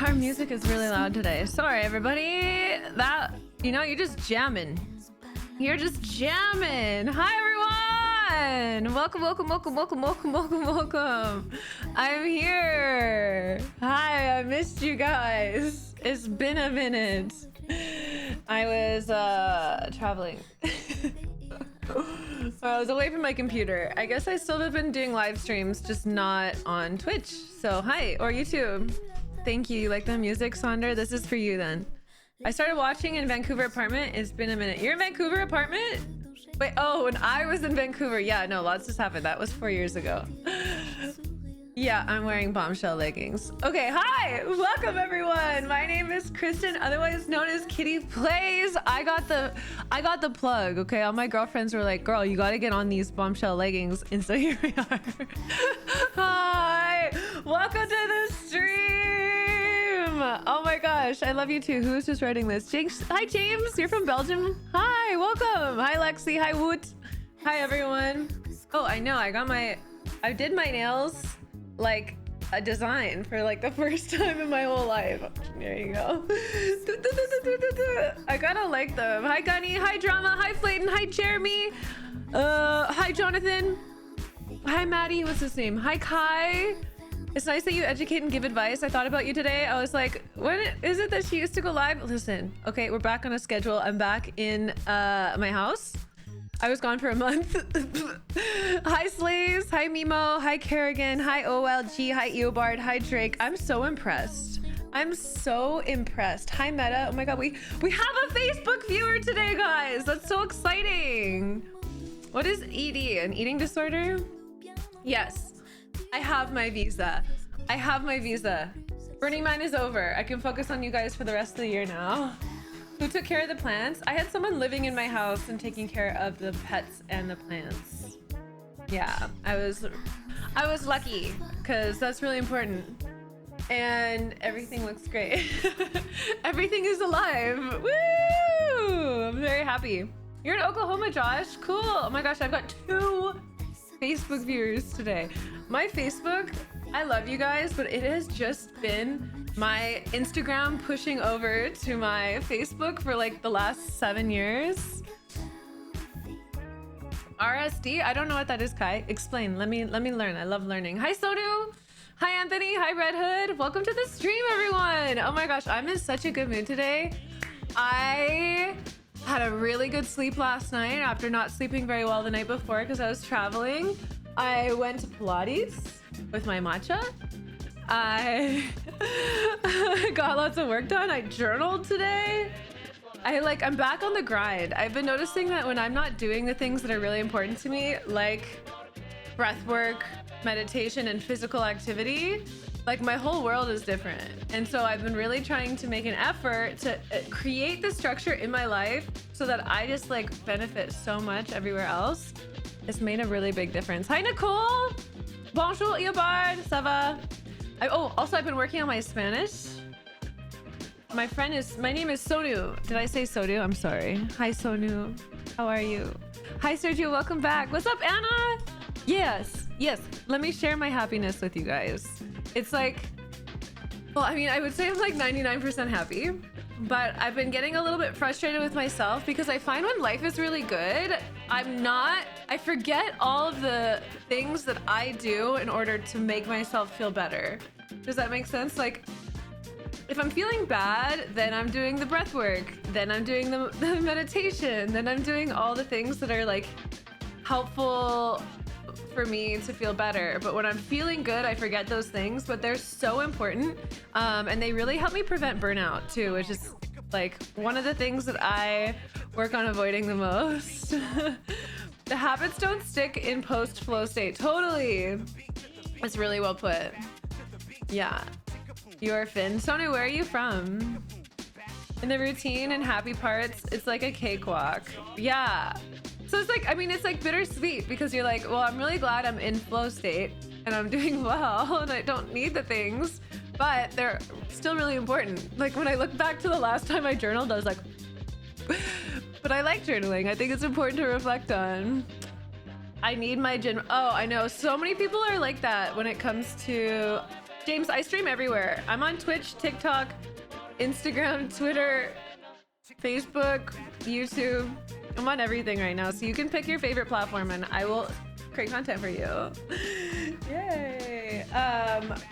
Our music is really loud today. Sorry, everybody. That, you know, you're just jamming. You're just jamming. Hi, everyone. Welcome, welcome, welcome, welcome, welcome, welcome, welcome. I'm here. Hi, I missed you guys. It's been a minute. I was traveling. I was away from my computer. I guess I still have been doing live streams, just not on Twitch. So hi, or YouTube. Thank you. You like the music, Sonder? This is for you then. I started watching in Vancouver apartment. It's been a minute. You're in Vancouver apartment? Wait, oh, when I was in Vancouver. Yeah, no, lots just happened. That was 4 years ago. Yeah, I'm wearing bombshell leggings. Okay, hi! Welcome everyone! My name is Kristen, otherwise known as Kitty Plays. I got the plug, okay? All my girlfriends were like, girl, you gotta get on these bombshell leggings. And so here we are. Hi! Welcome to the stream! Oh my gosh, I love you too. Who's just writing this? James. Hi James, you're from Belgium. Hi, welcome. Hi Lexi, hi Woot. Hi everyone. Oh, I know, I did my nails like a design for like the first time in my whole life. There you go. I gotta like them. Hi Gunny, hi Drama, hi Flayton, hi Jeremy, hi Jonathan, hi Maddie, what's his name, hi Kai. It's nice that you educate and give advice. I thought about you today. I was like, when is it that she used to go live? Listen, okay, we're back on a schedule. I'm back in my house. I was gone for a month. Hi Slaves, hi Mimo, hi Kerrigan, hi OLG, hi Eobard, hi Drake. I'm so impressed. I'm so impressed. Hi Meta. Oh my god, we have a Facebook viewer today, guys. That's so exciting. What is ED? An eating disorder? Yes. I have my visa. I have my visa. Burning Man is over. I can focus on you guys for the rest of the year now. Who took care of the plants? I had someone living in my house and taking care of the pets and the plants. Yeah, I was lucky because that's really important. And everything looks great. Everything is alive. Woo! I'm very happy. You're in Oklahoma, Josh. Cool. Oh my gosh, I've got 2 Facebook viewers today. My Facebook, I love you guys, but it has just been my Instagram pushing over to my Facebook for like the last 7 years. RSD? I don't know what that is, Kai. Explain. Let me learn. I love learning. Hi, Sodu. Hi, Anthony. Hi, Red Hood. Welcome to the stream, everyone. Oh my gosh, I'm in such a good mood today. I had a really good sleep last night after not sleeping very well the night before because I was traveling. I went to Pilates with my matcha. I got lots of work done. I journaled today. I'm back on the grind. I've been noticing that when I'm not doing the things that are really important to me, like breath work, meditation, and physical activity, like my whole world is different. And so I've been really trying to make an effort to create the structure in my life so that I just like benefit so much everywhere else. It's made a really big difference. Hi, Nicole. Bonjour, Eobard. Ça va? Also, I've been working on my Spanish. My name is Sonu. Did I say Sonu? I'm sorry. Hi, Sonu. How are you? Hi, Sergio. Welcome back. What's up, Anna? Yes. Let me share my happiness with you guys. It's like, well, I mean, I would say I'm like 99% happy, but I've been getting a little bit frustrated with myself because I find when life is really good, I forget all of the things that I do in order to make myself feel better. Does that make sense? Like, if I'm feeling bad, then I'm doing the breath work, then I'm doing the meditation, then I'm doing all the things that are like helpful for me to feel better. But when I'm feeling good, I forget those things, but they're so important. And they really help me prevent burnout too, which is like one of the things that I work on avoiding the most. The habits don't stick in post-flow state. Totally. It's really well put. Yeah. You're Finn. Sonu, where are you from? In the routine and happy parts, it's like a cakewalk. Yeah. So it's like, I mean, it's like bittersweet because you're like, well, I'm really glad I'm in flow state and I'm doing well and I don't need the things, but they're still really important. Like when I look back to the last time I journaled, I was like, but I like journaling. I think it's important to reflect on. I need my oh, I know so many people are like that when it comes to James, I stream everywhere. I'm on Twitch, TikTok, Instagram, Twitter, Facebook, YouTube. I'm on everything right now, so you can pick your favorite platform and I will create content for you. Yay.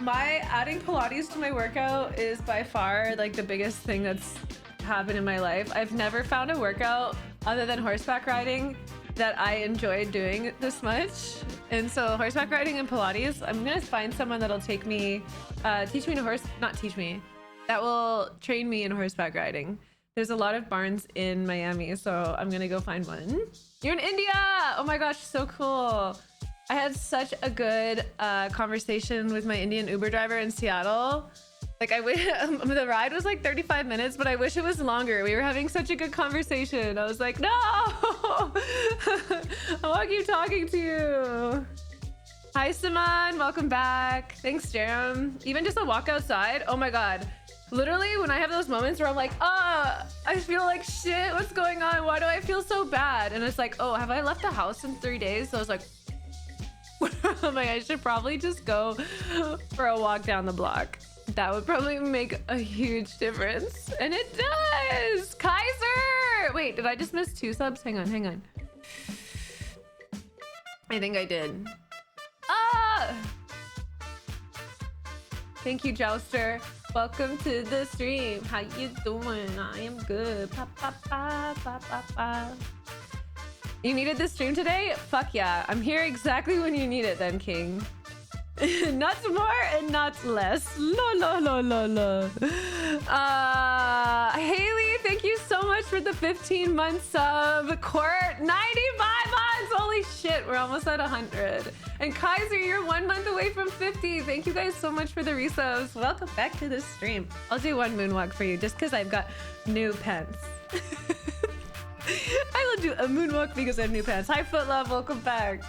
My adding Pilates to my workout is by far like the biggest thing that's happened in my life. I've never found a workout other than horseback riding that I enjoyed doing this much. And so horseback riding and Pilates, I'm gonna find someone that'll take me, teach me to that will train me in horseback riding. There's a lot of barns in Miami, so I'm gonna go find one. You're in India! Oh my gosh, so cool. I had such a good conversation with my Indian Uber driver in Seattle. Like the ride was like 35 minutes, but I wish it was longer. We were having such a good conversation. I was like, no, I want to keep talking to you. Hi, Simon, welcome back. Thanks, Jerem. Even just a walk outside. Oh my God. Literally when I have those moments where I'm like, I feel like shit. What's going on? Why do I feel so bad? And it's like, oh, have I left the house in 3 days? So I was like, I'm like, I should probably just go for a walk down the block. That would probably make a huge difference. And it does! Kaiser! Wait, did I just miss 2 subs? Hang on. I think I did. Thank you, Jouster. Welcome to the stream. How you doing? I am good. Pa, pa, pa, pa, pa, pa. You needed this stream today? Fuck yeah. I'm here exactly when you need it then, King. Not more and not less. La. Haley, thank you so much for the 15-month sub. Court, 95 months. Holy shit, we're almost at 100. And Kaiser, you're 1 month away from 50. Thank you guys so much for the resubs. Welcome back to the stream. I'll do one moonwalk for you just because I've got new pants. I will do a moonwalk because I have new pants. Hi, Foot Love, welcome back.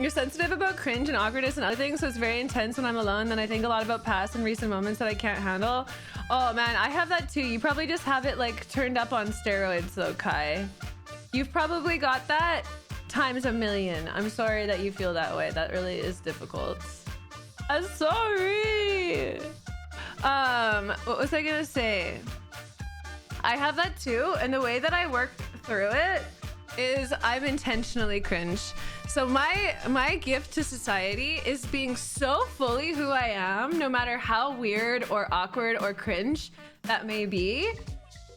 You're sensitive about cringe and awkwardness and other things, so it's very intense when I'm alone. Then I think a lot about past and recent moments that I can't handle. Oh man, I have that too. You probably just have it like turned up on steroids though, Kai. You've probably got that times a million. I'm sorry that you feel that way. That really is difficult. I'm sorry. What was I gonna say? I have that too, and the way that I work through it is I'm intentionally cringe. So my gift to society is being so fully who I am, no matter how weird or awkward or cringe that may be.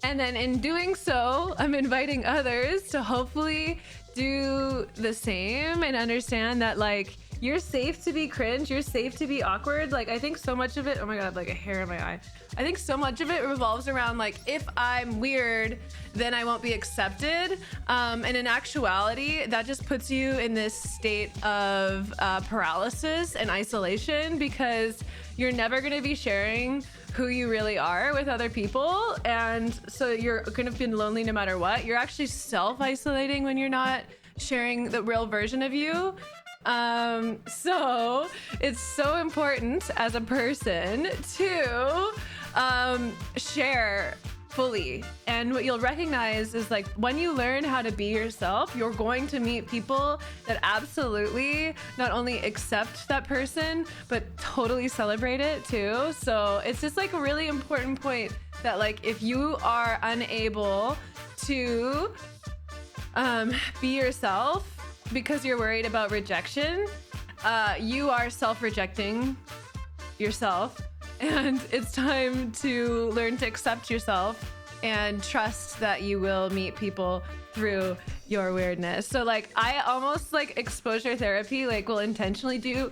And then in doing so, I'm inviting others to hopefully do the same and understand that like you're safe to be cringe, you're safe to be awkward. Like I think so much of it, oh my God, like a hair in my eye. I think so much of it revolves around like, if I'm weird, then I won't be accepted. And in actuality, that just puts you in this state of paralysis and isolation because you're never gonna be sharing who you really are with other people. And so you're gonna be lonely no matter what. You're actually self-isolating when you're not sharing the real version of you. So it's so important as a person to share fully. And what you'll recognize is like when you learn how to be yourself, you're going to meet people that absolutely not only accept that person, but totally celebrate it too. So it's just like a really important point that like if you are unable to be yourself because you're worried about rejection, you are self-rejecting yourself. And it's time to learn to accept yourself and trust that you will meet people through your weirdness. So like I almost like exposure therapy, like will intentionally do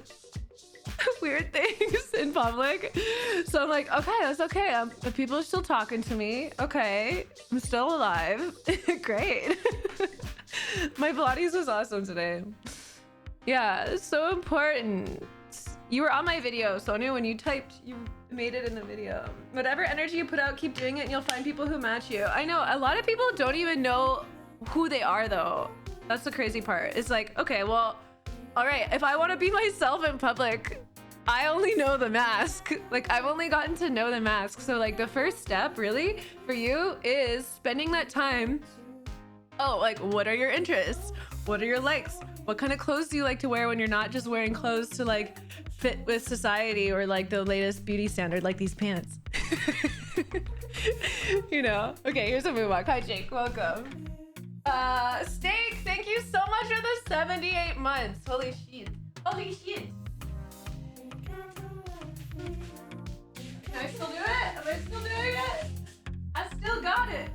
weird things in public. So I'm like, okay, that's okay. If people are still talking to me, okay, I'm still alive. Great. My Pilates was awesome today. Yeah, it's so important. You were on my video, Sonia, when you typed, you made it in the video. Whatever energy you put out, keep doing it and you'll find people who match you. I know, a lot of people don't even know who they are though. That's the crazy part. It's like, okay, well, all right, if I want to be myself in public, I only know the mask. Like I've only gotten to know the mask. So like the first step really for you is spending that time. Oh, like what are your interests? What are your likes? What kind of clothes do you like to wear when you're not just wearing clothes to like fit with society or like the latest beauty standard, like these pants. You know? Okay, here's a moonwalk. Hi, Jake. Welcome. Steak, thank you so much for the 78 months. Holy shit. Holy shit. Can I still do it? Am I still doing it? I still got it.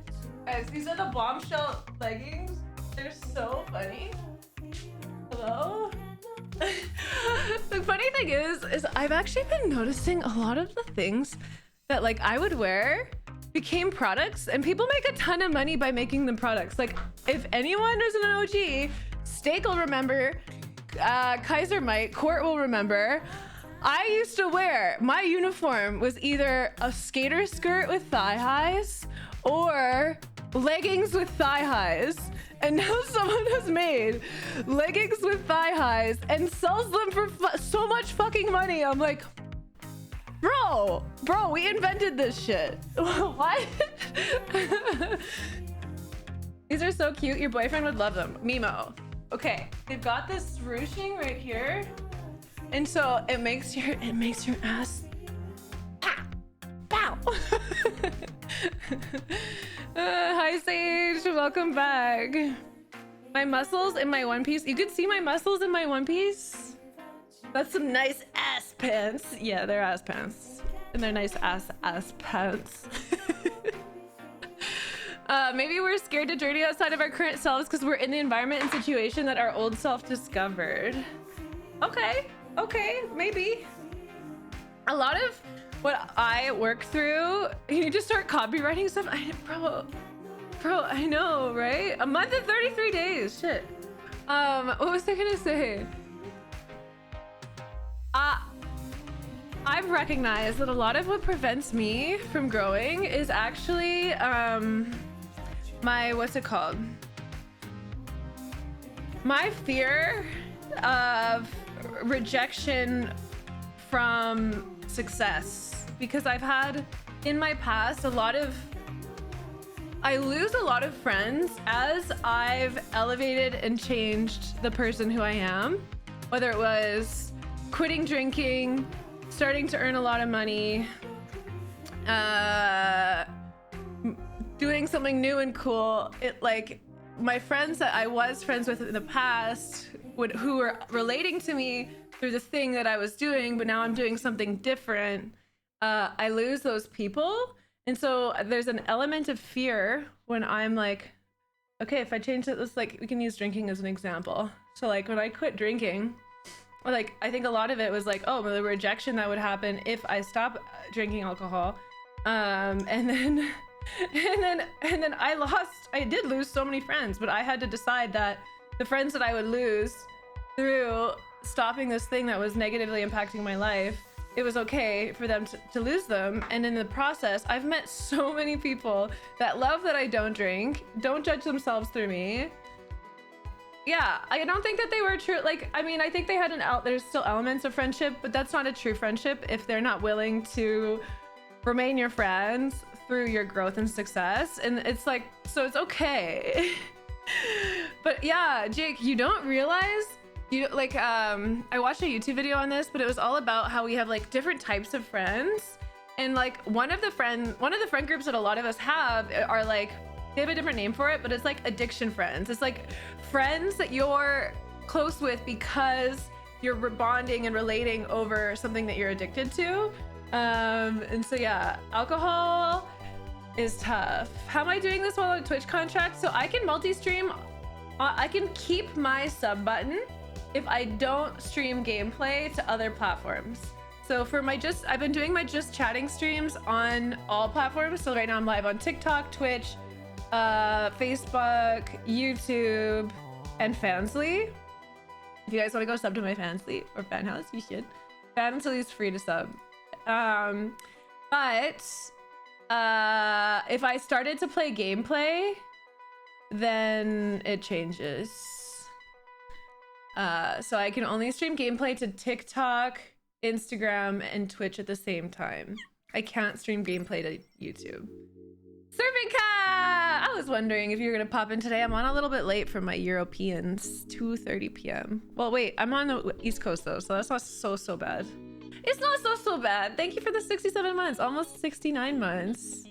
Guys, these are the bombshell leggings. They're so funny. Hello? The funny thing is I've actually been noticing a lot of the things that like I would wear became products, and people make a ton of money by making them products. Like if anyone is an OG, Steak will remember, Kaiser might, Court will remember. I used to wear, my uniform was either a skater skirt with thigh highs or leggings with thigh highs. And now someone has made leggings with thigh highs and sells them for so much fucking money. I'm like, bro, we invented this shit. What? These are so cute. Your boyfriend would love them. Mimo. Okay, they've got this ruching right here. And so it makes your ass pow. Hi Sage, welcome back. My muscles in my one piece. You could see my muscles in my one piece. That's some nice ass pants. Yeah, they're ass pants. And they're nice ass pants. Maybe we're scared to journey outside of our current selves because we're in the environment and situation that our old self discovered. Okay, maybe. A lot of what I work through, you just start copywriting stuff. Bro, I know, right? A month and 33 days, shit. What was I gonna say? I've recognized that a lot of what prevents me from growing is actually, what's it called? My fear of rejection from success, because I've had in my past I lose a lot of friends as I've elevated and changed the person who I am, whether it was quitting drinking, starting to earn a lot of money, doing something new and cool. It like my friends that I was friends with in the past who were relating to me through the thing that I was doing, but now I'm doing something different. I lose those people. And so there's an element of fear when I'm like, okay, if I change it, let's like, we can use drinking as an example. So like when I quit drinking, or like, I think a lot of it was like, oh, the rejection that would happen if I stop drinking alcohol. And then I did lose so many friends, but I had to decide that the friends that I would lose through stopping this thing that was negatively impacting my life, it was okay for them to lose them. And in the process, I've met so many people that love that I don't drink, don't judge themselves through me. Yeah, I don't think that they were true. Like, I mean, I think they had there's still elements of friendship, but that's not a true friendship if they're not willing to remain your friends through your growth and success. And it's like, so it's okay. But yeah, Jake, you don't realize I watched a YouTube video on this, but it was all about how we have like different types of friends. And like one of the friend groups that a lot of us have are like, they have a different name for it, but it's like addiction friends. It's like friends that you're close with because you're bonding and relating over something that you're addicted to. And so yeah, alcohol is tough. How am I doing this while on a Twitch contract? So I can multi-stream. I can keep my sub button if I don't stream gameplay to other platforms. So for I've been doing my just chatting streams on all platforms. So right now I'm live on TikTok, Twitch, Facebook, YouTube, and Fansly. If you guys want to go sub to my Fansly or Fanhouse, you should. Fansly is free to sub. But if I started to play gameplay, then it changes. So I can only stream gameplay to TikTok, Instagram, and Twitch at the same time. I can't stream gameplay to YouTube. Surfing cat! I was wondering if you were gonna pop in today. I'm on a little bit late for my Europeans, 2:30 p.m. Well, wait, I'm on the East Coast though, so that's not so bad. It's not so bad. Thank you for the 67 months, almost 69 months.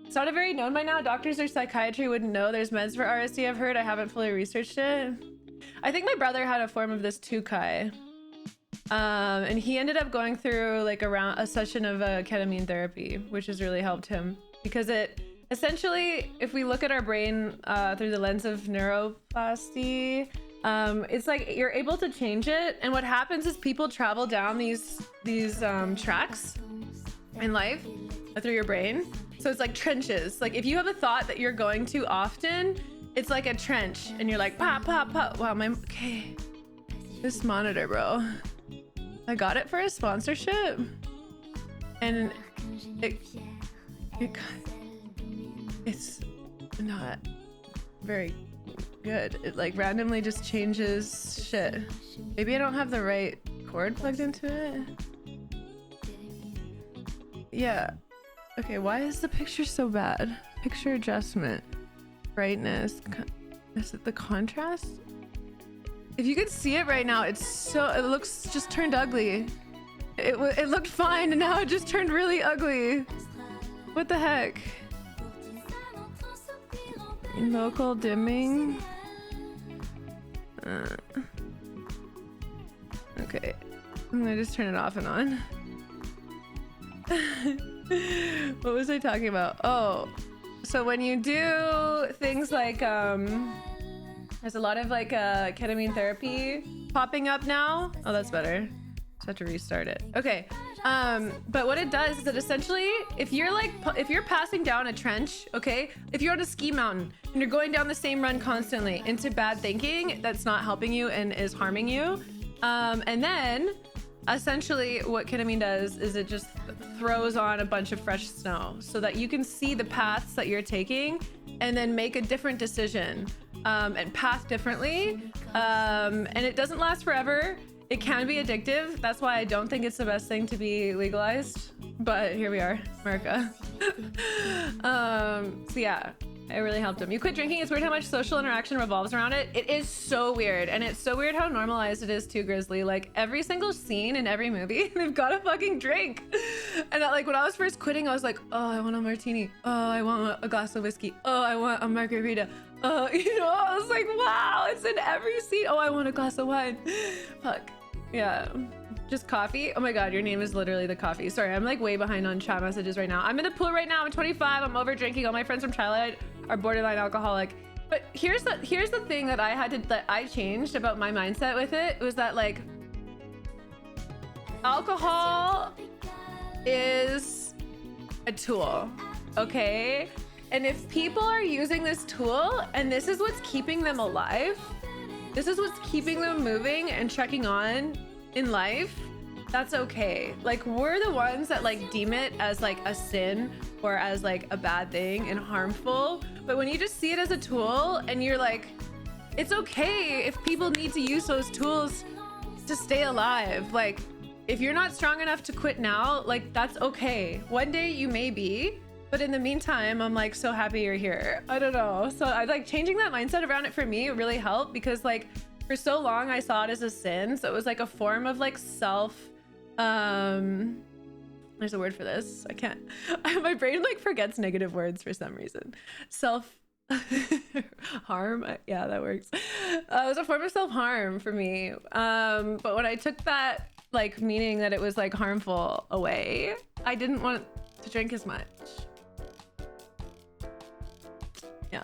It's not a very known by now. Doctors or psychiatry wouldn't know. There's meds for RSD I've heard. I haven't fully researched it. I think my brother had a form of this too, Kai. And he ended up going through like around a session of ketamine therapy, which has really helped him because it essentially, if we look at our brain through the lens of neuroplasty, it's like you're able to change it. And what happens is people travel down these tracks in life through your brain. So it's like trenches. Like if you have a thought that you're going to often, it's like a trench and you're like pop. Wow, okay. This monitor, bro. I got it for a sponsorship and it's not very good. It like randomly just changes shit. Maybe I don't have the right cord plugged into it. Yeah. Okay, why is the picture so bad? Picture adjustment, brightness, is it the contrast? If you could see it right now, it looks just turned ugly. It looked fine and now it just turned really ugly. What the heck? Local dimming. Okay, I'm gonna just turn it off and on. What was I talking about? Oh, so when you do things like there's a lot of like ketamine therapy popping up now. Oh, that's better. Just have to restart it. Okay. But what it does is that essentially if you're passing down a trench, okay, if you're on a ski mountain and you're going down the same run constantly into bad thinking that's not helping you and is harming you, and then essentially what ketamine does is it just throws on a bunch of fresh snow so that you can see the paths that you're taking and then make a different decision and path differently. And it doesn't last forever. It can be addictive. That's why I don't think it's the best thing to be legalized. But here we are, America. So yeah, it really helped him. You quit drinking. It's weird how much social interaction revolves around it. It is so weird. And it's so weird how normalized it is too, Grizzly. Like every single scene in every movie, they've got a fucking drink. And like when I was first quitting, I was like, oh, I want a martini. Oh, I want a glass of whiskey. Oh, I want a margarita. You know, I was like, wow, it's in every scene. Oh, I want a glass of wine. Fuck. Yeah. Just coffee. Oh my God, your name is literally the coffee. Sorry, I'm like way behind on chat messages right now. I'm in the pool right now. I'm 25. I'm over drinking. All my friends from childhood are borderline alcoholic. But here's the thing that I changed about my mindset with it. It was that like alcohol is a tool, okay? And if people are using this tool and this is what's keeping them alive, this is what's keeping them moving and trekking on in life, that's okay. Like we're the ones that like deem it as like a sin or as like a bad thing and harmful. But when you just see it as a tool and you're like, it's okay if people need to use those tools to stay alive. Like if you're not strong enough to quit now, like that's okay. One day you may be, but in the meantime, I'm like so happy you're here. I don't know. So I like changing that mindset around it for me really helped because like for so long I saw it as a sin. So it was like a form of like self, there's a word for this. I can't, my brain like forgets negative words for some reason. Self harm. Yeah, that works. It was a form of self-harm for me. But when I took that like meaning that it was like harmful away, I didn't want to drink as much. Yeah.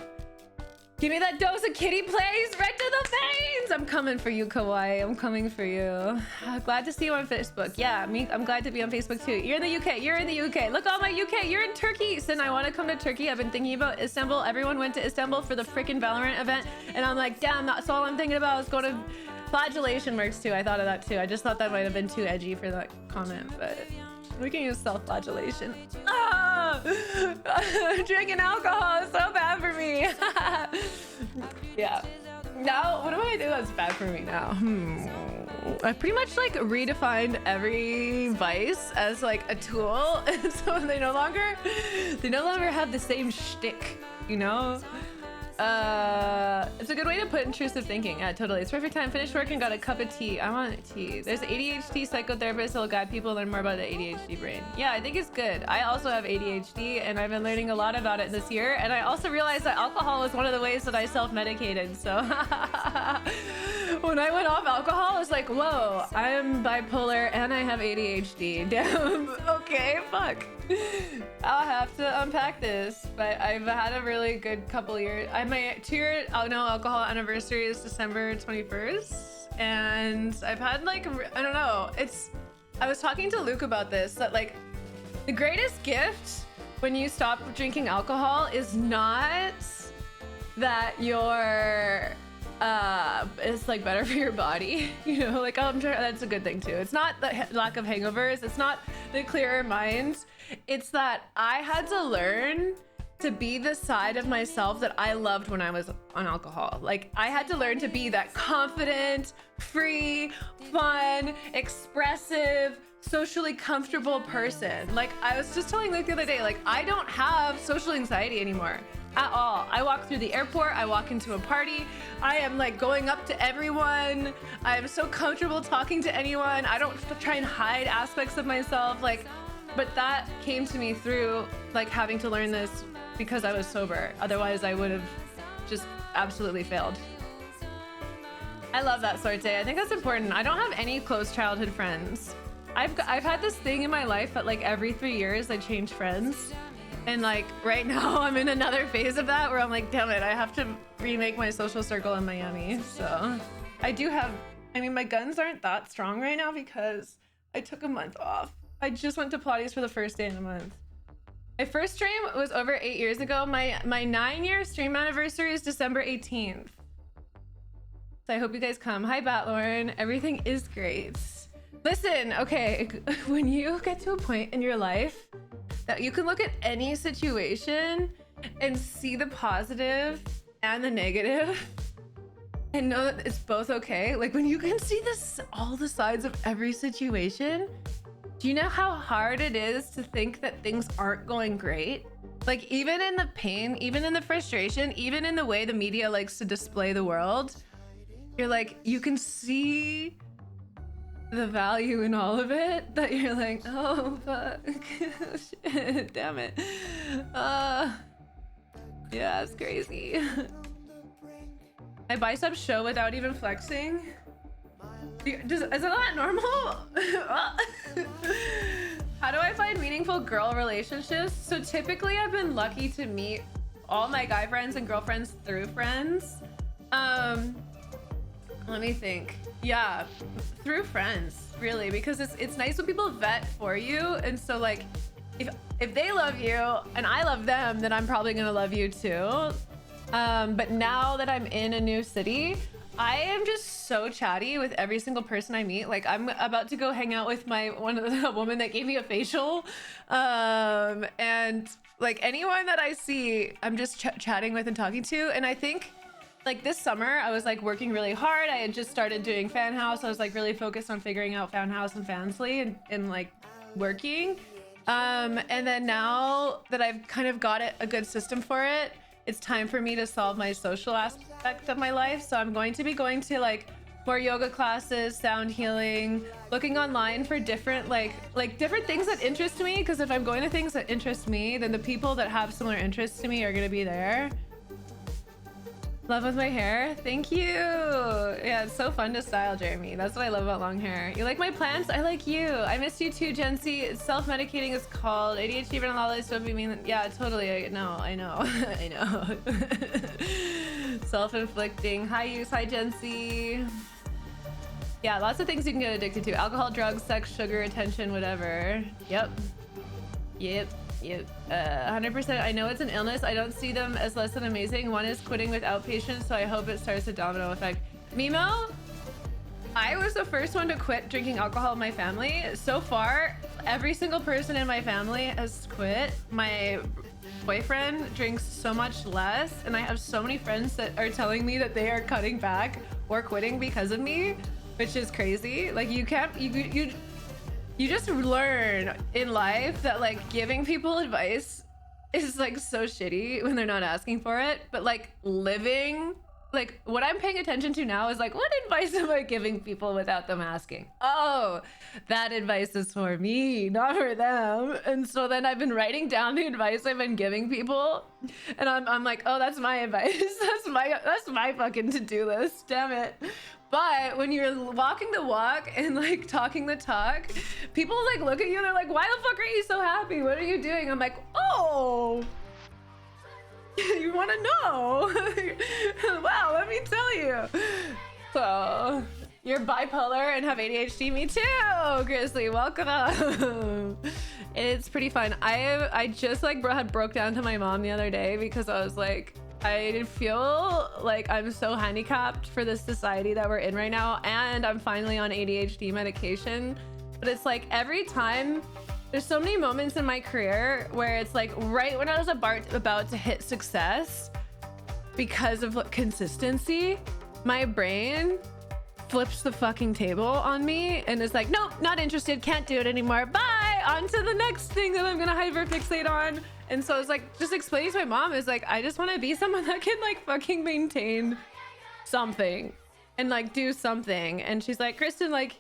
Give me that dose of kitty plays right to the veins. I'm coming for you, Kawaii. I'm coming for you. Glad to see you on Facebook. Yeah, I'm glad to be on Facebook too. You're in the UK. You're in the UK. Look, all my UK. You're in Turkey. Sin, I want to come to Turkey. I've been thinking about Istanbul. Everyone went to Istanbul for the freaking Valorant event. And I'm like, damn, that's all I'm thinking about is going to... Flagellation works too. I thought of that too. I just thought that might have been too edgy for that comment, but... we can use self-flagellation. Ah! Drinking alcohol is so bad for me. Yeah. Now, what do I do that's bad for me now? I pretty much like redefined every vice as like a tool, and so they no longer have the same shtick, you know. It's a good way to put intrusive thinking. Yeah, totally. It's perfect time. Finished work and got a cup of tea. I want tea. There's ADHD psychotherapist that'll guide people learn more about the ADHD brain. Yeah, I think it's good. I also have ADHD, and I've been learning a lot about it this year. And I also realized that alcohol was one of the ways that I self-medicated. So when I went off alcohol, I was like, whoa, I am bipolar and I have ADHD. Damn. Okay, fuck. I'll have to unpack this, but I've had a really good couple years. My 2-year no alcohol anniversary is December 21st, and I've had like, I don't know, I was talking to Luke about this, that like the greatest gift when you stop drinking alcohol is not that you're it's like better for your body, you know, like, oh, I'm sure that's a good thing too. It's not the lack of hangovers, it's not the clearer mind, it's that I had to learn to be the side of myself that I loved when I was on alcohol. Like, I had to learn to be that confident, free, fun, expressive, socially comfortable person. Like, I was just telling Luke the other day, like, I don't have social anxiety anymore at all. I walk through the airport, I walk into a party, I am like going up to everyone, I'm so comfortable talking to anyone, I don't try and hide aspects of myself, like, but that came to me through like having to learn this because I was sober. Otherwise I would have just absolutely failed. I love that, Sorte. I think that's important. I don't have any close childhood friends. I've had this thing in my life that like every 3 years I change friends. And like right now I'm in another phase of that where I'm like, damn it, I have to remake my social circle in Miami. So I do have, I mean, my guns aren't that strong right now because I took a month off. I just went to Pilates for the first day in a month. My first stream was over 8 years ago. My 9-year stream anniversary is December 18th. So I hope you guys come. Hi, Batlorn. Everything is great. Listen, okay, when you get to a point in your life that you can look at any situation and see the positive and the negative and know that it's both okay. Like when you can see this, all the sides of every situation, do you know how hard it is to think that things aren't going great? Like even in the pain, even in the frustration, even in the way the media likes to display the world, you're like, you can see the value in all of it, that you're like, oh fuck, shit, damn it. Yeah, it's crazy. My biceps show without even flexing. Is it not normal? How do I find meaningful girl relationships? So typically I've been lucky to meet all my guy friends and girlfriends through friends. Let me think. Yeah, through friends, really, because it's nice when people vet for you. And so like, if they love you and I love them, then I'm probably gonna love you too. But now that I'm in a new city, I am just so chatty with every single person I meet. Like I'm about to go hang out with the woman that gave me a facial. And like anyone that I see, I'm just chatting with and talking to. And I think like this summer, I was like working really hard. I had just started doing Fanhouse. I was like really focused on figuring out Fanhouse and Fansly and like working. And then now that I've kind of got a good system for it, it's time for me to solve my social aspect of my life. So I'm going to be going to like more yoga classes, sound healing, looking online for different like different things that interest me. Because if I'm going to things that interest me, then the people that have similar interests to me are going to be there. Love with my hair. Thank you. Yeah, it's so fun to style, Jeremy. That's what I love about long hair. You like my plants? I like you. I miss you too, Jency. Self-medicating is called ADHD, but all this don't be mean. Yeah, totally. I know. I know. Self-inflicting. Hi, Use. Hi, Jency. Yeah, lots of things you can get addicted to. Alcohol, drugs, sex, sugar, attention, whatever. Yep. 100%. I know it's an illness. I don't see them as less than amazing. One is quitting without patience, so I hope it starts a domino effect. Mimo, I was the first one to quit drinking alcohol in my family. So far, every single person in my family has quit. My boyfriend drinks so much less, and I have so many friends that are telling me that they are cutting back or quitting because of me. which is crazy. Like you can't, you just learn in life that like giving people advice is like so shitty when they're not asking for it. But like living, like what I'm paying attention to now is like, what advice am I giving people without them asking? Oh, that advice is for me, not for them. And so then I've been writing down the advice I've been giving people, and I'm like, oh, that's my advice. That's my fucking to-do list. Damn it. But when you're walking the walk and like talking the talk, people like look at you and they're like, why the fuck are you so happy? What are you doing? I'm like, oh, you want to know? Wow, let me tell you. So you're bipolar and have ADHD. Me too, Grizzly. Welcome. It's pretty fun. I just like had broke down to my mom the other day because I was like, I feel like I'm so handicapped for this society that we're in right now, and I'm finally on ADHD medication. But it's like every time, there's so many moments in my career where it's like right when I was about to hit success, because of consistency, my brain flips the fucking table on me and is like, nope, not interested, can't do it anymore, bye, on to the next thing that I'm gonna hyperfixate on. And so it's like just explaining to my mom is like, I just want to be someone that can like fucking maintain something and like do something. And she's like, Kristen, like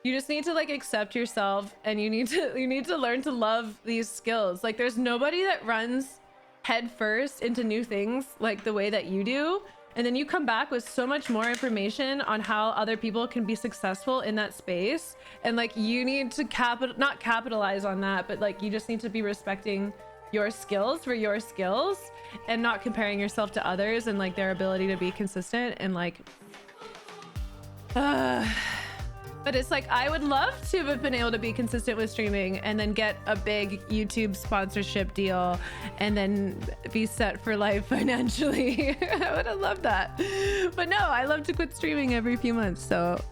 you just need to like accept yourself, and you need to learn to love these skills. Like there's nobody that runs head first into new things like the way that you do. And then you come back with so much more information on how other people can be successful in that space. And like you need to not capitalize on that, but like you just need to be respecting your skills for your skills and not comparing yourself to others and like their ability to be consistent and like but it's like I would love to have been able to be consistent with streaming and then get a big YouTube sponsorship deal and then be set for life financially. I would have loved that, but no, I love to quit streaming every few months. So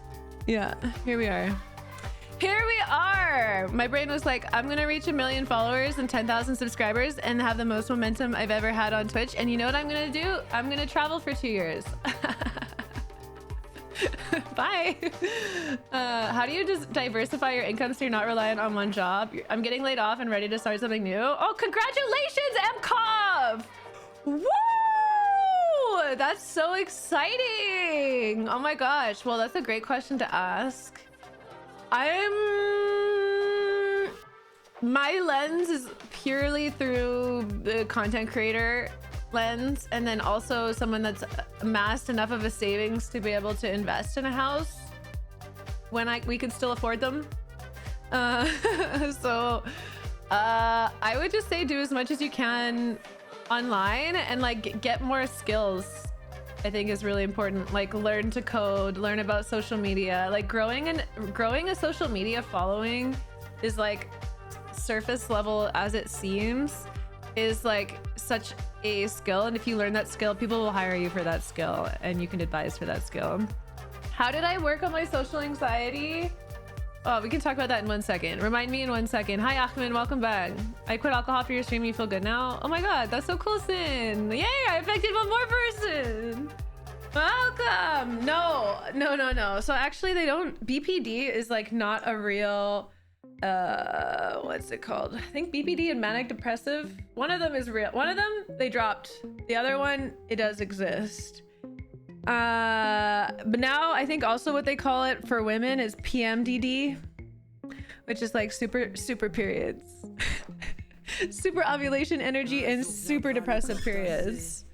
yeah, here we are. My brain was like, I'm gonna reach 1 million followers and 10,000 subscribers and have the most momentum I've ever had on Twitch. And you know what I'm gonna do? I'm gonna travel for 2 years. Bye. How do you just diversify your income so you're not reliant on one job? I'm getting laid off and ready to start something new. Oh, congratulations, MCOV! Woo! That's so exciting. Oh my gosh. Well, that's a great question to ask. My lens is purely through the content creator lens, and then also someone that's amassed enough of a savings to be able to invest in a house when we could still afford them. So I would just say do as much as you can online and like get more skills. I think is really important. Like learn to code, learn about social media. Like growing a social media following is like surface level as it seems, is like such a skill. And if you learn that skill, people will hire you for that skill and you can advise for that skill. How did I work on my social anxiety? Oh, we can talk about that in 1 second. Remind me in 1 second. Hi, Ahmed, welcome back. I quit alcohol for your stream. You feel good now? Oh my God, that's so cool, Sin. Yay, I affected one more person. Welcome. No. So actually they don't, BPD is like not a real, what's it called? I think BPD and manic depressive. One of them is real. One of them they dropped. The other one, it does exist. But now I think also what they call it for women is PMDD, which is like super periods, super ovulation energy and super depressive periods.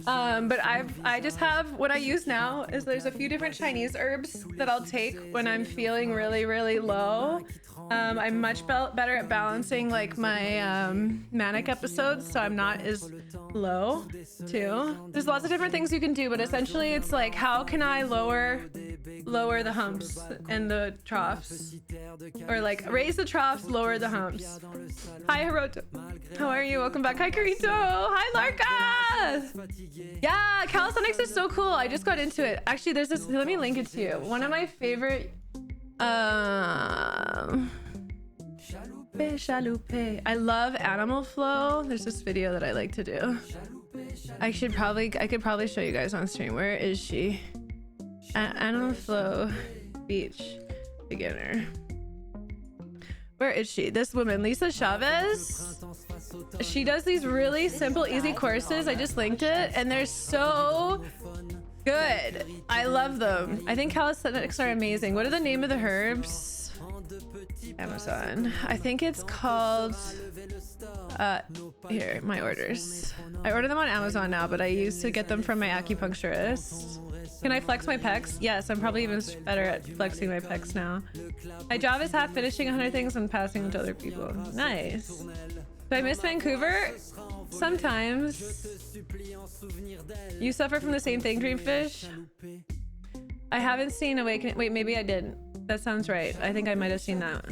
But I just have, what I use now is there's a few different Chinese herbs that I'll take when I'm feeling really low. I'm much better at balancing like my manic episodes, so I'm not as low too. There's lots of different things you can do, but essentially it's like, how can I lower the humps and the troughs, or like raise the troughs, lower the humps. Hi Hiroto, how are you? Welcome back. Hi Karito. Hi Larka. Yeah, calisthenics is so cool. I just got into it. Actually, there's this, let me link it to you. One of my favorite Chalupe. I love Animal Flow. There's this video that I like to do. I could probably show you guys on stream. Where is she? Animal Flow Beach beginner. Where is she? This woman, Lisa Chavez. She does these really simple, easy courses. I just linked it, and they're so good. I love them. I think calisthenics are amazing. What are the name of the herbs? Amazon. I think it's called here, my orders. I order them on Amazon now, but I used to get them from my acupuncturist. Can I flex my pecs? Yes, I'm probably even better at flexing my pecs now. My job is half finishing 100 things and passing them to other people. Nice. Do I miss Vancouver? Sometimes. You suffer from the same thing, Dreamfish? I haven't seen Awakening. Wait, maybe I didn't. That sounds right. I think I might have seen that.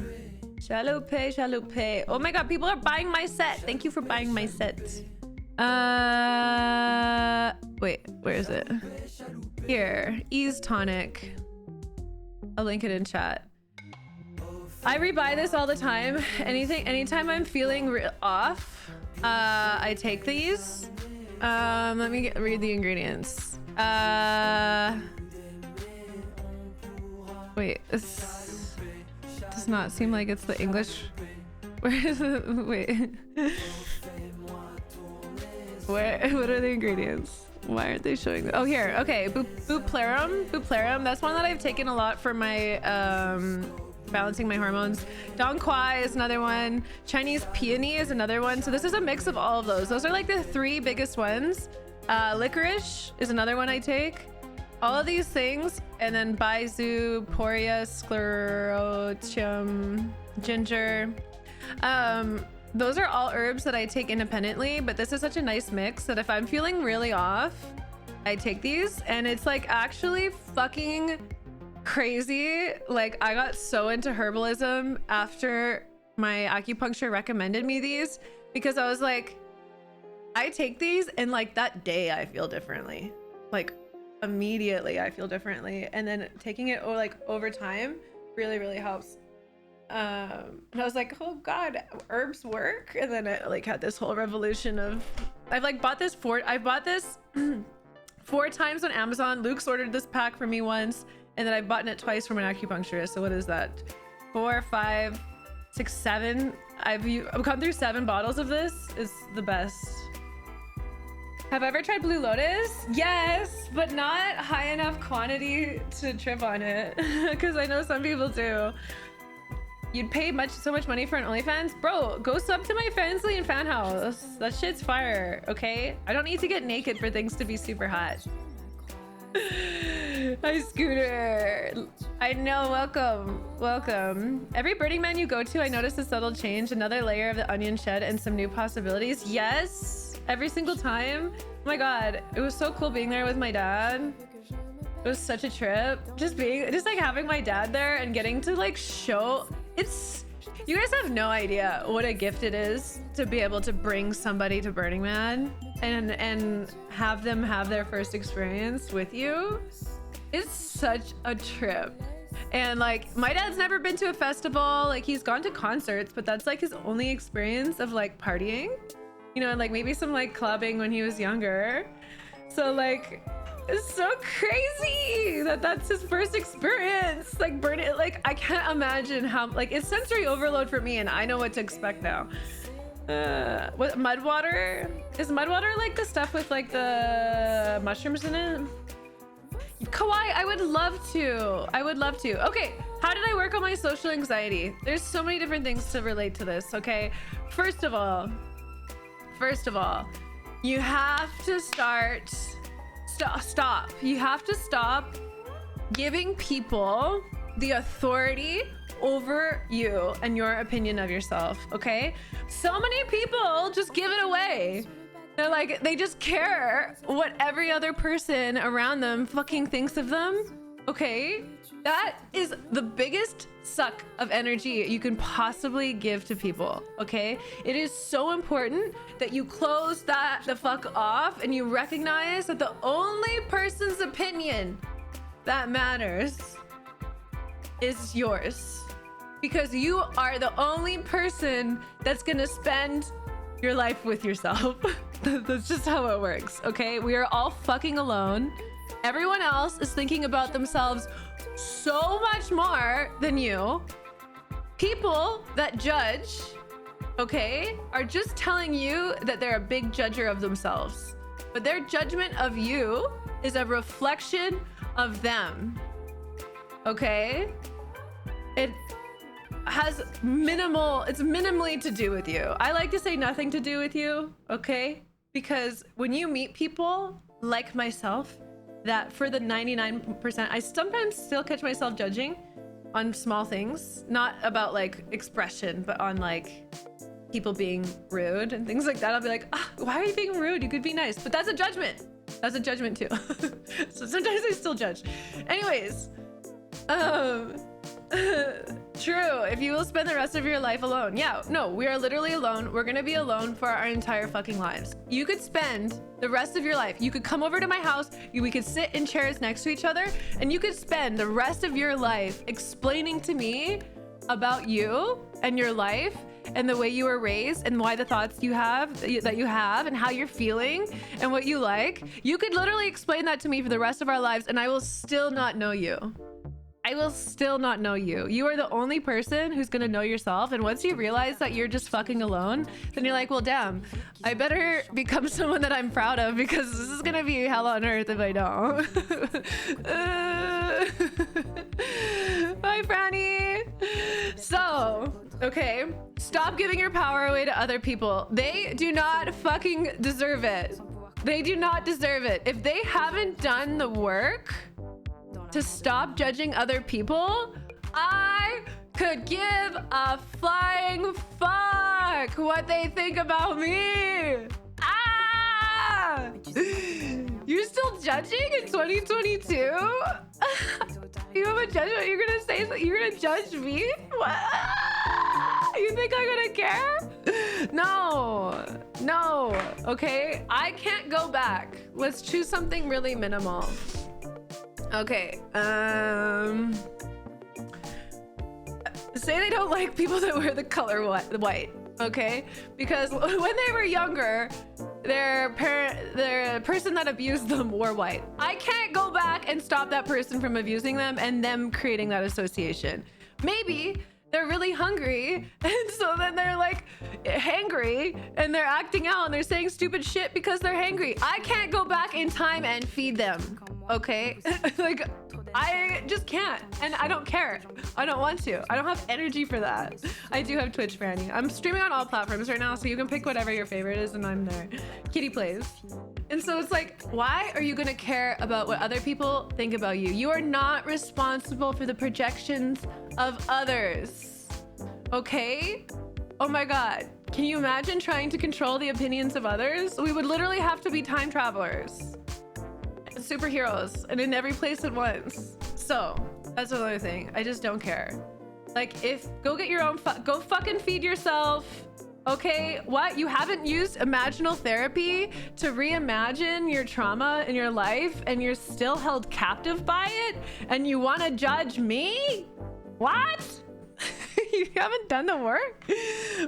Chalupe, chalupe. Oh my god, people are buying my set. Thank you for buying my set. Wait, where is it? Here, Ease Tonic. I'll link it in chat. I rebuy this all the time. Anytime I'm feeling off, I take these. Let me read the ingredients. Wait, this does not seem like it's the English. Where is it? Wait. What are the ingredients? Why aren't they showing them? Oh, here. Okay, Buplarum. Buplarum. That's one that I've taken a lot for my balancing my hormones. Dong Quai is another one. Chinese peony is another one. So this is a mix of all of those. Those are like the 3 biggest ones. Licorice is another one I take. All of these things, and then Baizu, Poria, Sclerotium, ginger. Those are all herbs that I take independently, but this is such a nice mix that if I'm feeling really off, I take these, and it's like actually fucking crazy. Like, I got so into herbalism after my acupuncture recommended me these, because I was like, I take these and like that day I feel differently. Like immediately I feel differently, and then taking it like over time really helps. And I was like, oh god, herbs work. And then I like had this whole revolution of I've bought this 4 times on Amazon. Luke's ordered this pack for me once, and then I've bought it twice from an acupuncturist. So what is that? 4, 5, 6, 7. I've gone through 7 bottles of this. It's the best. Have I ever tried Blue Lotus? Yes, but not high enough quantity to trip on it, because I know some people do. You'd pay so much money for an OnlyFans? Bro, go sub to my Fansly and Fanhouse. That shit's fire, okay? I don't need to get naked for things to be super hot. Hi, Scooter. I know, welcome. Every Burning Man you go to, I notice a subtle change, another layer of the onion shed and some new possibilities. Yes, every single time. Oh my god, it was so cool being there with my dad. It was such a trip. Just like having my dad there and getting to like show. You guys have no idea what a gift it is to be able to bring somebody to Burning Man and have them have their first experience with you. It's such a trip. And like, my dad's never been to a festival. Like, he's gone to concerts, but that's like his only experience of like partying, you know, and like maybe some like clubbing when he was younger. So like, it's so crazy that that's his first experience. Like, burn it. Like, I can't imagine how, like, it's sensory overload for me, and I know what to expect now. What, mud water? Is mud water like the stuff with like the mushrooms in it? Kawaii, I would love to. Okay, how did I work on my social anxiety? There's so many different things to relate to this, okay? First of all, you have to stop. You have to stop giving people the authority over you and your opinion of yourself, okay? So many people just give it away. They're like, they just care what every other person around them fucking thinks of them, okay? That is the biggest suck of energy you can possibly give to people, okay? It is so important that you close that the fuck off and you recognize that the only person's opinion that matters is yours, because you are the only person that's gonna spend your life with yourself. That's just how it works, okay? We are all fucking alone. Everyone else is thinking about themselves so much more than you. People that judge, okay, are just telling you that they're a big judger of themselves. But their judgment of you is a reflection of them, okay? It has it's minimally to do with you. I like to say nothing to do with you, okay? Because when you meet people like myself, that for the 99%, I sometimes still catch myself judging on small things, not about like expression, but on like people being rude and things like that. I'll be like, why are you being rude? You could be nice. But that's a judgment. That's a judgment too. So sometimes I still judge. Anyways, true. If you will spend the rest of your life alone. Yeah, no, we are literally alone. We're gonna be alone for our entire fucking lives. You could spend the rest of your life. You could come over to my house. We could sit in chairs next to each other, and you could spend the rest of your life explaining to me about you and your life and the way you were raised and why the thoughts you have and how you're feeling and what you like. You could literally explain that to me for the rest of our lives, and I will still not know you. I will still not know you. You are the only person who's gonna know yourself. And once you realize that you're just fucking alone, then you're like, well, damn, I better become someone that I'm proud of, because this is gonna be hell on earth if I don't. Bye, Franny. So, okay, stop giving your power away to other people. They do not fucking deserve it. They do not deserve it. If they haven't done the work to stop judging other people, I could give a flying fuck what they think about me. You're still judging in 2022? You have a judgment? You're gonna say something? You're gonna judge me? What? You think I'm gonna care? No, okay? I can't go back. Let's choose something really minimal. Okay, say they don't like people that wear the color white, okay? Because when they were younger, their person that abused them wore white. I can't go back and stop that person from abusing them and them creating that association. Maybe they're really hungry, and so then they're like hangry and they're acting out and they're saying stupid shit because they're hangry. I can't go back in time and feed them, okay? Like, I just can't, and I don't care. I don't want to. I don't have energy for that. I do have Twitch, Franny. I'm streaming on all platforms right now, so you can pick whatever your favorite is, and I'm there. Kitty plays. And so it's like, why are you gonna care about what other people think about you? You are not responsible for the projections of others, okay? Oh my God. Can you imagine trying to control the opinions of others? We would literally have to be time travelers. Superheroes and in every place at once. So that's another thing. I just don't care. Like, go get your own go fucking feed yourself, okay? What, you haven't used imaginal therapy to reimagine your trauma in your life, and you're still held captive by it, and you want to judge me? What? You haven't done the work,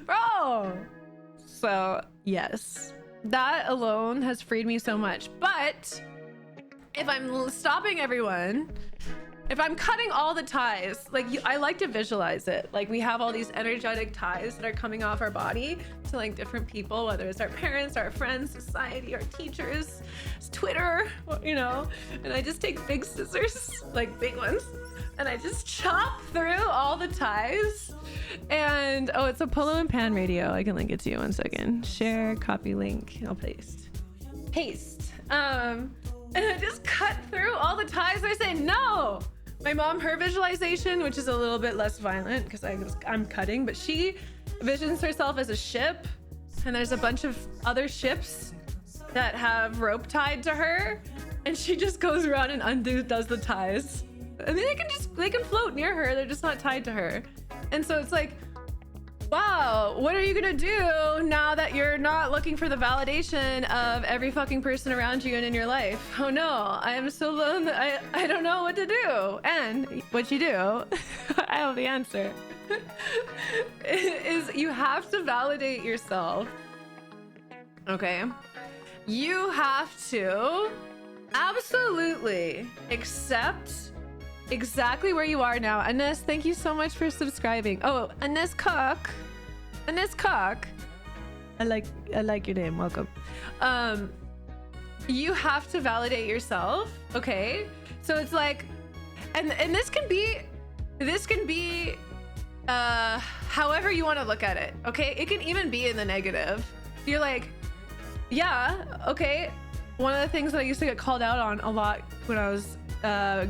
bro. So yes, that alone has freed me so much. But if I'm stopping everyone, if I'm cutting all the ties, like I like to visualize it. Like, we have all these energetic ties that are coming off our body to like different people, whether it's our parents, our friends, society, our teachers, Twitter, you know, and I just take big scissors, like big ones, and I just chop through all the ties. And oh, it's a Polo and Pan radio. I can link it to you 1 second. Share, copy link, I'll paste. And I just cut through all the ties. I say, no. My mom, her visualization, which is a little bit less violent because I'm cutting, but she visions herself as a ship, and there's a bunch of other ships that have rope tied to her, and she just goes around and does the ties. And then they can float near her. They're just not tied to her. And so it's like, wow, what are you gonna do now that you're not looking for the validation of every fucking person around you and in your life? Oh no, I am so alone that I don't know what to do. And what you do, I have the answer, is you have to validate yourself, okay? You have to absolutely accept exactly where you are now. Ines, thank you so much for subscribing. Oh, Ines Cook. Ines Cook. I like your name. Welcome. You have to validate yourself, okay? So it's like, and this can be however you want to look at it, okay? It can even be in the negative. You're like, yeah, okay. One of the things that I used to get called out on a lot when I was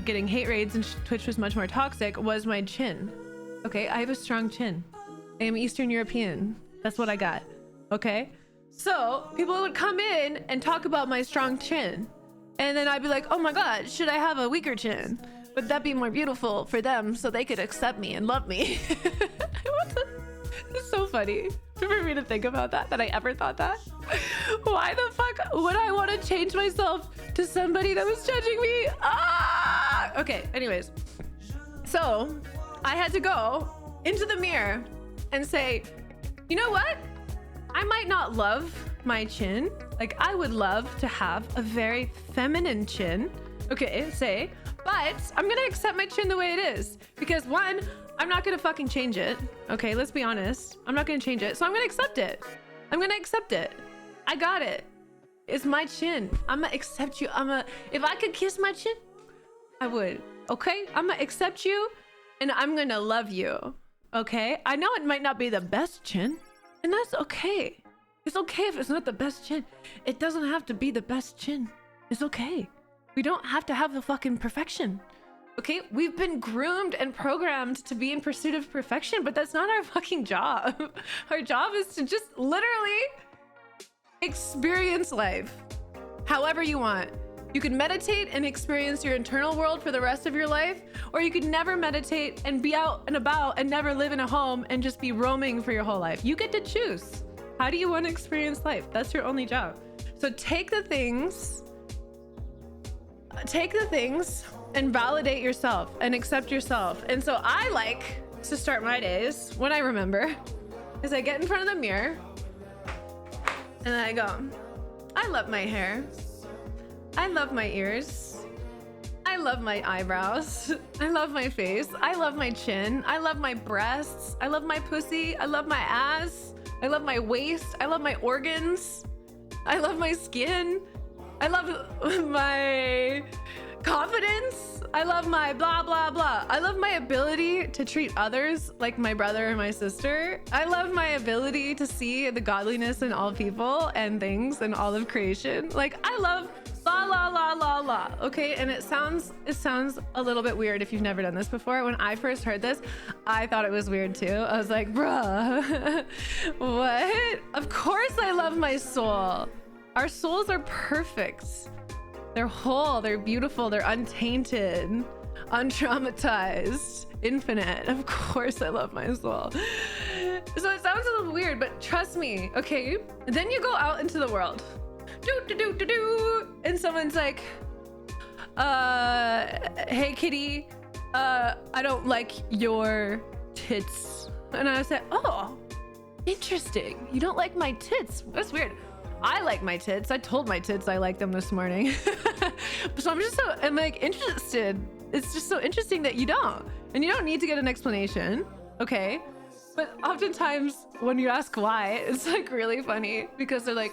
getting hate raids and Twitch was much more toxic was my chin. Okay, I have a strong chin. I am Eastern European. That's what I got. Okay, so people would come in and talk about my strong chin, and then I'd be like, oh my god, should I have a weaker chin? Would that be more beautiful for them so they could accept me and love me? It's so funny for me to think about that I ever thought that. Why the fuck would I want to change myself to somebody that was judging me? Ah! Okay, anyways, so I had to go into the mirror and say, you know what? I might not love my chin. Like, I would love to have a very feminine chin. Okay, say, but I'm gonna accept my chin the way it is. Because one, I'm not gonna fucking change it. Okay, let's be honest. I'm not gonna change it. So I'm gonna accept it. I'm gonna accept it. I got it. It's my chin. I'm gonna accept you. If I could kiss my chin, I would. Okay? I'm gonna accept you and I'm gonna love you. Okay? I know it might not be the best chin. And that's okay. It's okay if it's not the best chin. It doesn't have to be the best chin. It's okay. We don't have to have the fucking perfection. Okay? We've been groomed and programmed to be in pursuit of perfection, but that's not our fucking job. Our job is to just literally experience life however you want. You could meditate and experience your internal world for the rest of your life, or you could never meditate and be out and about and never live in a home and just be roaming for your whole life. You get to choose. How do you want to experience life? That's your only job. So take the things and validate yourself and accept yourself. And so I like to start my days when I remember is I get in front of the mirror and I go, I love my hair. I love my ears. I love my eyebrows. I love my face. I love my chin. I love my breasts. I love my pussy. I love my ass. I love my waist. I love my organs. I love my skin. I love my confidence. I love my blah, blah, blah. I love my ability to treat others like my brother or my sister. I love my ability to see the godliness in all people and things and all of creation. Like, I love la la la la la. Okay, and it sounds a little bit weird if you've never done this before. When I first heard this, I thought it was weird too. I was like, bruh, what? Of course I love my soul. Our souls are perfect. They're whole, they're beautiful, they're untainted, untraumatized, infinite. Of course I love my soul. So it sounds a little weird, but trust me, okay? Then you go out into the world. And someone's like, hey kitty, I don't like your tits. And I said, oh, interesting. You don't like my tits? That's weird. I like my tits. I told my tits I like them this morning. So I'm like interested. It's just so interesting that you don't. And you don't need to get an explanation, okay? But oftentimes when you ask why, it's like really funny because they're like,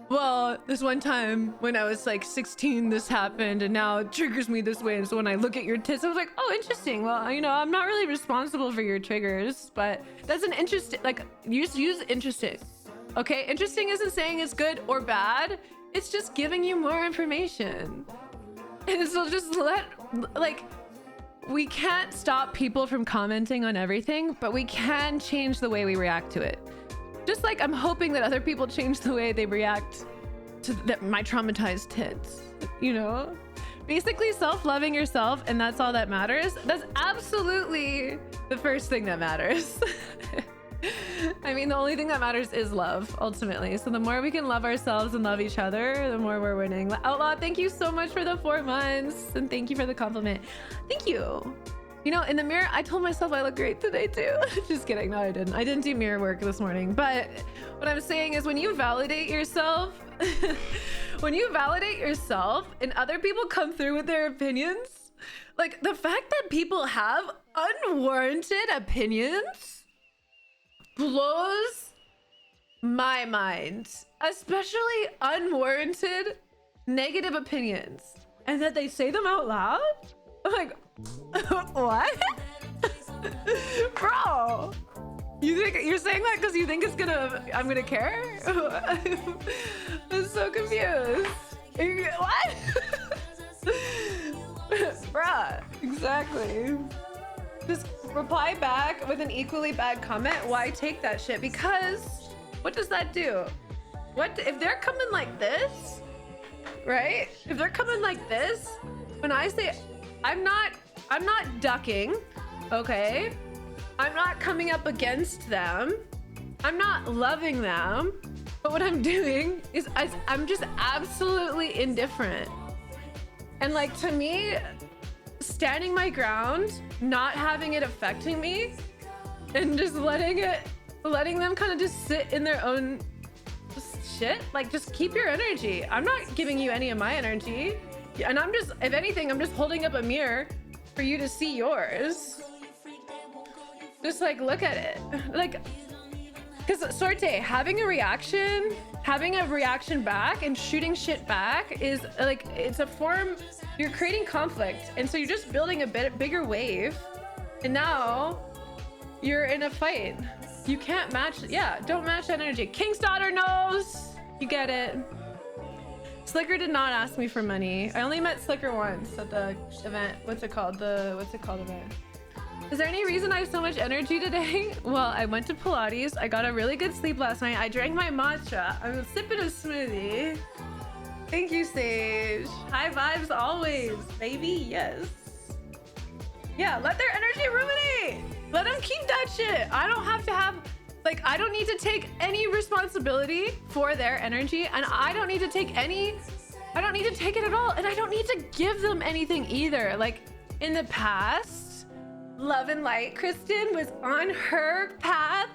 well, this one time when I was like 16, this happened and now it triggers me this way. And so when I look at your tits, I was like, oh, interesting. Well, you know, I'm not really responsible for your triggers, but that's an interesting, like, use interesting. Okay, interesting isn't saying it's good or bad. It's just giving you more information. And so just we can't stop people from commenting on everything, but we can change the way we react to it. Just like I'm hoping that other people change the way they react to my traumatized tits, you know? Basically self-loving yourself, and that's all that matters. That's absolutely the first thing that matters. I mean, the only thing that matters is love, ultimately. So the more we can love ourselves and love each other, the more we're winning. Outlaw, thank you so much for the 4 months. And thank you for the compliment. Thank you. You know, in the mirror, I told myself I look great today too. Just kidding. No, I didn't. I didn't do mirror work this morning. But what I'm saying is when you validate yourself, and other people come through with their opinions, Like, the fact that people have unwarranted opinions blows my mind, especially unwarranted negative opinions, and that they say them out loud. I'm like, what? Bro, you think you're saying that because you think I'm gonna care? I'm so confused. What? Bruh, exactly. Just reply back with an equally bad comment. Why take that shit? Because what does that do? What if they're coming like this, right? If they're coming like this, when I say I'm not ducking, okay? I'm not coming up against them. I'm not loving them. But what I'm doing is I'm just absolutely indifferent. And like, to me, standing my ground, not having it affecting me, and just letting them kind of just sit in their own shit. Like, just keep your energy. I'm not giving you any of my energy. And I'm just, if anything, I'm just holding up a mirror for you to see yours. Just like, look at it. Like, because Sorte, having a reaction back and shooting shit back is like, it's a form, you're creating conflict. And so you're just building a bit bigger wave. And now you're in a fight. You can't match, yeah, don't match that energy. King's daughter knows. You get it. Slicker did not ask me for money. I only met Slicker once at the event. What's it called event? Is there any reason I have so much energy today? Well, I went to Pilates. I got a really good sleep last night. I drank my matcha. I'm sipping a smoothie. Thank you, Sage. High vibes always, baby. Yes. Yeah, let their energy ruminate. Let them keep that shit. I don't have to have, like, I don't need to take any responsibility for their energy, and I don't need to take it at all, and I don't need to give them anything either. Like, in the past, Love and Light Kristen was on her path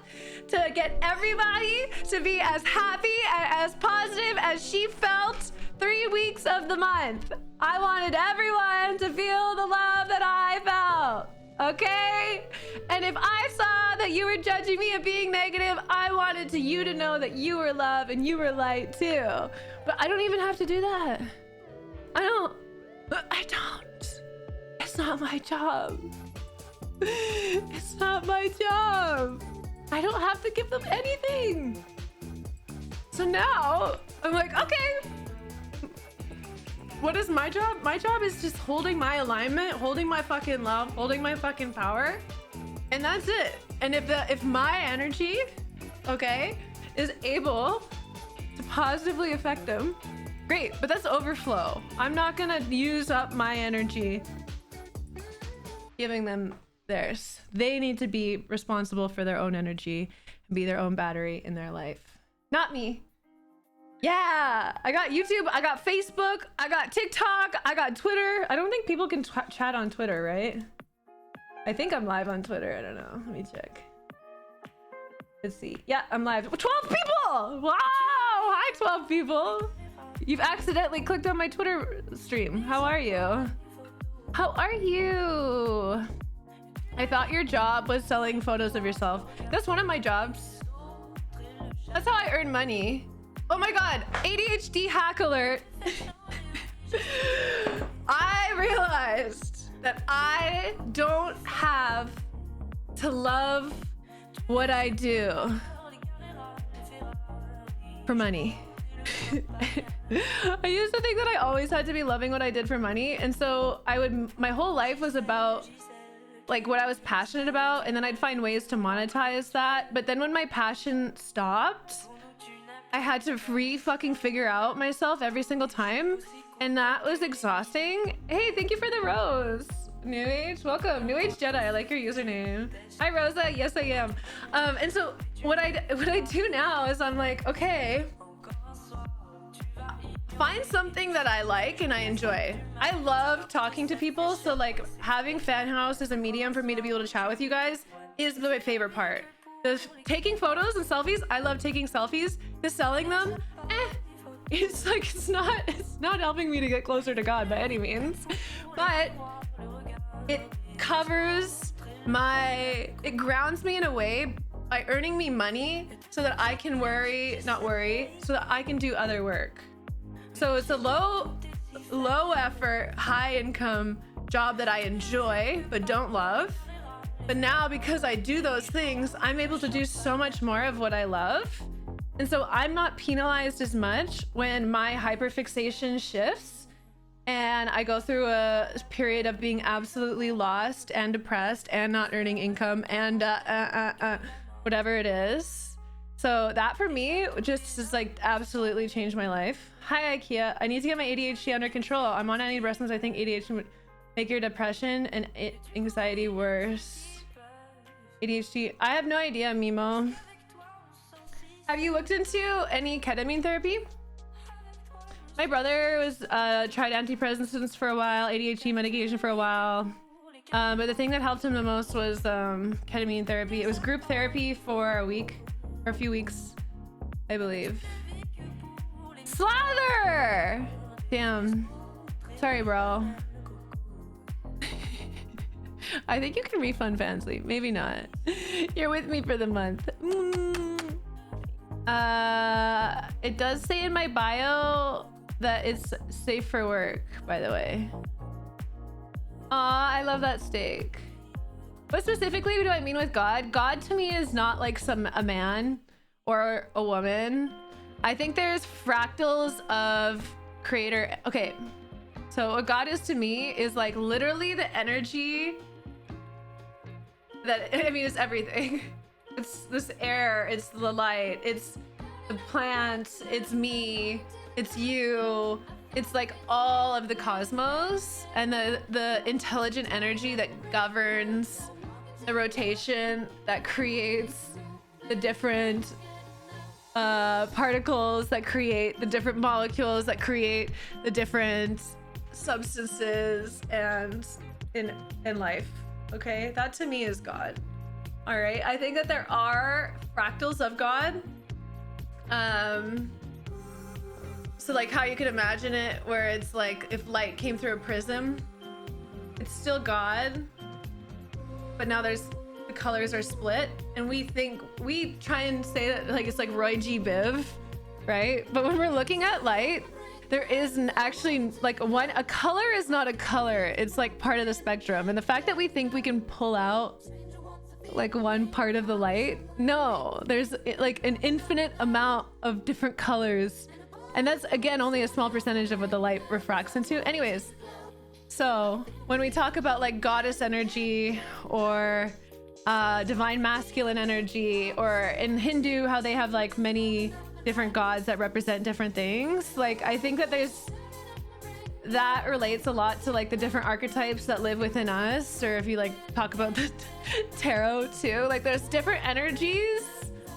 to get everybody to be as happy and as positive as she felt 3 weeks of the month. I wanted everyone to feel the love that I felt, okay? And if I saw that you were judging me and being negative, I wanted you to know that you were love and you were light too. But I don't even have to do that. I don't. It's not my job. It's not my job. I don't have to give them anything. So now I'm like, okay, what is my job? My job is just holding my alignment, holding my fucking love, holding my fucking power, and that's it. And if my energy, okay, is able to positively affect them, great. But that's overflow. I'm not gonna use up my energy giving them theirs. They need to be responsible for their own energy and be their own battery in their life, not me. Yeah, I got YouTube, I got Facebook, I got TikTok, I got Twitter. I don't think people can chat on Twitter, right? I think I'm live on Twitter. I don't know. Let me check. Let's see. Yeah, I'm live. 12 people! Wow! Hi, 12 people. You've accidentally clicked on my Twitter stream. How are you? How are you? I thought your job was selling photos of yourself. That's one of my jobs. That's how I earn money. Oh my God, ADHD hack alert. I realized that I don't have to love what I do for money. I used to think that I always had to be loving what I did for money. And so my whole life was about like what I was passionate about, and then I'd find ways to monetize that. But then when my passion stopped, I had to fucking figure out myself every single time, and that was exhausting. Hey, thank you for the rose. New Age, welcome. New Age Jedi, I like your username. Hi Rosa, yes I am. And so what I do now is I'm like, okay, find something that I like and I enjoy. I love talking to people, so like having Fanhouse as a medium for me to be able to chat with you guys is my favorite part. The taking photos and selfies, I love taking selfies. The selling them, it's like it's not helping me to get closer to God by any means. But it covers it grounds me in a way by earning me money so that I can so that I can do other work. So it's a low effort, high income job that I enjoy but don't love. But now, because I do those things, I'm able to do so much more of what I love. And so I'm not penalized as much when my hyperfixation shifts and I go through a period of being absolutely lost and depressed and not earning income and whatever it is. So that for me just is like absolutely changed my life. Hi IKEA, I need to get my ADHD under control. I'm on antidepressants. I think ADHD would make your depression and anxiety worse. ADHD, I have no idea, Mimo. Have you looked into any ketamine therapy? My brother was tried antidepressants for a while, ADHD medication for a while. But the thing that helped him the most was ketamine therapy. It was group therapy for a week or a few weeks, I believe. Slather! Damn. Sorry, bro. I think you can refund Fansly. Maybe not. You're with me for the month. It does say in my bio that it's safe for work, by the way. Aw, I love that steak. What specifically do I mean with God? God to me is not like a man or a woman. I think there's fractals of creator. Okay, so what God is to me is like literally the energy that, I mean, it's everything. It's this air, it's the light, it's the plants, it's me, it's you. It's like all of the cosmos and the intelligent energy that governs the rotation, that creates the different particles, that create the different molecules, that create the different substances and in life. Okay, that to me is God. All right, I think that there are fractals of God. So like how you could imagine it, where it's like if light came through a prism, it's still God, but now the colors are split, and we try and say that like it's like Roy G. Biv, right? But when we're looking at light, there isn't actually like a color is not a color. It's like part of the spectrum. And the fact that we think we can pull out like one part of the light, no, there's like an infinite amount of different colors. And that's, again, only a small percentage of what the light refracts into. Anyways, so when we talk about like goddess energy or divine masculine energy, or in Hindu, how they have like many different gods that represent different things, like I think that that relates a lot to like the different archetypes that live within us. Or if you like talk about the tarot too, like there's different energies,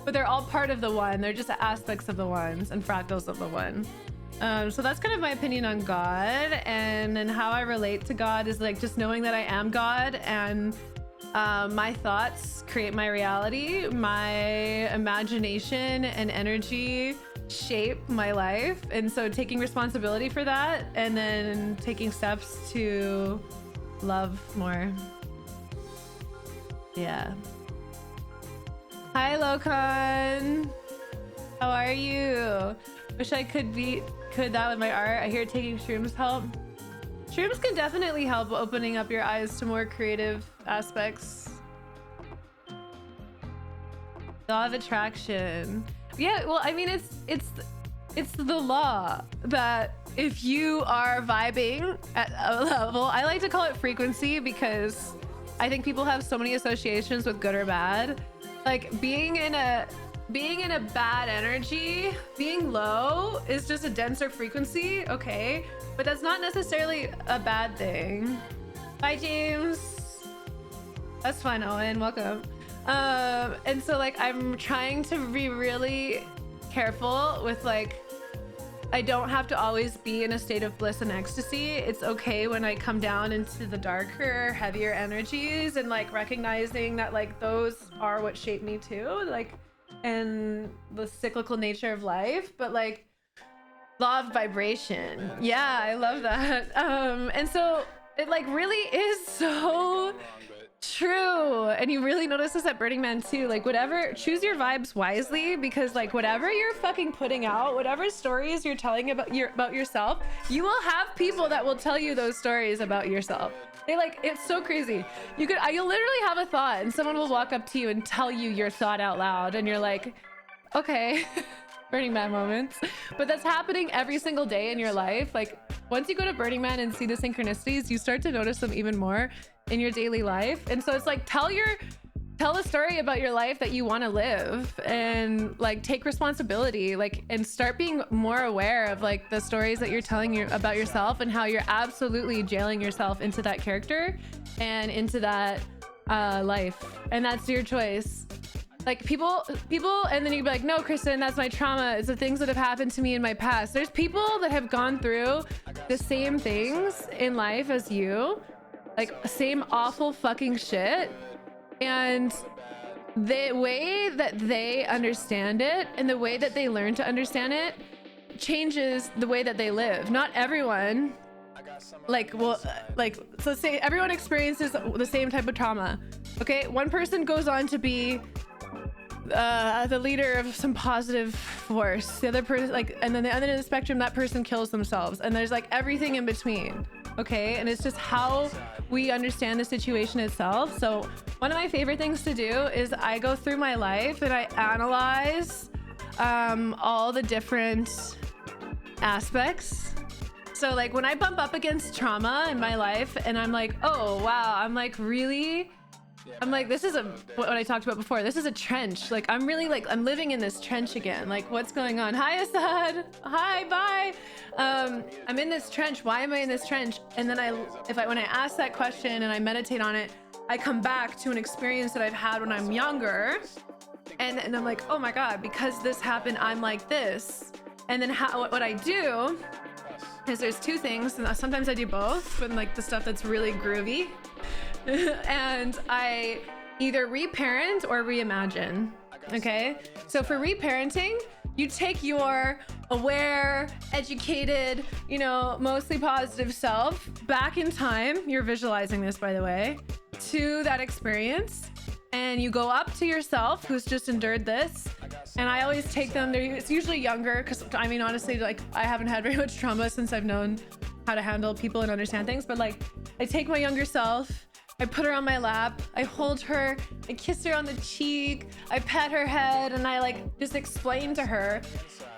but they're all part of the one. They're just aspects of the ones and fractals of the one. So that's kind of my opinion on God, and then how I relate to God is like just knowing that I am God, and my thoughts create my reality, my imagination and energy shape my life. And so taking responsibility for that, and then taking steps to love more. Yeah. Hi Lokan, how are you? Wish I could that with my art. I hear taking shrooms help. Shrooms can definitely help opening up your eyes to more creative aspects. Law of attraction. Yeah, well, I mean, it's the law that if you are vibing at a level, I like to call it frequency, because I think people have so many associations with good or bad. Like being in a bad energy, being low is just a denser frequency, okay? But that's not necessarily a bad thing. Bye, James. That's fine, Owen. Welcome. And so like I'm trying to be really careful with like, I don't have to always be in a state of bliss and ecstasy. It's okay when I come down into the darker, heavier energies, and like recognizing that like those are what shape me too, like, and the cyclical nature of life. But like law of vibration, yeah, I love that. And so It like really is so true. And you really notice this at Burning Man too. Like whatever, choose your vibes wisely, because like whatever you're fucking putting out, whatever stories you're telling about yourself, you will have people that will tell you those stories about yourself. They like, it's so crazy. You'll literally have a thought and someone will walk up to you and tell you your thought out loud and you're like, okay. Burning Man moments. But that's happening every single day in your life. Like once you go to Burning Man and see the synchronicities, you start to notice them even more in your daily life. And so it's like, tell a story about your life that you want to live, and like take responsibility, like, and start being more aware of like the stories that you're telling about yourself and how you're absolutely jailing yourself into that character and into that life. And that's your choice. Like people, and then you'd be like, no, Kristen, that's my trauma. It's the things that have happened to me in my past. There's people that have gone through the same things in life as you, like same awful fucking shit. And the way that they understand it and the way that they learn to understand it changes the way that they live. Not everyone, like, well, like, so say everyone experiences the same type of trauma. Okay, one person goes on to be the leader of some positive force, the other person, like, and then the other end of the spectrum, that person kills themselves, and there's like everything in between. Okay, and it's just how we understand the situation itself. So one of my favorite things to do is I go through my life and I analyze all the different aspects. So like when I bump up against trauma in my life and I'm like, oh wow, I'm like, this is what I talked about before. This is a trench. Like I'm really like, I'm living in this trench again. Like what's going on? Hi Assad. Hi, bye. I'm in this trench. Why am I in this trench? And then when I ask that question and I meditate on it, I come back to an experience that I've had when I'm younger. And I'm like, oh my God, because this happened, I'm like this. And then what I do is there's two things. And sometimes I do both, but like the stuff that's really groovy. And I either reparent or reimagine. Okay, so for reparenting, you take your aware, educated, you know, mostly positive self back in time. You're visualizing this, by the way, to that experience, and you go up to yourself who's just endured this. And I always take them, it's usually younger, because I mean, honestly, like I haven't had very much trauma since I've known how to handle people and understand things, but like I take my younger self, I put her on my lap, I hold her, I kiss her on the cheek, I pat her head, and I like just explain to her,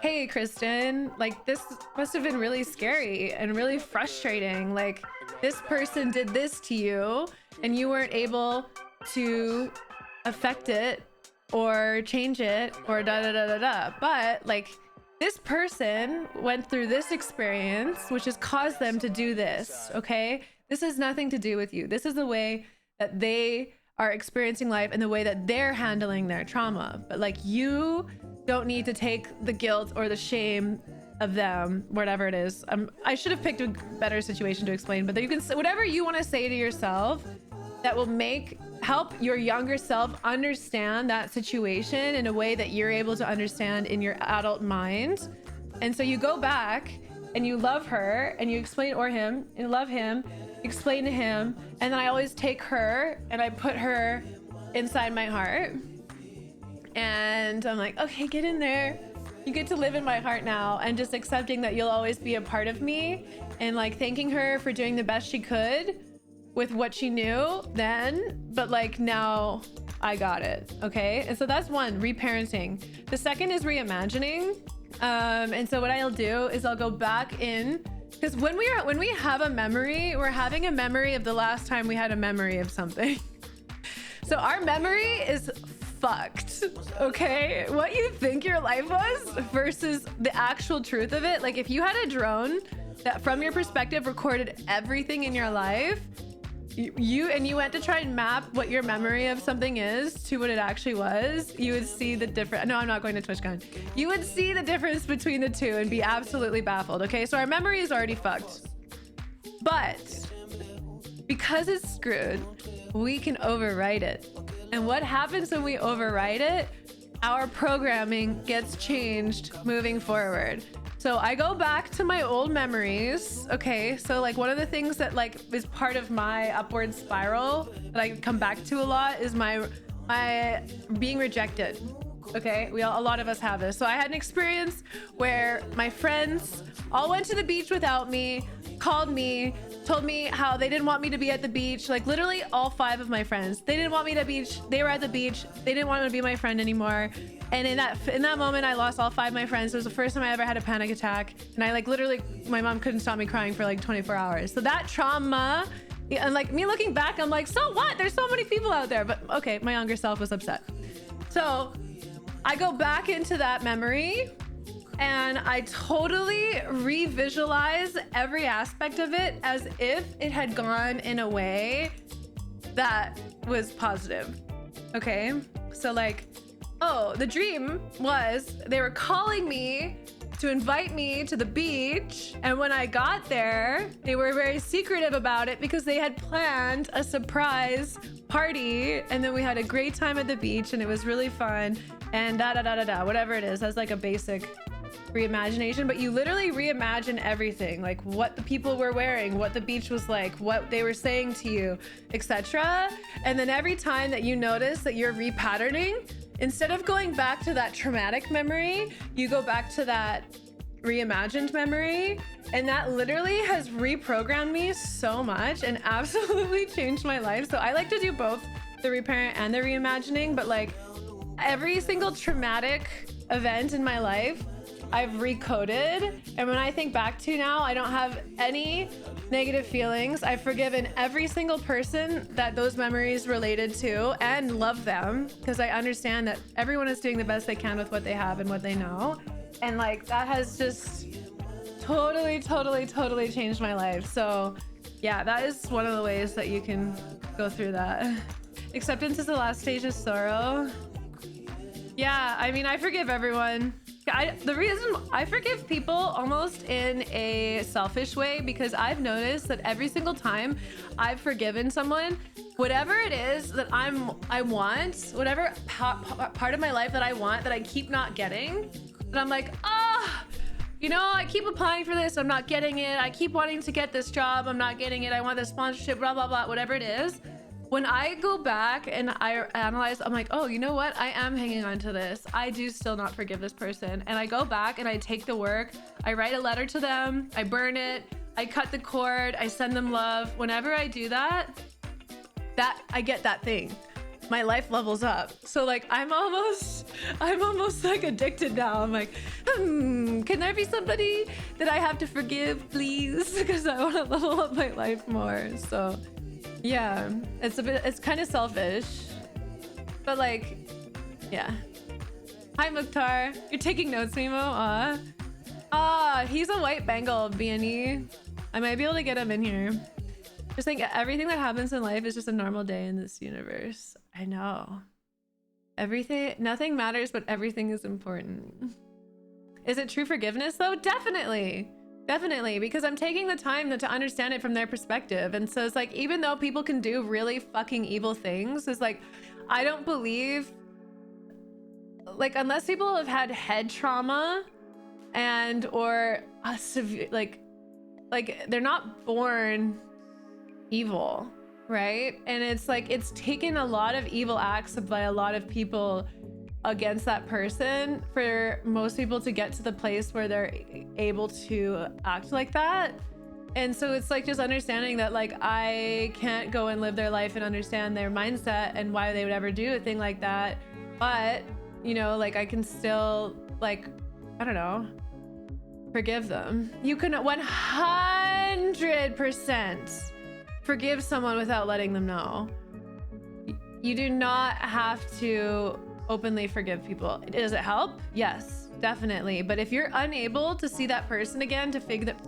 hey Kristen, like this must have been really scary and really frustrating. Like this person did this to you and you weren't able to affect it or change it or da da da da da. But like this person went through this experience, which has caused them to do this, okay? This has nothing to do with you. This is the way that they are experiencing life and the way that they're handling their trauma. But like you don't need to take the guilt or the shame of them, whatever it is. I should have picked a better situation to explain, but you can say whatever you want to say to yourself that will help your younger self understand that situation in a way that you're able to understand in your adult mind. And so you go back and you love her and you explain, or him, and love him, explain to him, and then I always take her and I put her inside my heart, and I'm like, okay, get in there, you get to live in my heart now, and just accepting that you'll always be a part of me, and like thanking her for doing the best she could with what she knew then, but like now I got it. Okay, and so that's one, reparenting. The second is reimagining. And so what I'll do is I'll go back in, because when we have a memory, we're having a memory of the last time we had a memory of something. So our memory is fucked, okay? What you think your life was versus the actual truth of it. Like if you had a drone that from your perspective recorded everything in your life, you went to try and map what your memory of something is to what it actually was, you would see the difference. No, I'm not going to TwitchCon. You would see the difference between the two and be absolutely baffled. Okay, so our memory is already fucked, but because it's screwed, we can overwrite it. And what happens when we overwrite it our programming gets changed moving forward. So I go back to my old memories. Okay, so like one of the things that like is part of my upward spiral that I come back to a lot is my being rejected. Okay, a lot of us have this. So I had an experience where my friends all went to the beach without me, called me, told me how they didn't want me to be at the beach. Like literally all 5 of my friends, they didn't want me to beach. They were at the beach. They didn't want to be my friend anymore. And in that moment, I lost all 5 of my friends. It was the first time I ever had a panic attack. And I like literally, my mom couldn't stop me crying for like 24 hours. So that trauma, and like me looking back, I'm like, so what? There's so many people out there. But okay, my younger self was upset. So I go back into that memory and I totally re-visualize every aspect of it as if it had gone in a way that was positive. Okay, so like, oh, the dream was they were calling me to invite me to the beach, and when I got there, they were very secretive about it because they had planned a surprise party, and then we had a great time at the beach and it was really fun, and whatever it is. That's like a basic reimagination, but you literally reimagine everything, like what the people were wearing, what the beach was like, what they were saying to you, etc. And then every time that you notice that you're repatterning, instead of going back to that traumatic memory, you go back to that reimagined memory, and that literally has reprogrammed me so much and absolutely changed my life. So I like to do both the reparent and the reimagining, but like every single traumatic event in my life I've recoded, and when I think back to now, I don't have any negative feelings. I've forgiven every single person that those memories related to and love them, because I understand that everyone is doing the best they can with what they have and what they know. And like that has just totally changed my life. So yeah, that is one of the ways that you can go through that. Acceptance is the last stage of sorrow. Yeah, I mean, I forgive everyone. The reason I forgive people almost in a selfish way, because I've noticed that every single time I've forgiven someone, whatever it is that I want, whatever part of my life that I want that I keep not getting, that I'm like, you know, I keep applying for this, I'm not getting it. I keep wanting to get this job, I'm not getting it. I want this sponsorship, blah, blah, blah, whatever it is. When I go back and I analyze, I'm like, oh, you know what? I am hanging on to this. I do still not forgive this person. And I go back and I take the work. I write a letter to them. I burn it. I cut the cord. I send them love. Whenever I do that, I get that thing. My life levels up. So like, I'm almost like addicted now. I'm like, can there be somebody that I have to forgive, please? Because I want to level up my life more. So yeah, it's kind of selfish, but like, yeah. Hi Mukhtar, you're taking notes, Mimo. He's a white Bengal, BNE. I might be able to get him in here. Just think everything that happens in life is just a normal day in this universe. I know. Nothing matters, but everything is important. Is it true forgiveness though? Definitely. Definitely, because I'm taking the time to understand it from their perspective. And so it's like, even though people can do really fucking evil things, it's like, I don't believe, like, unless people have had head trauma and or a severe, like they're not born evil, right? And it's like, it's taken a lot of evil acts by a lot of people against that person for most people to get to the place where they're able to act like that. And so it's like just understanding that like I can't go and live their life and understand their mindset and why they would ever do a thing like that, but you know, like I can still, like, I don't know, forgive them. You can 100% forgive someone without letting them know. You do not have to openly forgive people. Does it help? Yes, definitely. But if you're unable to see that person again, to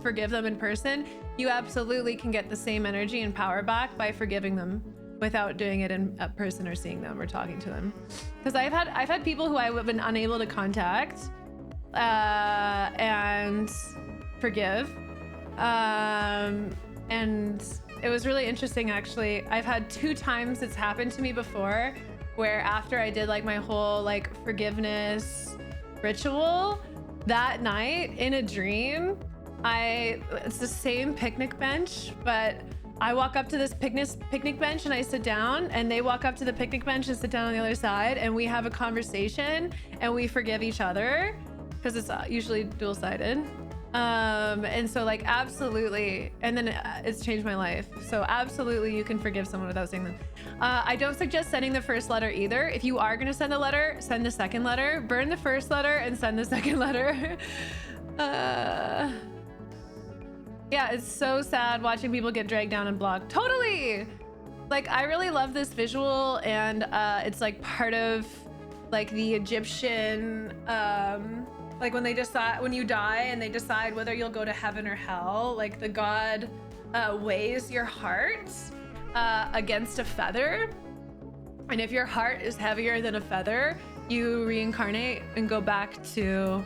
forgive them in person, you absolutely can get the same energy and power back by forgiving them without doing it in person or seeing them or talking to them. Because I've had people who I've been unable to contact and forgive. And it was really interesting, actually. I've had 2 times it's happened to me before where after I did like my whole like forgiveness ritual, that night in a dream, it's the same picnic bench, but I walk up to this picnic bench and I sit down, and they walk up to the picnic bench and sit down on the other side, and we have a conversation and we forgive each other because it's usually dual-sided. And so like absolutely, and then it's changed my life. So absolutely you can forgive someone without saying them. I don't suggest sending the first letter either. If you are gonna send a letter, send the second letter. Burn the first letter and send the second letter. Yeah, it's so sad watching people get dragged down and blocked. Totally. Like I really love this visual, and it's like part of like the Egyptian like when you die and they decide whether you'll go to heaven or hell, like the god weighs your heart against a feather, and if your heart is heavier than a feather, you reincarnate and go back to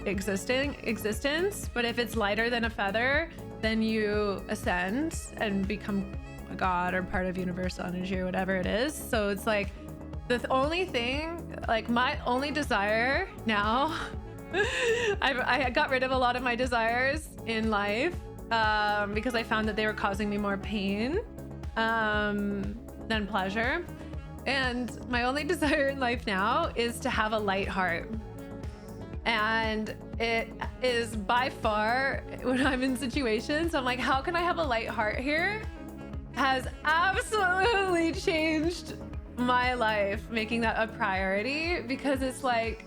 existence. But if it's lighter than a feather, then you ascend and become a god or part of universal energy or whatever it is. So it's like the only thing, like my only desire now, I got rid of a lot of my desires in life because I found that they were causing me more pain than pleasure. And my only desire in life now is to have a light heart. And it is by far, when I'm in situations, I'm like, how can I have a light heart here? Has absolutely changed my life, making that a priority, because it's like,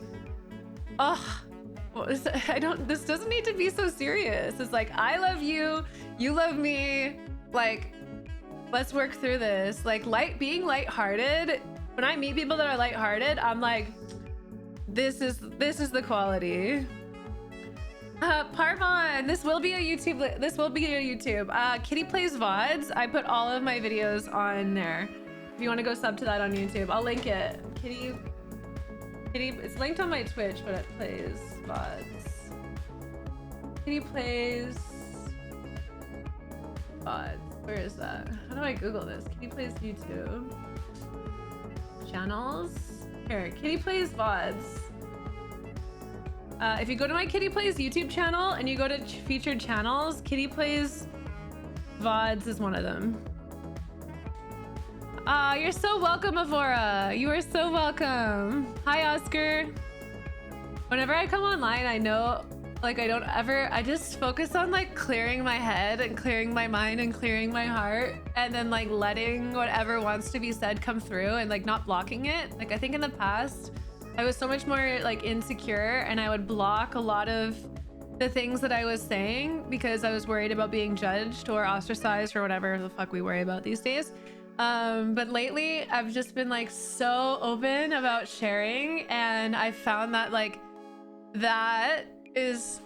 oh, this doesn't need to be so serious. It's like, I love you, you love me, like, let's work through this. Like being lighthearted, when I meet people that are lighthearted, I'm like, this is the quality. Parvon, this will be a YouTube. Kitty Plays VODs. I put all of my videos on there. If you want to go sub to that on YouTube, I'll link it. Kitty, it's linked on my Twitch, but it plays VODs. Kitty Plays VODs. Where is that? How do I Google this? Kitty Plays YouTube. Channels. Here, Kitty Plays VODs. If you go to my Kitty Plays YouTube channel and you go to featured channels, Kitty Plays VODs is one of them. You're so welcome, Avora. You are so welcome. Hi, Oscar. Whenever I come online, I know, like, I just focus on like clearing my head and clearing my mind and clearing my heart, and then like letting whatever wants to be said come through and like not blocking it. Like I think in the past, I was so much more like insecure, and I would block a lot of the things that I was saying because I was worried about being judged or ostracized or whatever the fuck we worry about these days. But lately I've just been like so open about sharing, and I found that like that is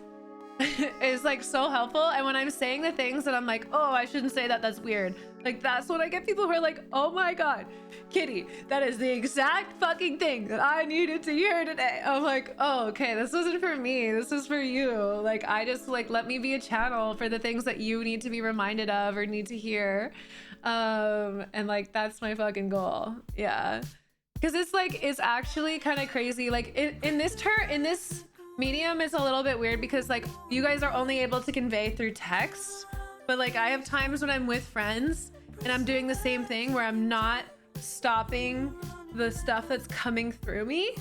like so helpful. And when I'm saying the things that I'm like, oh, I shouldn't say that, that's weird, like that's when I get people who are like, oh my god, Kitty, that is the exact fucking thing that I needed to hear today. I'm like, oh, okay, this wasn't for me, this is for you. Like I just like, let me be a channel for the things that you need to be reminded of or need to hear. And like that's my fucking goal. Yeah, because it's like, it's actually kind of crazy. Like in this medium, it's a little bit weird because like you guys are only able to convey through text, but like I have times when I'm with friends and I'm doing the same thing where I'm not stopping the stuff that's coming through me,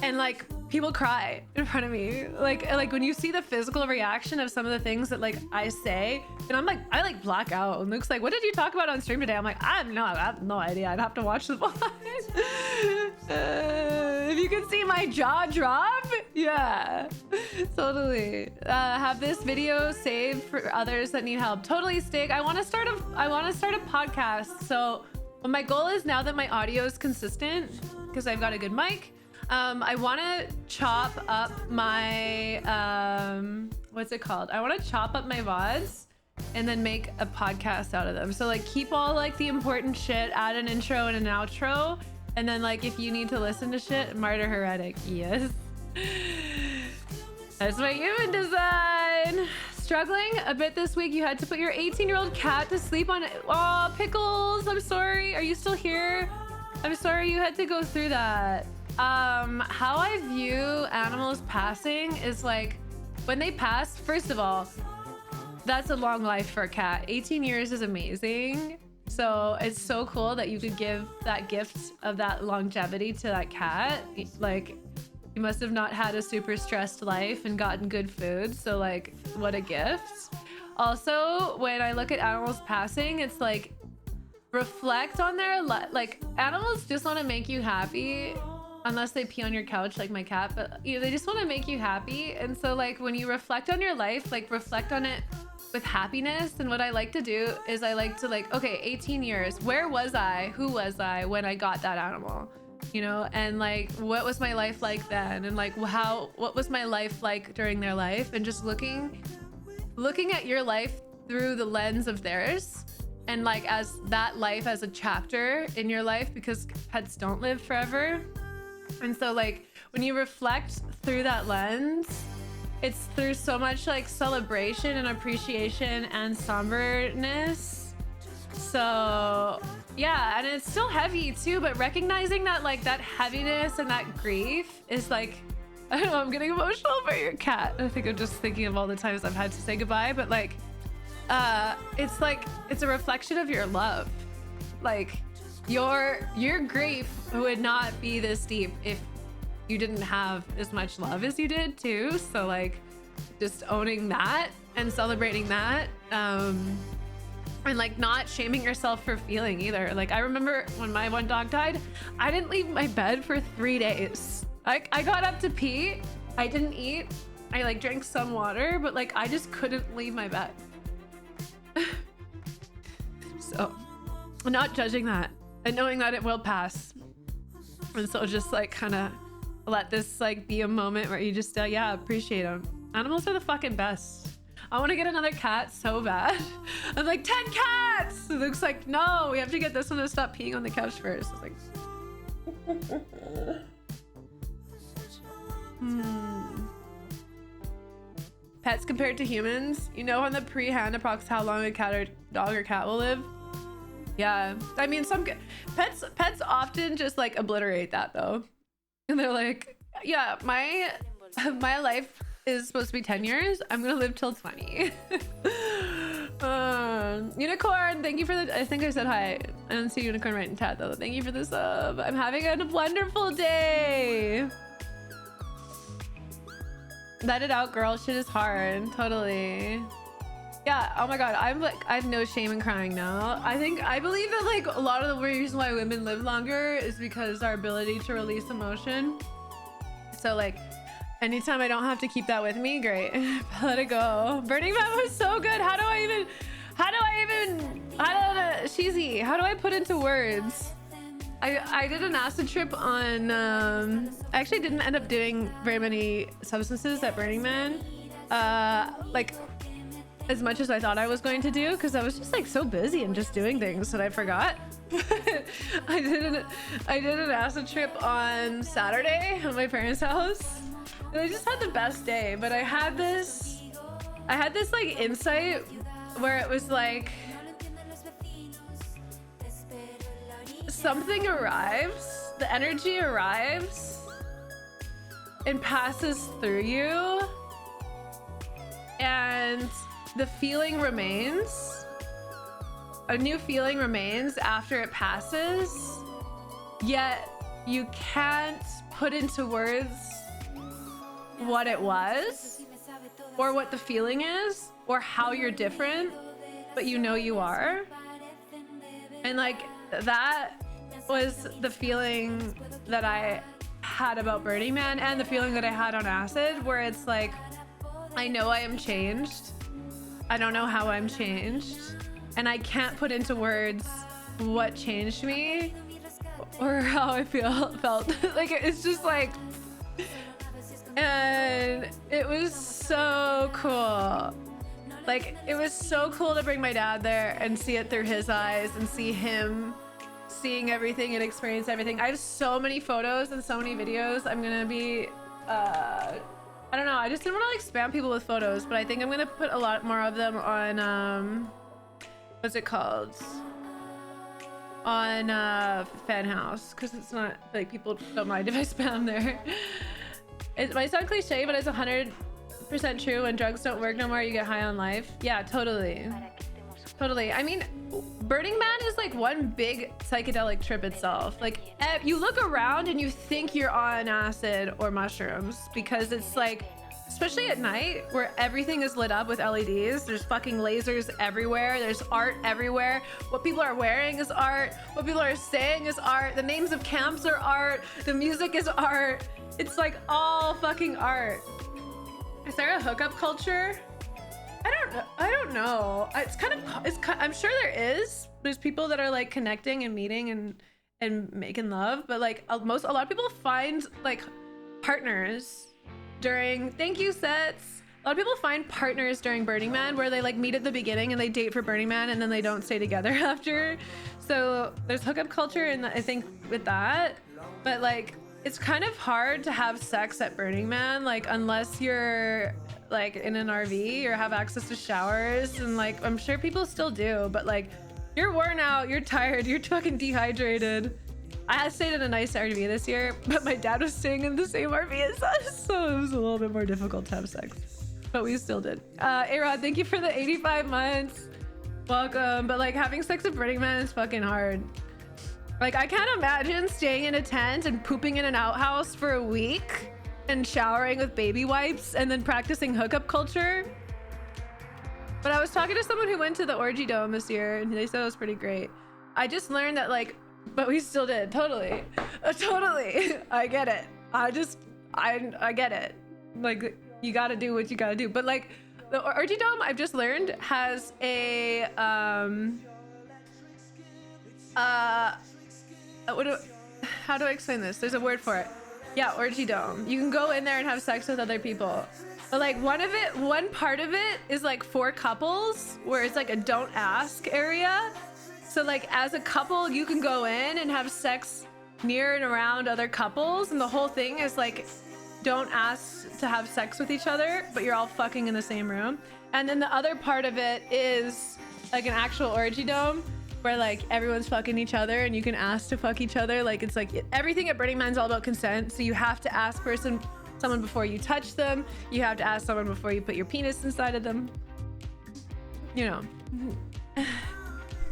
and like people cry in front of me, like when you see the physical reaction of some of the things that like I say, and I'm like, I like black out, and Luke's like, what did you talk about on stream today? I'm like, I have no idea, I'd have to watch the VOD. If you can see my jaw drop, yeah, totally. Have this video saved for others that need help. Totally, Stig. I want to start a podcast. So my goal is, now that my audio is consistent because I've got a good mic, I want to chop up my what's it called? I want to chop up my VODs and then make a podcast out of them. So like keep all like the important shit, add an intro and an outro, and then like if you need to listen to shit, Martyr Heretic. Yes. That's my human design. Struggling a bit this week. You had to put your 18-year-old cat to sleep on it. Oh, Pickles, I'm sorry. Are you still here? I'm sorry you had to go through that. How I view animals passing is like when they pass, first of all, that's a long life for a cat. 18 years is amazing. So it's so cool that you could give that gift of that longevity to that cat. Like, you must have not had a super stressed life and gotten good food. So like, what a gift. Also, when I look at animals passing, it's like, reflect on their like animals just want to make you happy, unless they pee on your couch like my cat, but you know, they just want to make you happy. And so like when you reflect on your life, like reflect on it with happiness. And what I like to do is I like to like, okay, 18 years, where was I, who was I when I got that animal, you know? And like, what was my life like then? And like, what was my life like during their life? And just looking at your life through the lens of theirs, and like as that life as a chapter in your life, because pets don't live forever. And so like when you reflect through that lens, it's through so much like celebration and appreciation and somberness. So yeah, and it's still heavy too, but recognizing that like that heaviness and that grief is like, I don't know, I'm getting emotional for your cat. I think I'm just thinking of all the times I've had to say goodbye, but like it's like, it's a reflection of your love. Like your grief would not be this deep if you didn't have as much love as you did too. So like just owning that and celebrating that, and like not shaming yourself for feeling either. Like I remember when my one dog died, I didn't leave my bed for 3 days. I got up to pee, I didn't eat, I like drank some water, but like I just couldn't leave my bed. So I'm not judging that and knowing that it will pass. And so just like kind of let this like be a moment where you just yeah, appreciate them. Animals are the fucking best. I want to get another cat so bad. I'm like, 10 cats. It looks like, no, we have to get this one to stop peeing on the couch first. It's like Pets compared to humans, you know, on the pre-hand approx how long a cat or dog or cat will live. Yeah, I mean, some pets often just like obliterate that though, and they're like, yeah, my life is supposed to be 10 years, I'm gonna live till 20. Unicorn, thank you for the, I think I said hi. I didn't see unicorn right in chat though. Thank you for the sub. I'm having a wonderful day. Let it out, girl. Shit is hard. Totally. Yeah. Oh my god. I'm like, I have no shame in crying now. I believe that like a lot of the reason why women live longer is because our ability to release emotion. So like, anytime I don't have to keep that with me, great. Let it go. Burning Man was so good. How do I Sheezy, how do I put into words? I did an acid trip on, I actually didn't end up doing very many substances at Burning Man, like as much as I thought I was going to do, because I was just like so busy and just doing things that I forgot. I did an acid trip on Saturday at my parents' house, and I just had the best day. But I had this like insight where it was like, something arrives, the energy arrives and passes through you, and the feeling remains. A new feeling remains after it passes, yet you can't put into words what it was or what the feeling is or how you're different, but you know you are. And like that was the feeling that I had about Burning Man, and the feeling that I had on acid, where it's like, I know I am changed. I don't know how I'm changed, and I can't put into words what changed me or how I felt. Like, it's just like, and it was so cool. Like, it was so cool to bring my dad there and see it through his eyes and see him seeing everything and experience everything. I have so many photos and so many videos. I'm gonna be, I don't know, I just didn't want to like spam people with photos, but I think I'm gonna put a lot more of them on, what's it called? on Fanhouse, because it's not like people don't mind if I spam there. It might sound cliche, but it's 100% true. When drugs don't work no more, you get high on life. Yeah, totally. Totally. I mean, Burning Man is like one big psychedelic trip itself. Like, you look around and you think you're on acid or mushrooms, because it's like, especially at night where everything is lit up with LEDs. There's fucking lasers everywhere. There's art everywhere. What people are wearing is art. What people are saying is art. The names of camps are art. The music is art. It's like all fucking art. Is there a hookup culture? I don't know. I'm sure there is. There's people that are like connecting and meeting and making love, but like a lot of people find like partners during, thank you, Sets. A lot of people find partners during Burning Man where they like meet at the beginning and they date for Burning Man and then they don't stay together after. So there's hookup culture, and I think with that, but like it's kind of hard to have sex at Burning Man, like unless you're like in an RV or have access to showers, and like I'm sure people still do, but like you're worn out, you're tired, you're fucking dehydrated. I had stayed in a nice RV this year, but my dad was staying in the same RV as us, so it was a little bit more difficult to have sex, but we still did. A-Rod, thank you for the 85 months. Welcome. But like having sex at Burning Man is fucking hard. Like I can't imagine staying in a tent and pooping in an outhouse for a week and showering with baby wipes and then practicing hookup culture. But I was talking to someone who went to the Orgy Dome this year and they said it was pretty great. I just learned that like, but we still did. Totally. Totally. I get it. I get it. Like you gotta do what you gotta do. But like the Orgy Dome, I've just learned, has a, how do I explain this? There's a word for it. Yeah, Orgy Dome. You can go in there and have sex with other people. But like one part of it is like for couples, where it's like a don't ask area. So like as a couple, you can go in and have sex near and around other couples. And the whole thing is like, don't ask to have sex with each other, but you're all fucking in the same room. And then the other part of it is like an actual Orgy Dome, where like everyone's fucking each other and you can ask to fuck each other. Like it's like everything at Burning Man's all about consent. So you have to ask someone before you touch them. You have to ask someone before you put your penis inside of them. You know.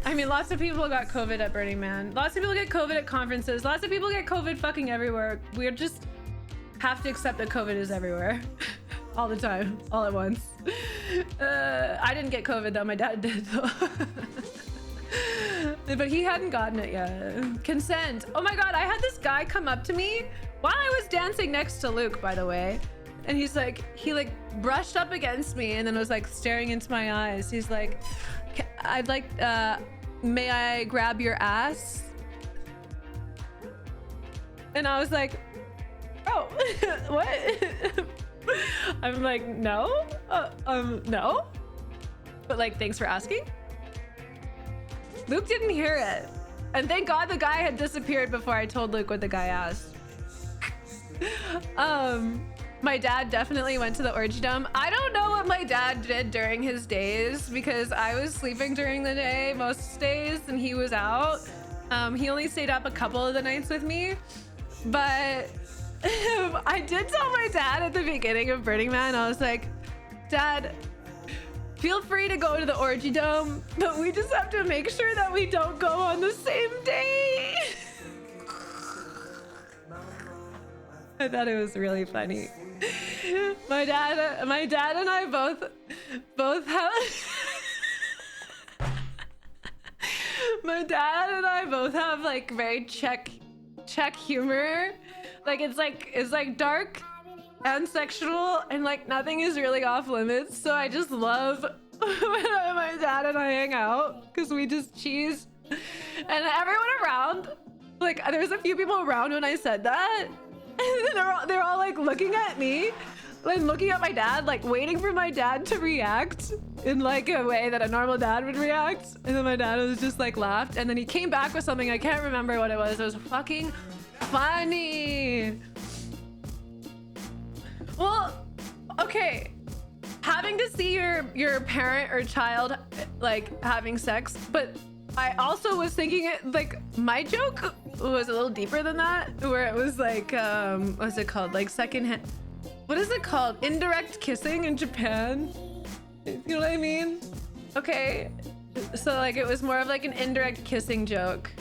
I mean, lots of people got COVID at Burning Man. Lots of people get COVID at conferences. Lots of people get COVID fucking everywhere. We're just have to accept that COVID is everywhere. All the time, all at once. I didn't get COVID though, my dad did though. But he hadn't gotten it yet. Consent. Oh my God, I had this guy come up to me while I was dancing next to Luke, by the way. And he brushed up against me and then was like staring into my eyes. He's like, I'd like, may I grab your ass? And I was like, oh, what? I'm like, no, no. But like, thanks for asking. Luke didn't hear it. And thank God the guy had disappeared before I told Luke what the guy asked. My dad definitely went to the Orgy Dome. I don't know what my dad did during his days because I was sleeping during the day most days and he was out. He only stayed up a couple of the nights with me. But I did tell my dad at the beginning of Burning Man, I was like, Dad, feel free to go to the Orgy Dome, but we just have to make sure that we don't go on the same day. I thought it was really funny. My dad and I both have my dad and I both have like very Czech humor. Like it's like dark and sexual and like nothing is really off limits. So I just love when my dad and I hang out because we just cheese. And everyone around, like there was a few people around when I said that. And they're all like looking at me, like looking at my dad, like waiting for my dad to react in like a way that a normal dad would react. And then my dad was just like laughed. And then he came back with something. I can't remember what it was. It was fucking funny. Well, okay. Having to see your parent or child like having sex, but I also was thinking it like my joke was a little deeper than that, where it was like what's it called, like secondhand, what is it called, indirect kissing in Japan, you know what I mean? Okay, so like it was more of like an indirect kissing joke.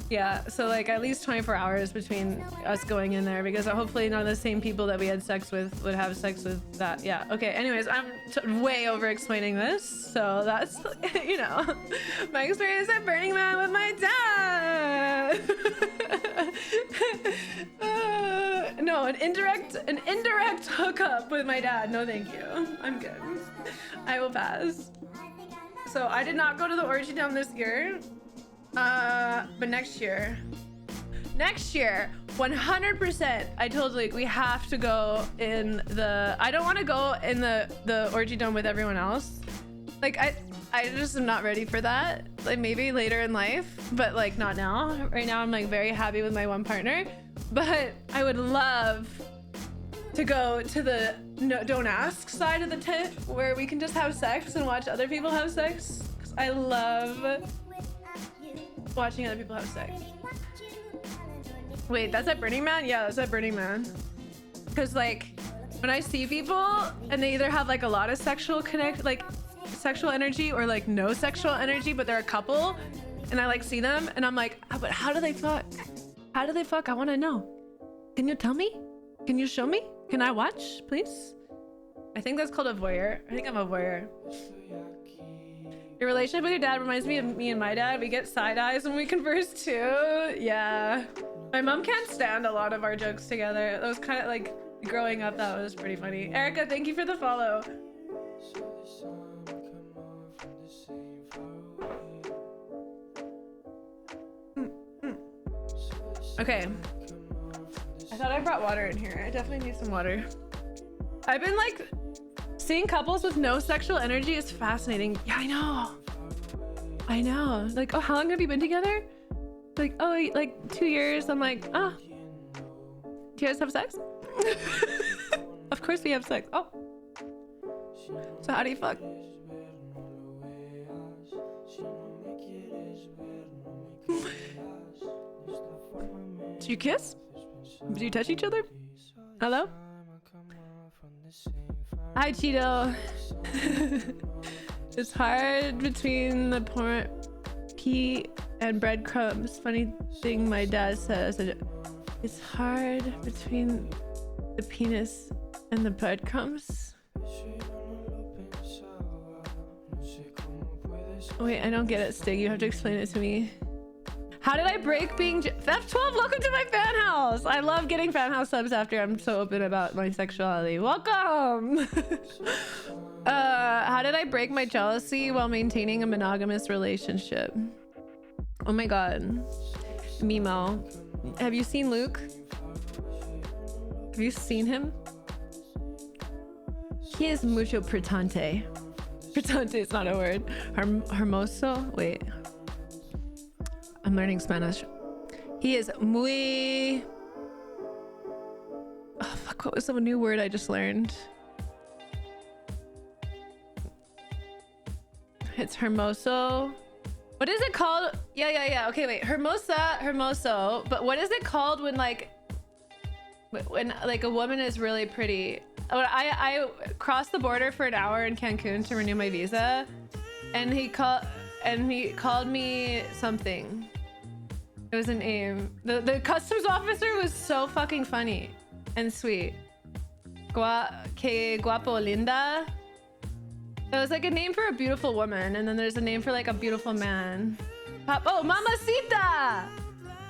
Yeah, so like at least 24 hours between us going in there, because hopefully none of the same people that we had sex with would have sex with that. Yeah, okay, anyways, I'm way over explaining this, so that's, you know, my experience at Burning Man with my dad. No, an indirect hookup with my dad. No thank you, I'm good, I will pass. So I did not go to the orgy dome this year. But next year, 100%, I told like we have to go in the, I don't want to go in the orgy dome with everyone else. Like I just am not ready for that. Like maybe later in life, but like not now. Right now I'm like very happy with my one partner, but I would love to go to the no, don't ask side of the tent where we can just have sex and watch other people have sex. 'Cause I love watching other people have sex. Wait, that's at Burning Man? Yeah, that's at Burning Man. Because like when I see people and they either have like a lot of sexual energy or like no sexual energy, but they're a couple, and I like see them and I'm like, oh, but how do they fuck? How do they fuck? I want to know. Can you tell me? Can you show me? Can I watch, please? I think that's called a voyeur. I think I'm a voyeur. Your relationship with your dad reminds me of me and my dad. We get side eyes when we converse too. Yeah. My mom can't stand a lot of our jokes together. That was kind of like growing up, that was pretty funny. Erica, thank you for the follow. Okay. I thought I brought water in here. I definitely need some water. I've been like, seeing couples with no sexual energy is fascinating. Yeah, I know. Like, oh, how long have you been together? Like, oh, like 2 years. I'm like, oh, do you guys have sex? Of course we have sex. Oh, so how do you fuck? Do you kiss? Do you touch each other? Hello? Hi, Cheeto. It's hard between the pea and breadcrumbs. Funny thing my dad says. It's hard between the penis and the breadcrumbs. Wait, I don't get it, Stig. You have to explain it to me. How did I break being F12? Welcome to my fan house. I love getting fan house subs after I'm so open about my sexuality. Welcome. How did I break my jealousy while maintaining a monogamous relationship? Oh my god. Mimo. Have you seen Luke? Have you seen him? He is mucho pretante. Pretante is not a word. Hermoso? Wait. I'm learning Spanish. He is muy... Oh, fuck, what was the new word I just learned? It's hermoso. What is it called? Yeah. Okay, wait. Hermoso. But what is it called when like a woman is really pretty? I crossed the border for an hour in Cancun to renew my visa, and he called me something. It was a name. The customs officer was so fucking funny and sweet. Que guapo linda. That was like a name for a beautiful woman, and then there's a name for like a beautiful man. Oh, mamacita!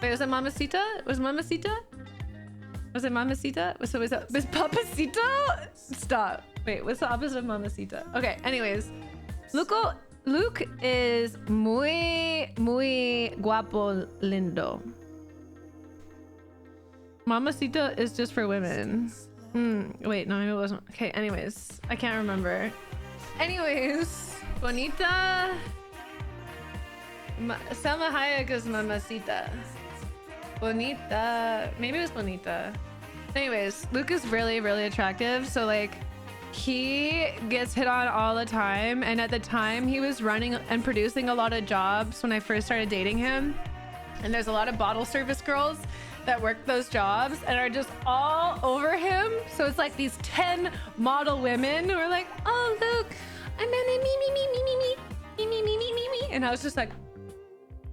Wait, was it mamacita? Was mamacita? Was it mamacita? Was papacito? Stop. Wait, what's the opposite of mamacita? Okay, anyways. Luke is muy guapo lindo. Mamacita is just for women. Wait, no, it wasn't. Okay, anyways, I can't remember. Anyways, bonita. Selma Hayek is mamacita. Bonita. Maybe it was bonita. Anyways, Luke is really, really attractive. So like, he gets hit on all the time, and at the time he was running and producing a lot of jobs when I first started dating him, and there's a lot of bottle service girls that work those jobs and are just all over him. So it's like these 10 model women who are like, oh look, I'm gonna me, and I was just like,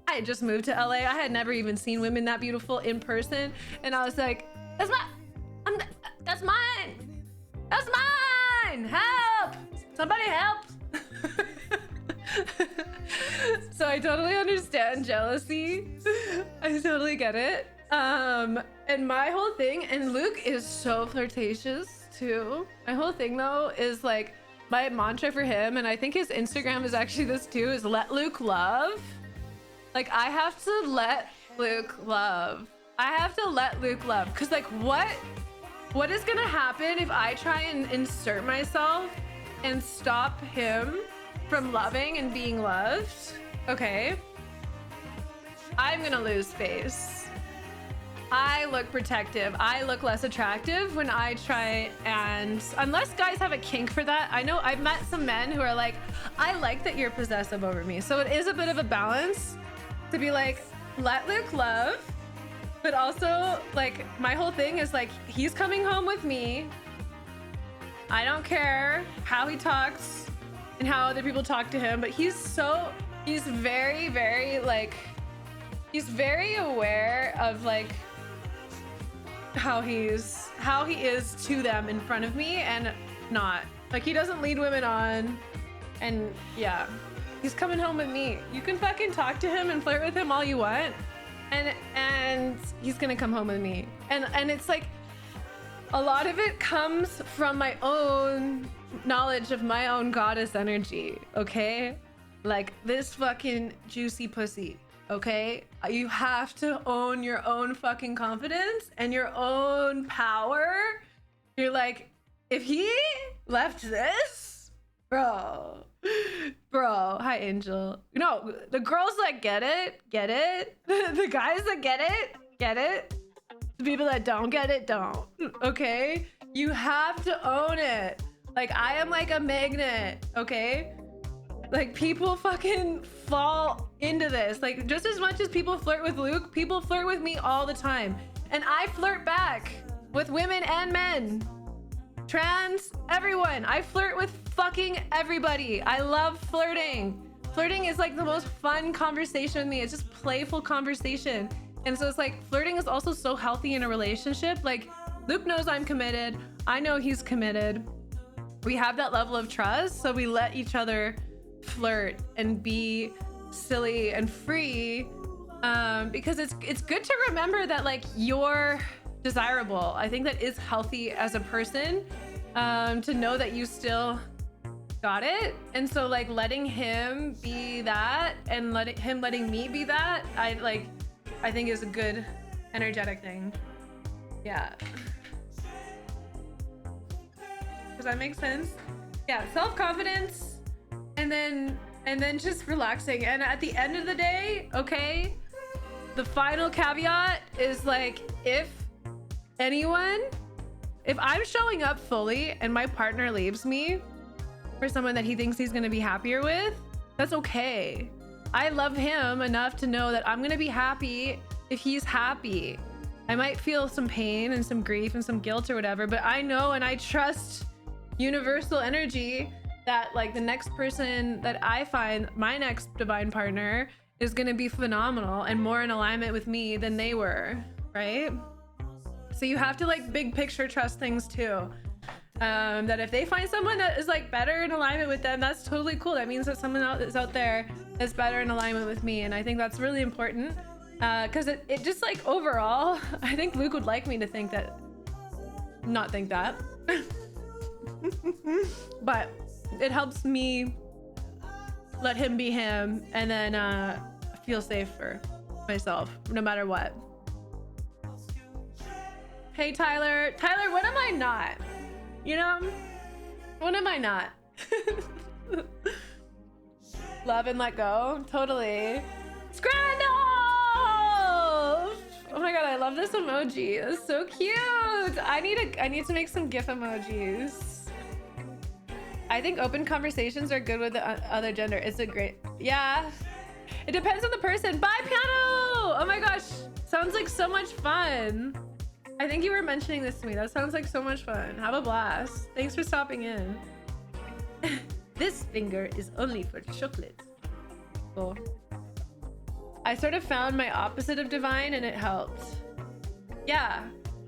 I had just moved to LA. I had never even seen women that beautiful in person, and I was like, that's mine, that's mine, help, somebody help. So I totally understand jealousy. I totally get it. And my whole thing, and Luke is so flirtatious too. My whole thing though is like, my mantra for him, and I think his Instagram is actually this too, is let Luke love. Like, I have to let Luke love. I have to let Luke love. Cause like, what is gonna happen if I try and insert myself and stop him from loving and being loved? Okay. I'm gonna lose face. I look protective. I look less attractive when I try, and unless guys have a kink for that. I know I've met some men who are like, I like that you're possessive over me. So it is a bit of a balance to be like, let Luke love, but also like my whole thing is like, he's coming home with me. I don't care how he talks and how other people talk to him, but he's very, very like, he's very aware of like how he is to them in front of me, and not like, he doesn't lead women on, and yeah, he's coming home with me. You can fucking talk to him and flirt with him all you want, and he's gonna come home with me. And it's like, a lot of it comes from my own knowledge of my own goddess energy, okay? Like, this fucking juicy pussy, okay? You have to own your own fucking confidence and your own power. You're like, if he left this, bro, hi Angel. No, the girls that get it. The guys that get it. The people that don't get it, don't, okay? You have to own it. Like, I am like a magnet, okay? Like, people fucking fall into this. Like, just as much as people flirt with Luke, people flirt with me all the time. And I flirt back with women and men. Trans, everyone. I flirt with fucking everybody. I love flirting. Flirting is like the most fun conversation with me. It's just playful conversation. And so it's like, flirting is also so healthy in a relationship. Like, Luke knows I'm committed. I know he's committed. We have that level of trust, so we let each other flirt and be silly and free, because it's good to remember that like, you're desirable. I think that is healthy as a person, to know that you still got it. And so like, letting him be that and letting me be that, I think is a good energetic thing. Yeah. Does that make sense? Yeah, self-confidence. And then just relaxing. And at the end of the day, okay, the final caveat is like, if I'm showing up fully and my partner leaves me for someone that he thinks he's gonna be happier with, that's okay. I love him enough to know that I'm gonna be happy if he's happy. I might feel some pain and some grief and some guilt or whatever, but I know and I trust universal energy that like, the next person that I find, my next divine partner, is gonna be phenomenal and more in alignment with me than they were, right? So you have to like, big picture trust things too. That if they find someone that is like better in alignment with them, that's totally cool. That means that someone else is out there that's better in alignment with me. And I think that's really important, because it just like, overall, I think Luke would like me to think that, not think that. But it helps me let him be him, and then feel safe for myself no matter what. Hey Tyler, what am I not? You know, what am I not? Love and let go, totally. Scrandolf! Oh my god, I love this emoji. It's so cute. I need to make some GIF emojis. I think open conversations are good with the other gender. It's a great, yeah. It depends on the person. Bye, piano! Oh my gosh, sounds like so much fun. I think you were mentioning this to me. That sounds like so much fun. Have a blast. Thanks for stopping in. This finger is only for chocolate. Cool. I sort of found my opposite of divine and it helped. Yeah.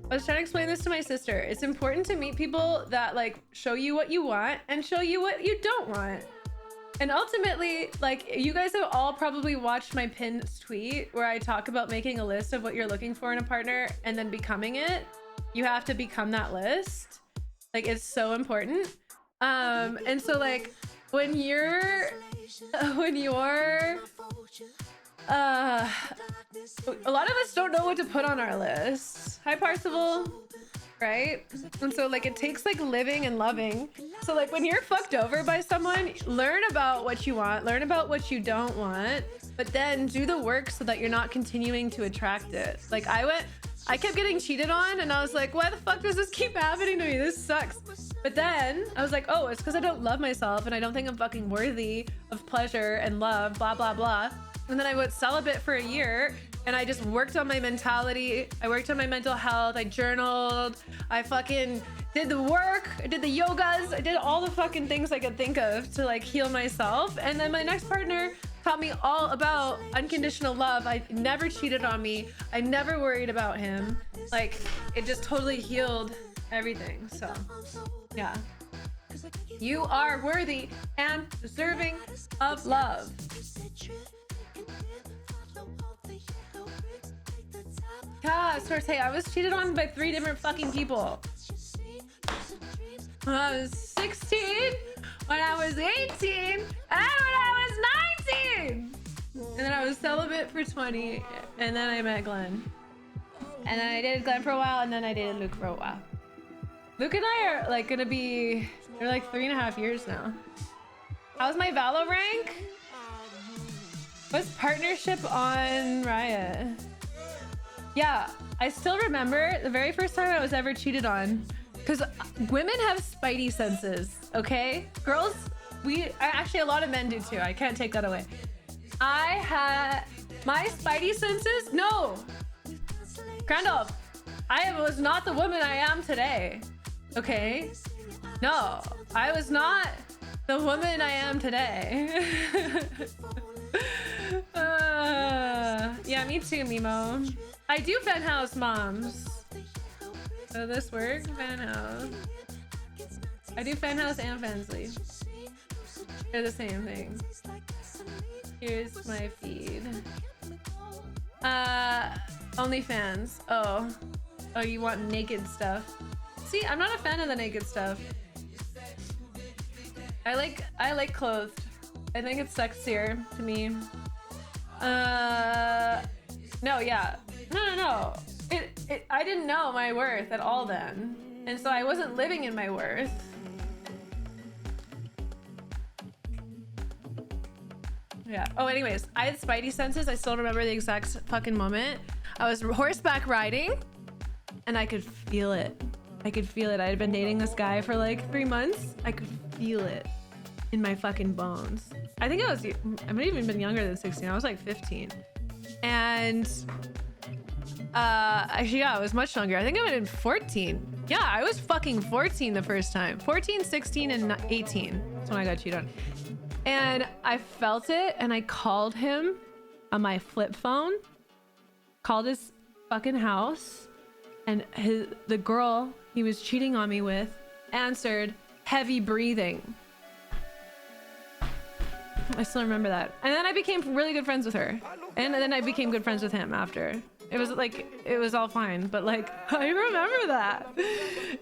I was trying to explain this to my sister. It's important to meet people that like show you what you want and show you what you don't want. And ultimately, like, you guys have all probably watched my pinned tweet where I talk about making a list of what you're looking for in a partner and then becoming it. You have to become that list. Like, it's so important. And so like when you're a lot of us don't know what to put on our list. Hi, Parsival. Right? And so like it takes like living and loving. So like when you're fucked over by someone, learn about what you want, learn about what you don't want, but then do the work so that you're not continuing to attract it. Like I kept getting cheated on and I was like, why the fuck does this keep happening to me? This sucks. But then I was like, oh, it's because I don't love myself and I don't think I'm fucking worthy of pleasure and love, blah, blah, blah. And then I went celibate for a year and I just worked on my mentality. I worked on my mental health. I journaled. I fucking did the work. I did the yogas. I did all the fucking things I could think of to like heal myself. And then my next partner taught me all about unconditional love. I never cheated on me. I never worried about him. Like it just totally healed everything. So yeah, you are worthy and deserving of love. Yeah, source. Hey, I was cheated on by 3 different fucking people. When I was 16, when I was 18, and when I was 19. And then I was celibate for 20, and then I met Glenn. And then I dated Glenn for a while, and then I dated Luke for a while. Luke and I are like gonna be, they're like 3.5 years now. How's my Valo rank? What's partnership on Riot? Yeah, I still remember the very first time I was ever cheated on, because women have spidey senses, okay? Girls, actually a lot of men do too. I can't take that away. I had my spidey senses. No, Crandall, I was not the woman I am today. Okay, no, I was not the woman I am today. Yeah, me too, Mimo. I do Fanhouse, moms. So this works, Fanhouse. I do Fanhouse and Fansly. They're the same thing. Here's my feed. OnlyFans. Oh, you want naked stuff? See, I'm not a fan of the naked stuff. I like clothed. I think it's sexier to me. No, yeah. No. I didn't know my worth at all then. And so I wasn't living in my worth. Yeah. Oh, anyways, I had spidey senses. I still remember the exact fucking moment. I was horseback riding and I could feel it. I had been dating this guy for like 3 months. I could feel it in my fucking bones. I might have even been younger than 16. I was like 15. And actually, yeah, I was much younger. I think I went in 14. Yeah, I was fucking 14 the first time. 14, 16, and 18. That's when I got cheated on. And I felt it, and I called him on my flip phone. Called his fucking house, and the girl he was cheating on me with answered, heavy breathing. I still remember that. And then I became really good friends with her. And then I became good friends with him after. It was all fine, but like, I remember that.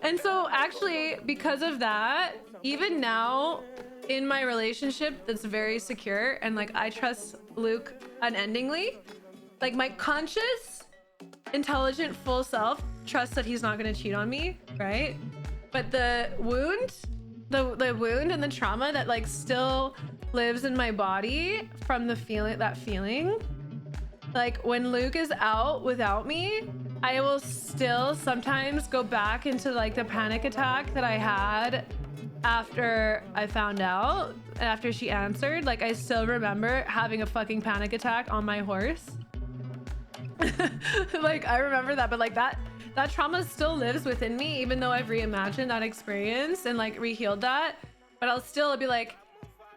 And so actually, because of that, even now in my relationship that's very secure and like I trust Luke unendingly, like my conscious, intelligent, full self trusts that he's not gonna cheat on me, right? But the wound and the trauma that like still lives in my body from the feeling, like when Luke is out without me, I will still sometimes go back into like the panic attack that I had after I found out, after she answered, like I still remember having a fucking panic attack on my horse. Like I remember that, but like that trauma still lives within me, even though I've reimagined that experience and like rehealed that. But I'll still be like,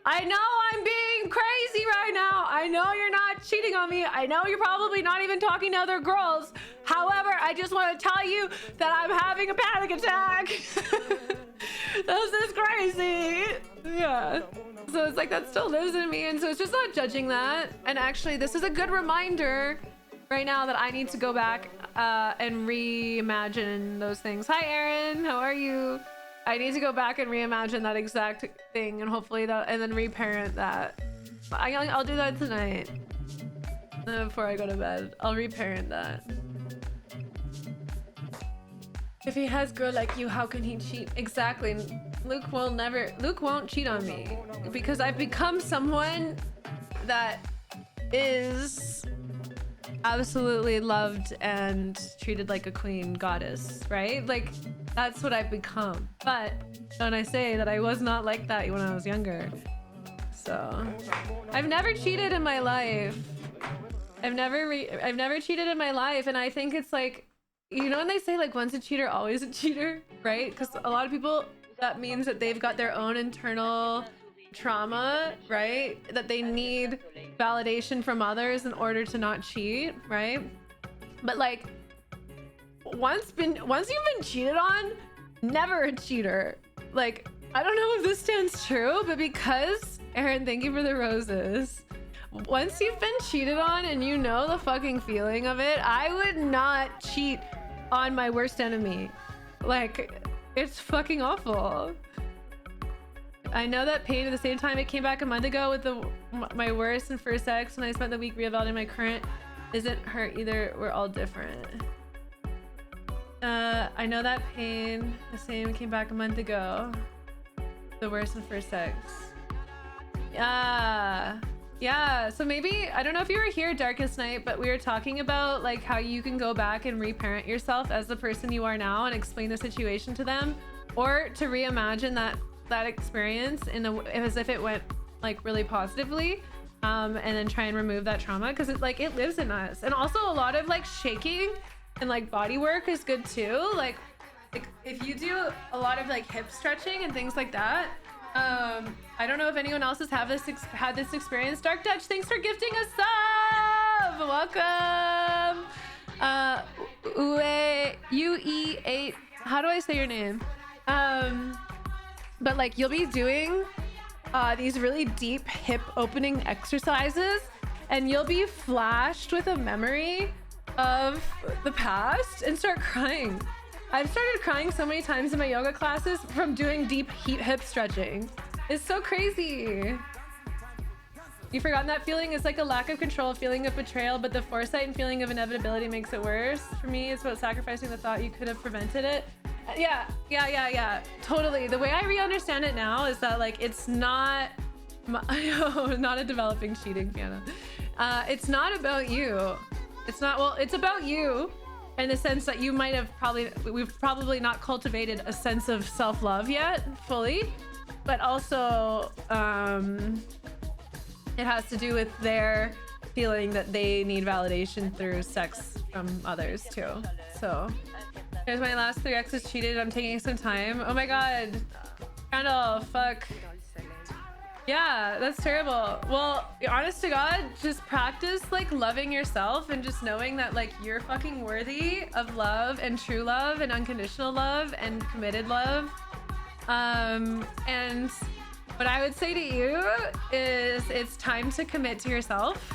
I know I'm being crazy right now. I know you're not cheating on me. I know you're probably not even talking to other girls. However, I just want to tell you that I'm having a panic attack. This is crazy. Yeah. So it's like that still lives in me. And so it's just not judging that. And actually, this is a good reminder right now that I need to go back and reimagine those things. Hi, Erin. How are you? I need to go back and reimagine that exact thing, and hopefully that, and then reparent that. I'll do that tonight before I go to bed. I'll reparent that. If he has girl like you, how can he cheat? Exactly. Luke won't cheat on me because I've become someone that is absolutely loved and treated like a queen goddess, right? Like that's what I've become. But when I say that I was not like that when I was younger. So I've never cheated in my life. I've never cheated in my life. And I think it's like, you know, when they say like once a cheater, always a cheater, right? Because a lot of people, that means that they've got their own internal trauma, right? That they need validation from others in order to not cheat, right? But like once you've been cheated on, never a cheater. Like I don't know if this stands true, but because Aaron, thank you for the roses. Once you've been cheated on and you know the fucking feeling of it, I would not cheat on my worst enemy. Like it's fucking awful. I know that pain. At the same time, it came back a month ago with my worst and first ex, and I spent the week reevaluating my current. Isn't her either. We're all different. I know that pain. The same came back a month ago. The worst and first ex. Yeah. So maybe, I don't know if you were here Darkest Night, but we were talking about like how you can go back and reparent yourself as the person you are now and explain the situation to them, or to reimagine that experience as if it went like really positively, and then try and remove that trauma, because it lives in us. And also a lot of like shaking and like body work is good too. Like if you do a lot of like hip stretching and things like that. I don't know if anyone else has had this experience. Dark Dutch, thanks for gifting a sub. Welcome. UE8. How do I say your name? But like you'll be doing these really deep hip opening exercises, and you'll be flashed with a memory of the past and start crying. I've started crying so many times in my yoga classes from doing deep hip stretching. It's so crazy. You've forgotten that feeling? It's like a lack of control, feeling of betrayal, but the foresight and feeling of inevitability makes it worse. For me, it's about sacrificing the thought you could have prevented it. Yeah. Totally. The way I re-understand it now is that like it's not not a developing cheating piano. It's not about you. It's not, well, it's about you in the sense that you might have we've probably not cultivated a sense of self-love yet fully, but also it has to do with their feeling that they need validation through sex from others too. So here's my last 3 exes cheated. I'm taking some time. Oh my god, Randall, fuck. Yeah, that's terrible. Well, honest to God, just practice like loving yourself and just knowing that like you're fucking worthy of love and true love and unconditional love and committed love. And what I would say to you is it's time to commit to yourself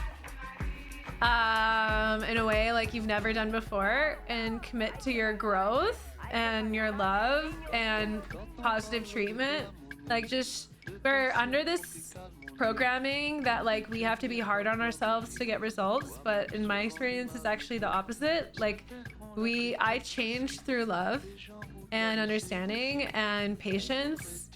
in a way like you've never done before, and commit to your growth and your love and positive treatment. Like just, we're under this programming that like we have to be hard on ourselves to get results, but in my experience it's actually the opposite. Like I changed through love and understanding and patience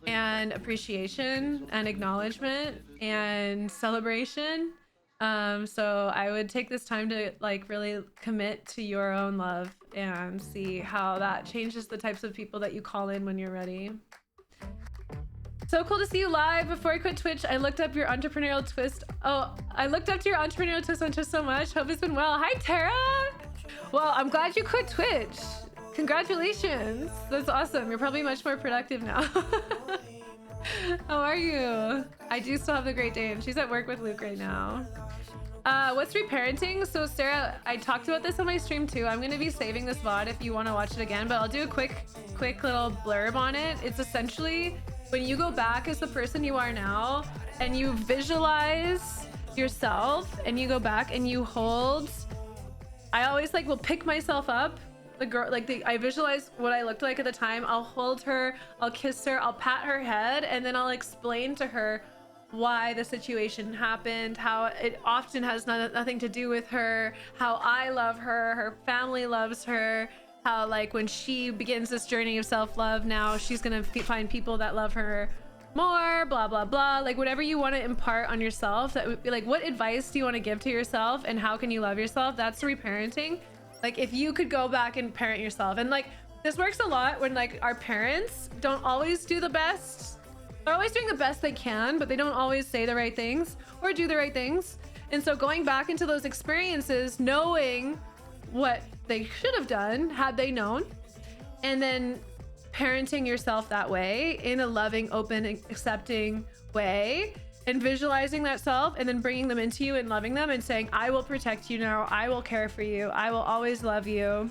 and appreciation and acknowledgement and celebration. So I would take this time to like really commit to your own love and see how that changes the types of people that you call in when you're ready. So cool to see you live. Before I quit Twitch, I looked up your entrepreneurial twist. Oh, I looked up to your entrepreneurial twist on Twitch so much. Hope it's been well. Hi, Tara. Well, I'm glad you quit Twitch. Congratulations. That's awesome. You're probably much more productive now. How are you? I do still have the Great Dane. She's at work with Luke right now. What's reparenting? So Sarah, I talked about this on my stream too. I'm going to be saving this VOD if you want to watch it again, but I'll do a quick little blurb on it. It's essentially when you go back as the person you are now and you visualize yourself and you go back and you hold, I always will pick myself up. The girl, I visualize what I looked like at the time. I'll hold her, I'll kiss her, I'll pat her head, and then I'll explain to her why the situation happened, how it often has nothing to do with her, how I love her, her family loves her, how when she begins this journey of self-love, now she's gonna find people that love her more, blah blah blah. Whatever you want to impart on yourself, that would be what advice do you want to give to yourself and how can you love yourself? That's reparenting. If you could go back and parent yourself, and this works a lot when our parents don't always do the best. They're always doing the best they can, but they don't always say the right things or do the right things. And so going back into those experiences, knowing what they should have done had they known, and then parenting yourself that way in a loving, open, accepting way, and visualizing that self and then bringing them into you and loving them and saying, I will protect you now. I will care for you. I will always love you.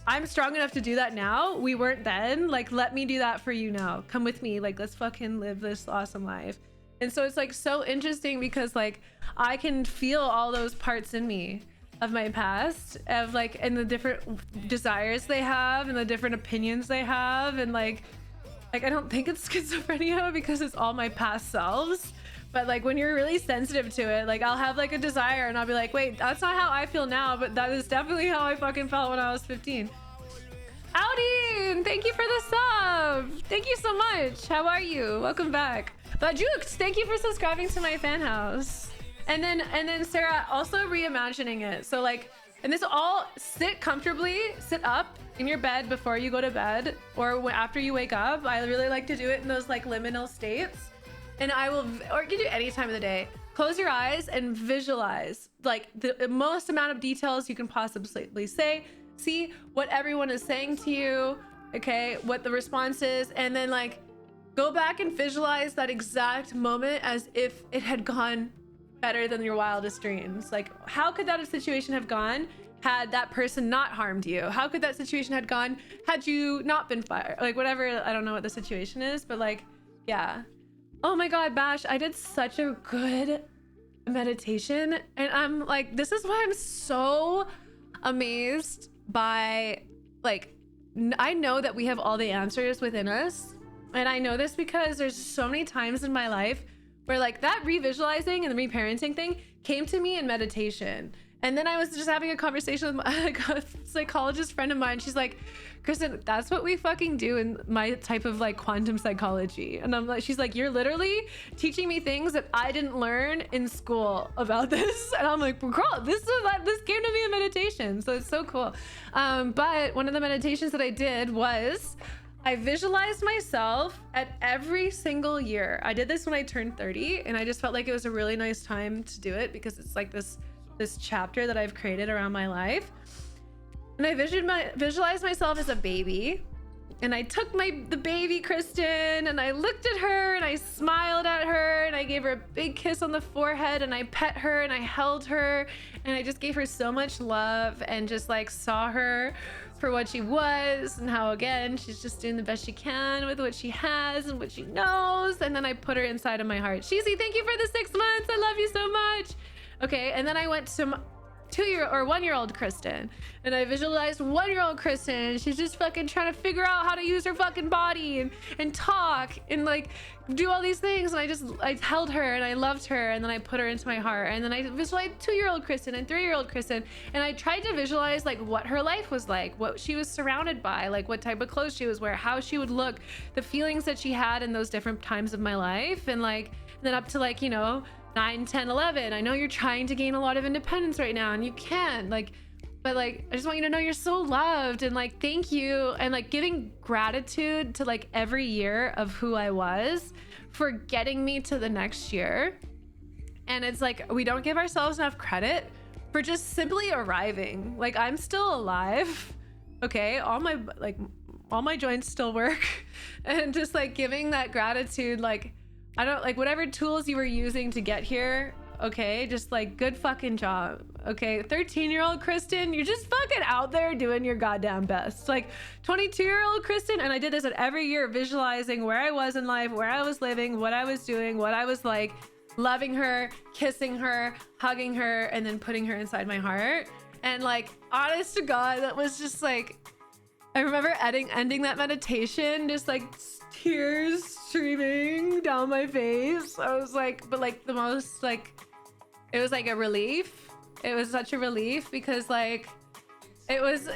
I'm strong enough to do that now. We weren't then. Let me do that for you now. Come with me. Let's fucking live this awesome life. And so it's so interesting because I can feel all those parts in me of my past of and the different desires they have and the different opinions they have. And I don't think it's schizophrenia because it's all my past selves. But when you're really sensitive to it, I'll have a desire and I'll be wait, that's not how I feel now, but that is definitely how I fucking felt when I was 15. Audi, thank you for the sub. Thank you so much. How are you? Welcome back. Bajukes, thank you for subscribing to my fan house. And then Sarah, also reimagining it. So and this all, sit comfortably, sit up in your bed before you go to bed or after you wake up. I really like to do it in those liminal states. And or you can do any time of the day. Close your eyes and visualize the most amount of details you can possibly say. See what everyone is saying to you, okay, what the response is, and then go back and visualize that exact moment as if it had gone better than your wildest dreams. How could that situation have gone had that person not harmed you? How could that situation had gone had you not been fired? Whatever, I don't know what the situation is, but yeah. Oh my God, Bash, I did such a good meditation, and I'm this is why I'm so amazed by I know that we have all the answers within us, and I know this because there's so many times in my life where that revisualizing and the reparenting thing came to me in meditation. And then I was just having a conversation with a psychologist friend of mine. She's like, Kristen, that's what we fucking do in my type of quantum psychology. And I'm she's you're literally teaching me things that I didn't learn in school about this. And I'm girl, this came to me in meditation. So it's so cool. But one of the meditations that I did was I visualized myself at every single year. I did this when I turned 30, and I just felt it was a really nice time to do it because it's this chapter that I've created around my life. And I visualized myself as a baby, and I took the baby Kristen and I looked at her and I smiled at her and I gave her a big kiss on the forehead and I pet her and I held her and I just gave her so much love and just saw her for what she was and how, again, she's just doing the best she can with what she has and what she knows. And then I put her inside of my heart. Sheezy, thank you for the 6 months. I love you so much. Okay, and then I went to 1-year-old Kristen, and I visualized 1-year-old Kristen. She's just fucking trying to figure out how to use her fucking body and talk and do all these things. And I held her and I loved her, and then I put her into my heart. And then I visualized 2-year-old Kristen and 3-year-old Kristen, and I tried to visualize what her life was what she was surrounded by, what type of clothes she was wearing, how she would look, the feelings that she had in those different times of my life, and then up to 9, 10, 11. I know you're trying to gain a lot of independence right now, and you can but like, I just want you to know you're so loved, and like, thank you. And like giving gratitude to like every year of who I was for getting me to the next year. And it's like, we don't give ourselves enough credit for just simply arriving. Like, I'm still alive. Okay. All my joints still work. And just like giving that gratitude, like, I don't like whatever tools you were using to get here. Okay, just like good fucking job. Okay, 13-year-old Kristen, you're just fucking out there doing your goddamn best. Like 22-year-old Kristen, and I did this at every year, visualizing where I was in life, where I was living, what I was doing, what I was like, loving her, kissing her, hugging her, and then putting her inside my heart. And like, honest to God, that was just like, I remember ending that meditation, just like tears streaming down my face. I was like, but like the most like, it was like a relief. It was such a relief because like, it was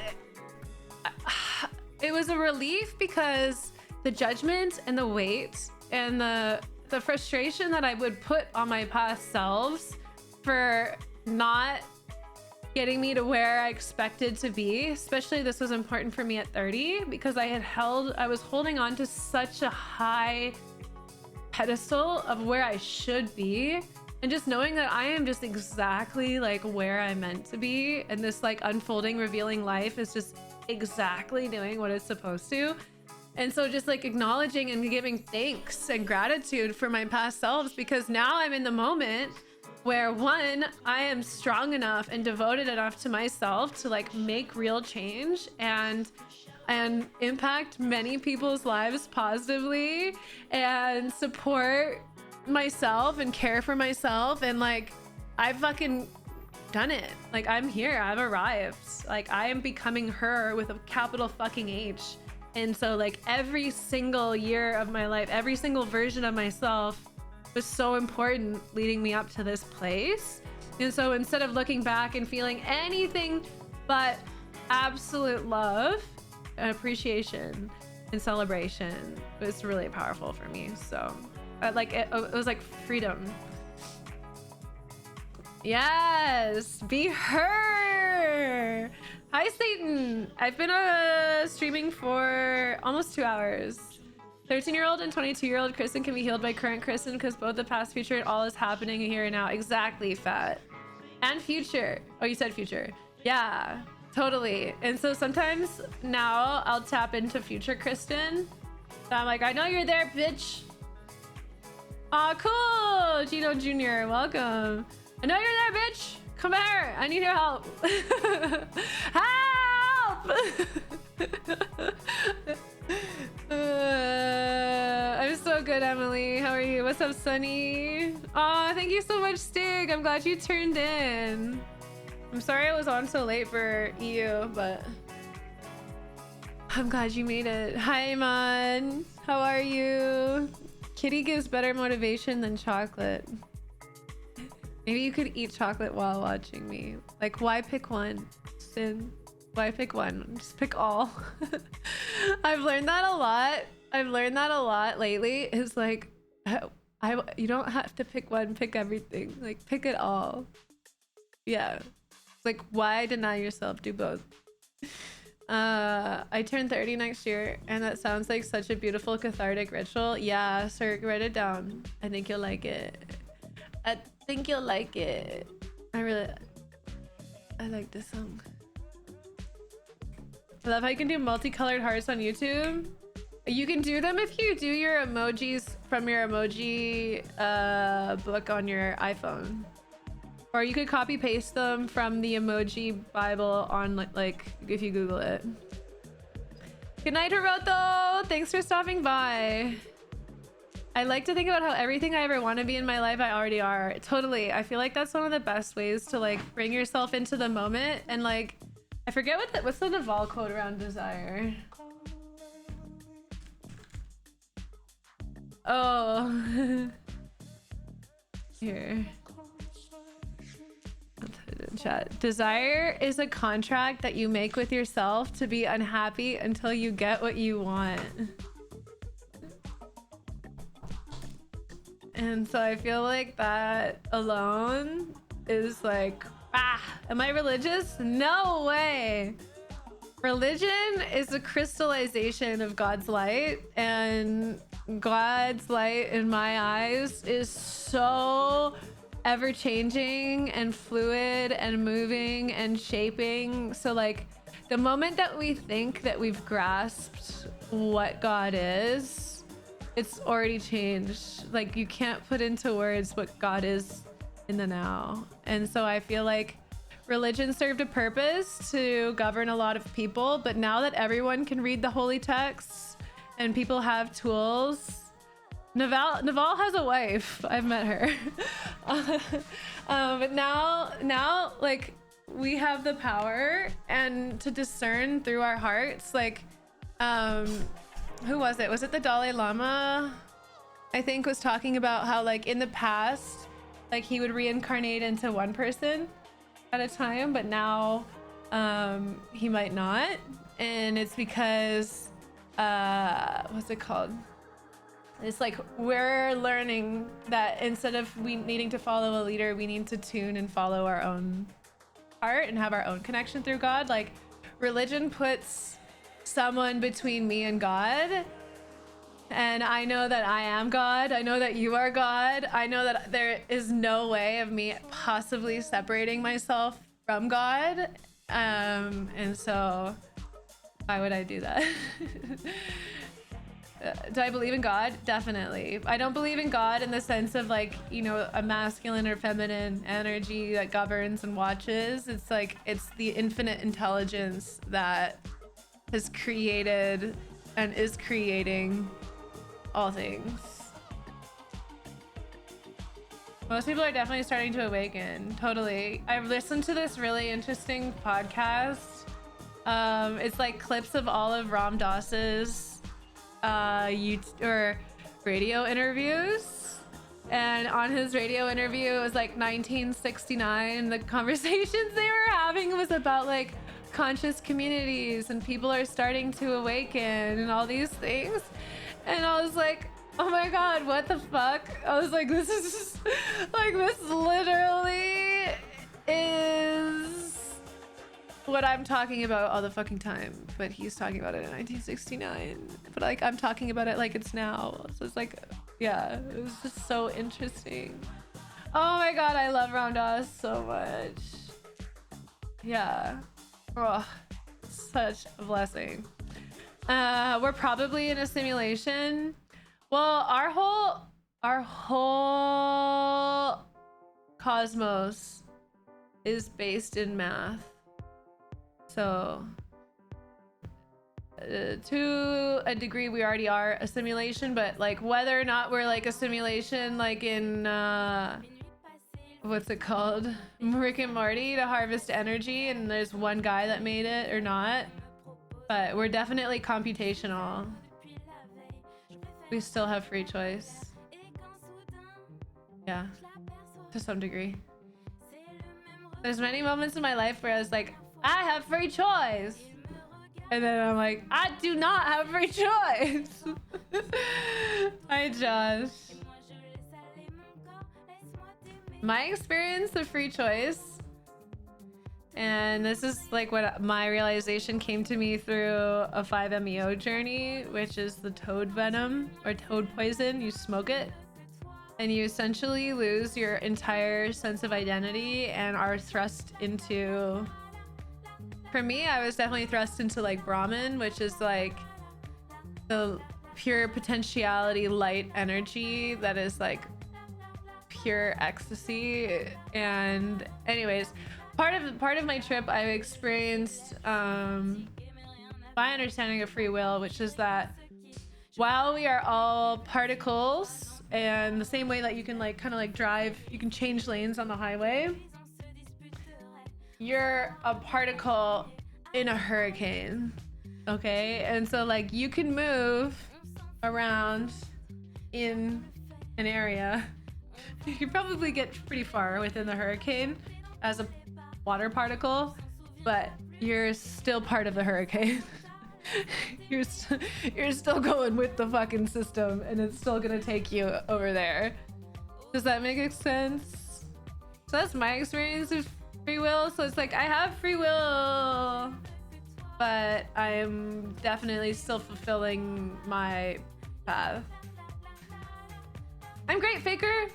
a relief because the judgment and the weight and the frustration that I would put on my past selves for not getting me to where I expected to be. Especially this was important for me at 30 because I was holding on to such a high pedestal of where I should be, and just knowing that I am just exactly like where I'm meant to be, and this like unfolding, revealing life is just exactly doing what it's supposed to. And so just like acknowledging and giving thanks and gratitude for my past selves, because now I'm in the moment where one, I am strong enough and devoted enough to myself to like make real change and impact many people's lives positively and support myself and care for myself. And like, I've fucking done it. Like, I'm here, I've arrived. Like, I am becoming her with a capital fucking H. And so like every single year of my life, every single version of myself was so important leading me up to this place. And so instead of looking back and feeling anything but absolute love and appreciation and celebration, it was really powerful for me. So like it was like freedom. Yes, be her. Hi Satan, I've been streaming for almost 2 hours. 13-year-old and 22-year-old Kristen can be healed by current Kristen because both the past, future, and all is happening here and now. Exactly, Fat. And future. Oh, you said future. Yeah, totally. And so sometimes now I'll tap into future Kristen. So I'm like, I know you're there, bitch. Aw, cool. Gino Jr., welcome. I know you're there, bitch. Come here. I need your help. Help! I'm so good, Emily. How are you? What's up, Sunny? Aw, thank you so much, Stig. I'm glad you turned in. I'm sorry I was on so late for EU, but I'm glad you made it. Hi, man. How are you? Kitty gives better motivation than chocolate. Maybe you could eat chocolate while watching me. Like, why pick one, Sin? Why pick one? Just pick all. I've learned that a lot. I've learned that a lot lately. Is like, you don't have to pick one, pick everything. Like, pick it all. Yeah. It's like, why deny yourself? Do both. I turn 30 next year, and that sounds like such a beautiful cathartic ritual. Yeah, sir, write it down. I think you'll like it. I think you'll like it. I like this song. I love how you can do multicolored hearts on YouTube. You can do them if you do your emojis from your emoji book on your iPhone. Or you could copy paste them from the emoji Bible on like if you Google it. Good night, Hiroto. Thanks for stopping by. I like to think about how everything I ever want to be in my life, I already are. Totally. I feel like that's one of the best ways to like bring yourself into the moment. And like, I forget what's the Naval quote around desire. Oh. Here. I'll put it in chat. Desire is a contract that you make with yourself to be unhappy until you get what you want. And so I feel like that alone is like Ah, am I religious? No way. Religion is a crystallization of God's light, and God's light in my eyes is so ever changing and fluid and moving and shaping. So like the moment that we think that we've grasped what God is, it's already changed. Like you can't put into words what God is in the now. And so I feel like religion served a purpose to govern a lot of people, but now that everyone can read the holy texts and people have tools, Naval has a wife. I've met her. But now like we have the power and to discern through our hearts. Like, who was it? Was it the Dalai Lama? I think was talking about how like in the past, like he would reincarnate into one person at a time, but now he might not, and it's because what's it called, it's like we're learning that instead of we needing to follow a leader, we need to tune and follow our own heart and have our own connection through God. Like religion puts someone between me and God, and I know that I am God. I know that you are God. I know that there is no way of me possibly separating myself from God. And so why would I do that? Do I believe in God? Definitely. I don't believe in God in the sense of like, you know, a masculine or feminine energy that governs and watches. It's like, it's the infinite intelligence that has created and is creating all things. Most people are definitely starting to awaken. Totally. I've listened to this really interesting podcast. It's like clips of all of Ram Dass's radio interviews. And on his radio interview, it was like 1969. The conversations they were having was about like conscious communities and people are starting to awaken and all these things. And I was like, oh my God, what the fuck? I was like, this is like, this literally is what I'm talking about all the fucking time. But he's talking about it in 1969. But like, I'm talking about it like it's now. So it's like, yeah, it was just so interesting. Oh my God, I love Ram Dass so much. Yeah. Oh, such a blessing. We're probably in a simulation. Well, our whole cosmos is based in math. So to a degree we already are a simulation, but like whether or not we're like a simulation like in what's it called, Rick and Morty, to harvest energy and there's one guy that made it or not, but we're definitely computational. We still have free choice. Yeah, to some degree. There's many moments in my life where I was like, I have free choice. And then I'm like, I do not have free choice. Hi, Josh. My experience of free choice, and this is like what my realization came to me through a 5-MeO journey, which is the toad venom or toad poison. You smoke it and you essentially lose your entire sense of identity and are thrust into, for me, I was definitely thrust into like Brahman, which is like the pure potentiality light energy that is like pure ecstasy. And anyways, part of my trip I experienced my understanding of free will, which is that while we are all particles, and the same way that you can like kind of like drive, you can change lanes on the highway, you're a particle in a hurricane. Okay, and so like you can move around in an area. You can probably get pretty far within the hurricane as a water particle, but you're still part of the hurricane. you're still going with the fucking system, and it's still gonna take you over there. Does that make sense? So that's my experience of Free will, so it's like I have free will, but I'm definitely still fulfilling my path. I'm great, Faker.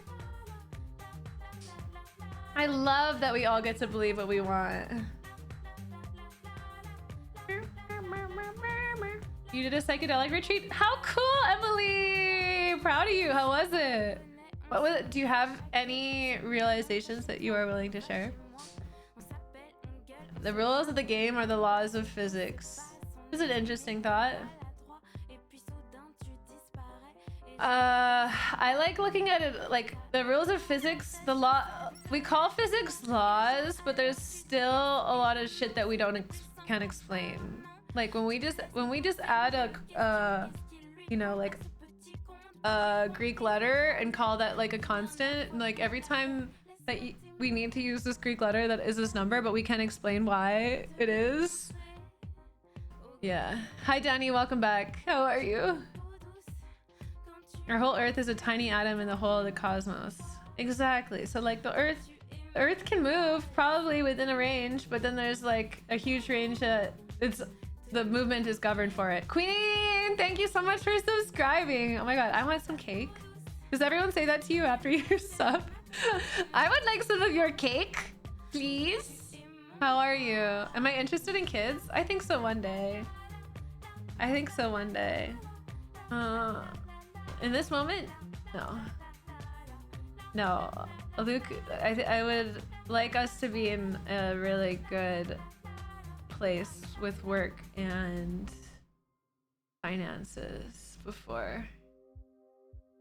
I love that we all get to believe what we want. You did a psychedelic retreat? How cool, Emily! Proud of you. How was it? What was it? Do you have any realizations that you are willing to share? The rules of the game are the laws of physics. This is an interesting thought. I like looking at it like the rules of physics, the law. We call physics laws, but there's still a lot of shit that we can't explain. Like when we just add a you know, like a Greek letter and call that like a constant, like every time that we need to use this Greek letter that is this number, but we can't explain why it is. Yeah. Hi Danny, welcome back. How are you? Our whole Earth is a tiny atom in the whole of the cosmos. Exactly. So like the Earth can move probably within a range, but then there's like a huge range that the movement is governed for it. Queen, thank you so much for subscribing. Oh my god, I want some cake. Does everyone say that to you after your sub? I would like some of your cake, please. How are you? Am I interested in kids? I think so one day. I think so one day. In this moment, no. No, Luke, I would like us to be in a really good place with work and finances before.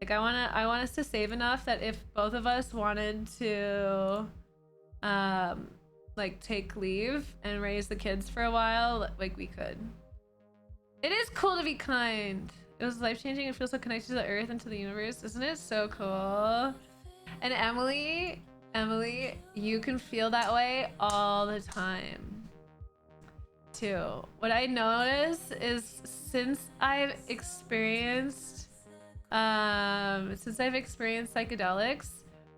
Like I want us to save enough that if both of us wanted to like take leave and raise the kids for a while, like we could. It is cool to be kind. It was life-changing. It feels so connected to the earth and to the universe. Isn't it so cool? And Emily, you can feel that way all the time too. What I notice is since I've experienced psychedelics,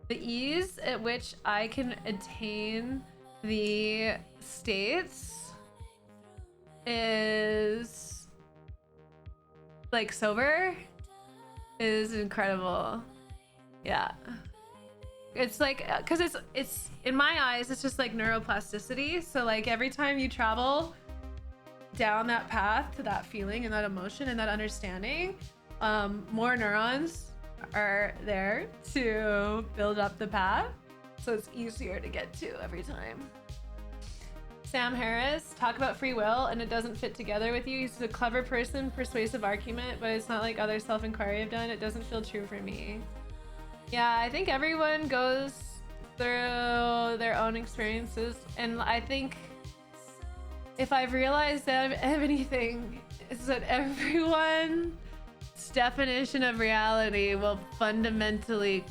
the ease at which I can attain the states is like sober is incredible. Yeah, it's like because it's in my eyes it's just like neuroplasticity. So like every time you travel down that path to that feeling and that emotion and that understanding, more neurons are there to build up the path, so it's easier to get to every time. Sam Harris, talk about free will and it doesn't fit together with you. He's a clever person, persuasive argument, but it's not like other self-inquiry I've done. It doesn't feel true for me. Yeah, I think everyone goes through their own experiences, and I think if I've realized that of anything, it's that everyone's definition of reality will fundamentally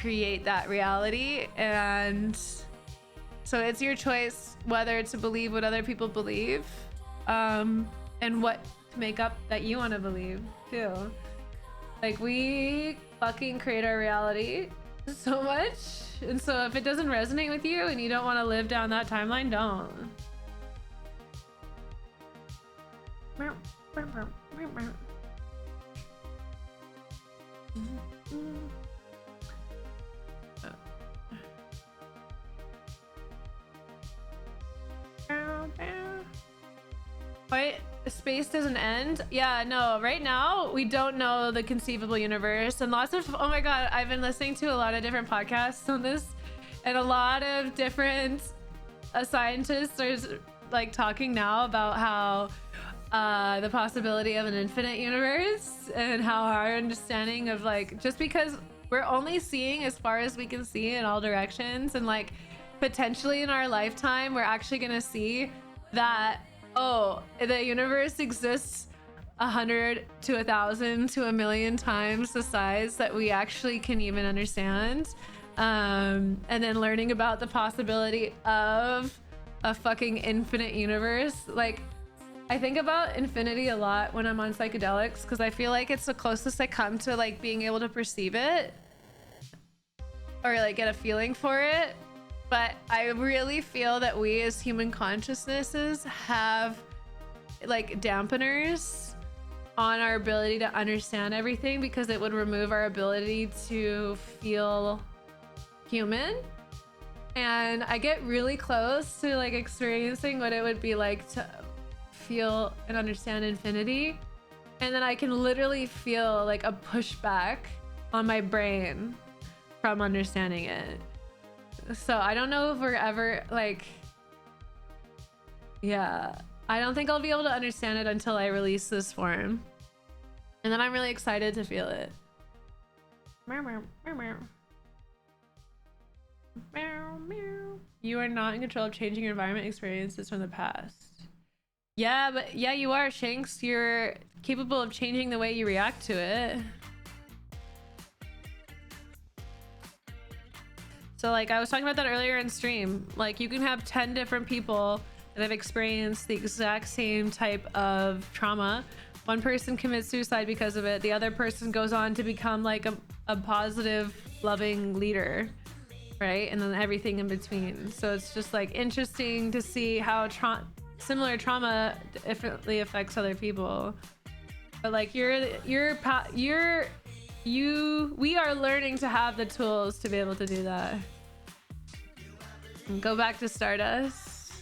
create that reality, and so it's your choice whether to believe what other people believe, and what to make up that you want to believe too. Like we fucking create our reality so much, and so if it doesn't resonate with you and you don't want to live down that timeline, don't. Wait, space doesn't end? Yeah, no, right now we don't know the conceivable universe, and lots of, oh my god, I've been listening to a lot of different podcasts on this, and a lot of different scientists are like talking now about how the possibility of an infinite universe, and how our understanding of like, just because we're only seeing as far as we can see in all directions, and like potentially in our lifetime we're actually gonna see that, oh, the universe exists 100 to 1,000 to 1,000,000 times the size that we actually can even understand, and then learning about the possibility of a fucking infinite universe. Like I think about infinity a lot when I'm on psychedelics, because I feel like it's the closest I come to like being able to perceive it or like get a feeling for it. But I really feel that we as human consciousnesses have like dampeners on our ability to understand everything, because it would remove our ability to feel human. And I get really close to like experiencing what it would be like to feel and understand infinity, and then I can literally feel like a pushback on my brain from understanding it. So I don't know if we're ever like, yeah, I don't think I'll be able to understand it until I release this form, and then I'm really excited to feel it. You are not in control of changing your environment experiences from the past. Yeah, but yeah, you are, Shanks. You're capable of changing the way you react to it. So like I was talking about that earlier in stream, like you can have 10 different people that have experienced the exact same type of trauma. One person commits suicide because of it. The other person goes on to become like a positive, loving leader, right? And then everything in between. So it's just like interesting to see how similar trauma differently affects other people. But like we are learning to have the tools to be able to do that. And go back to Stardust.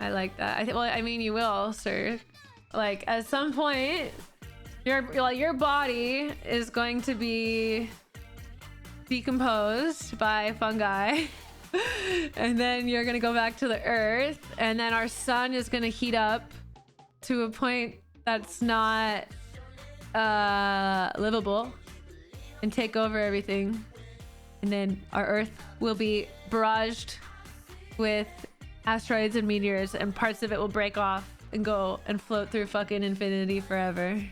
I like that. Well, I mean, you will, sir. Like at some point, your body is going to be decomposed by fungi. And then you're gonna go back to the earth, and then our sun is gonna heat up to a point that's not livable and take over everything, and then our earth will be barraged with asteroids and meteors, and parts of it will break off and go and float through fucking infinity forever.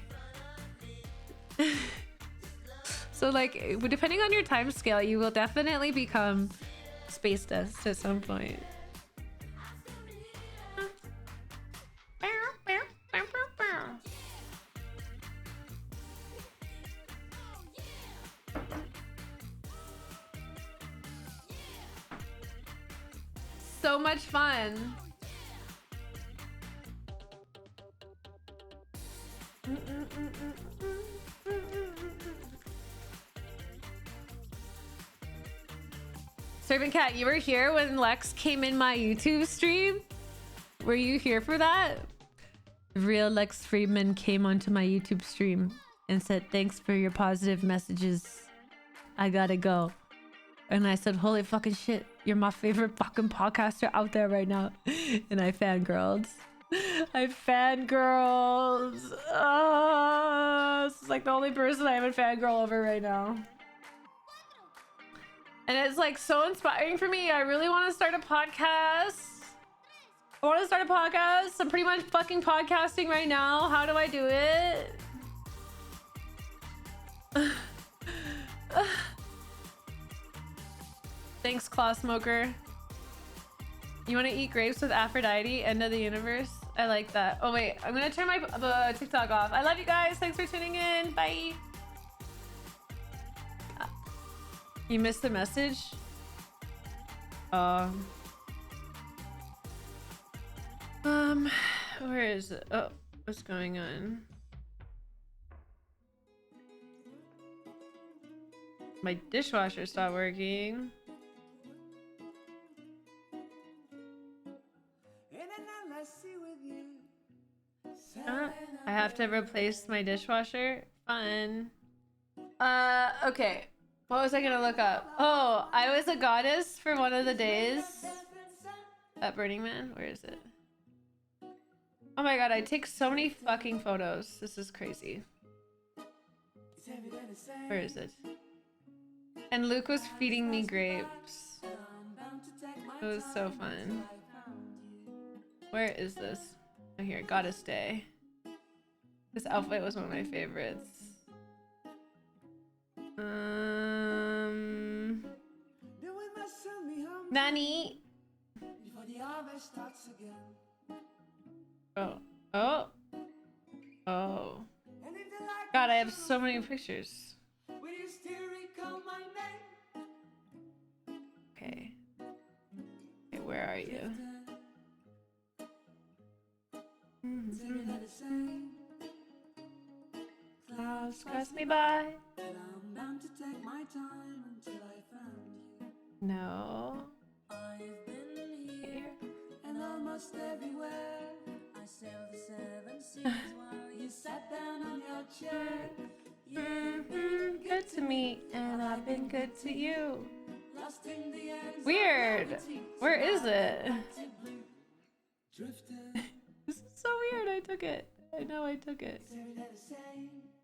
So like depending on your time scale, you will definitely become space dust at some point. So much fun. Servant Cat, you were here when Lex came in my YouTube stream? Were you here for that? Real Lex Friedman came onto my YouTube stream and said, "Thanks for your positive messages. I gotta go." And I said, "Holy fucking shit, you're my favorite fucking podcaster out there right now." And I fangirled. I fangirled. This is like the only person I have a fangirl over right now. And it's like so inspiring for me. I really want to start a podcast. I want to start a podcast. I'm pretty much fucking podcasting right now. How do I do it? Thanks, Claw Smoker. You want to eat grapes with Aphrodite? End of the universe? I like that. Oh wait, I'm gonna turn my TikTok off. I love you guys. Thanks for tuning in. Bye. You missed the message? Where is it? Oh, what's going on? My dishwasher stopped working. I have to replace my dishwasher. Fun. Okay. What was I gonna look up? Oh, I was a goddess for one of the days at Burning Man. Where is it? Oh my god, I take so many fucking photos. This is crazy. Where is it? And Luke was feeding me grapes. It was so fun. Where is this? Oh, here, Goddess Day. This outfit was one of my favorites. Nani? Oh. Oh. Oh. God, I have so many pictures. Okay, are you? Clouds pass me by. No. I've been here and almost everywhere. I sailed the 7 seas while you sat down on your chair. Good to me, and I've been good to you. Lost in the ends. Weird. Where is it? This is so weird. I took it. I know I took it.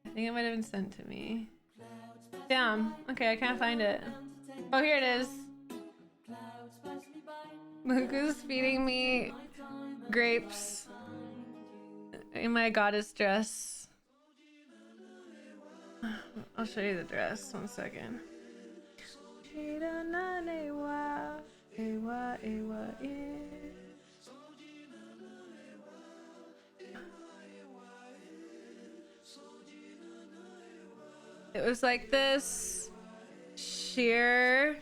I think it might have been sent to me. Damn. Okay, I can't find it. Oh, here it is. Luke is feeding me grapes in my goddess dress. I'll show you the dress. 1 second. It was like this sheer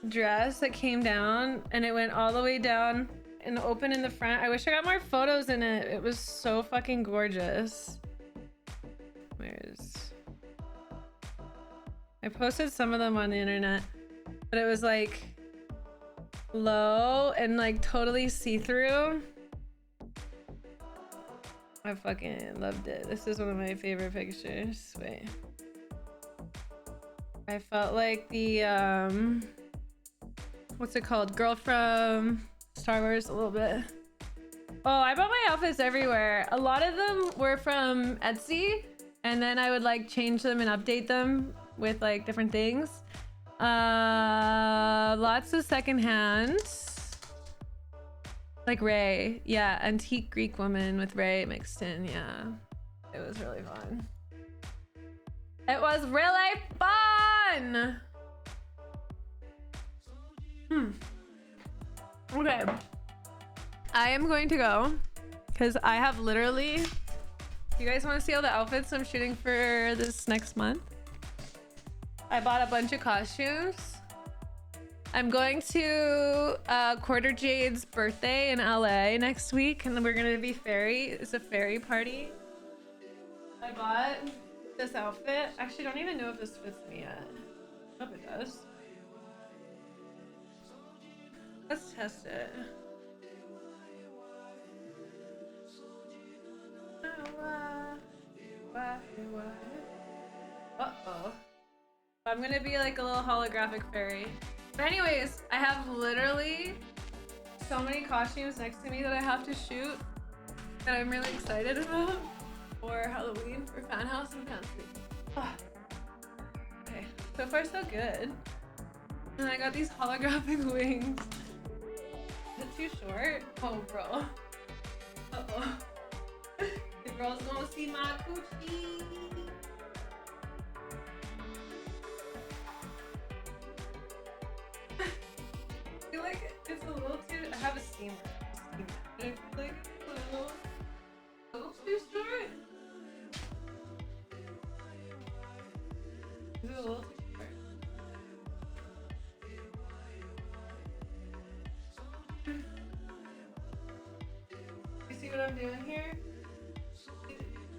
dress that came down and it went all the way down and open in the front. I wish I got more photos in it. It was so fucking gorgeous. I posted some of them on the internet, but it was like low and like totally see-through. I fucking loved it. This is one of my favorite pictures. Wait. I felt like the what's it called? Girl from Star Wars a little bit. Oh, I bought my outfits everywhere. A lot of them were from Etsy, and then I would like change them and update them with like different things. Lots of secondhand. Like Ray. Yeah, antique Greek woman with Ray mixed in. Yeah. It was really fun. It was really fun! Okay. I am going to go because I have literally... You guys want to see all the outfits I'm shooting for this next month? I bought a bunch of costumes. I'm going to Quarter Jade's birthday in LA next week, and then we're gonna be it's a fairy party. I bought this outfit. Actually, I don't even know if this fits me yet. I hope it does. Let's test it. Uh-oh. I'm gonna be like a little holographic fairy. But anyways, I have literally so many costumes next to me that I have to shoot that I'm really excited about for Halloween for Fanhouse and Fancy. Oh. Okay, so far so good. And I got these holographic wings. Is it too short? Oh, bro. Uh-oh. The girls gonna see my coochie. I feel like it's a little too... I have a steamer. I feel like it's a little too short. Is it a little too short? You see what I'm doing here?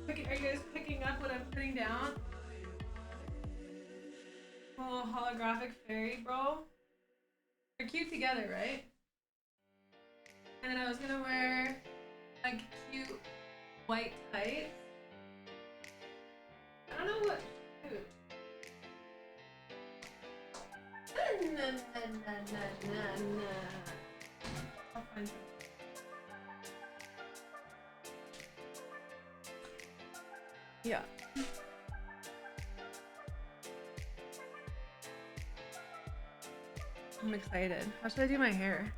Are you guys picking up what I'm putting down? A little holographic fairy, bro. They're cute together, right? And then I was gonna wear like cute white tights. I don't know what shoot. I'll find something. Yeah. I'm excited. How should I do my hair?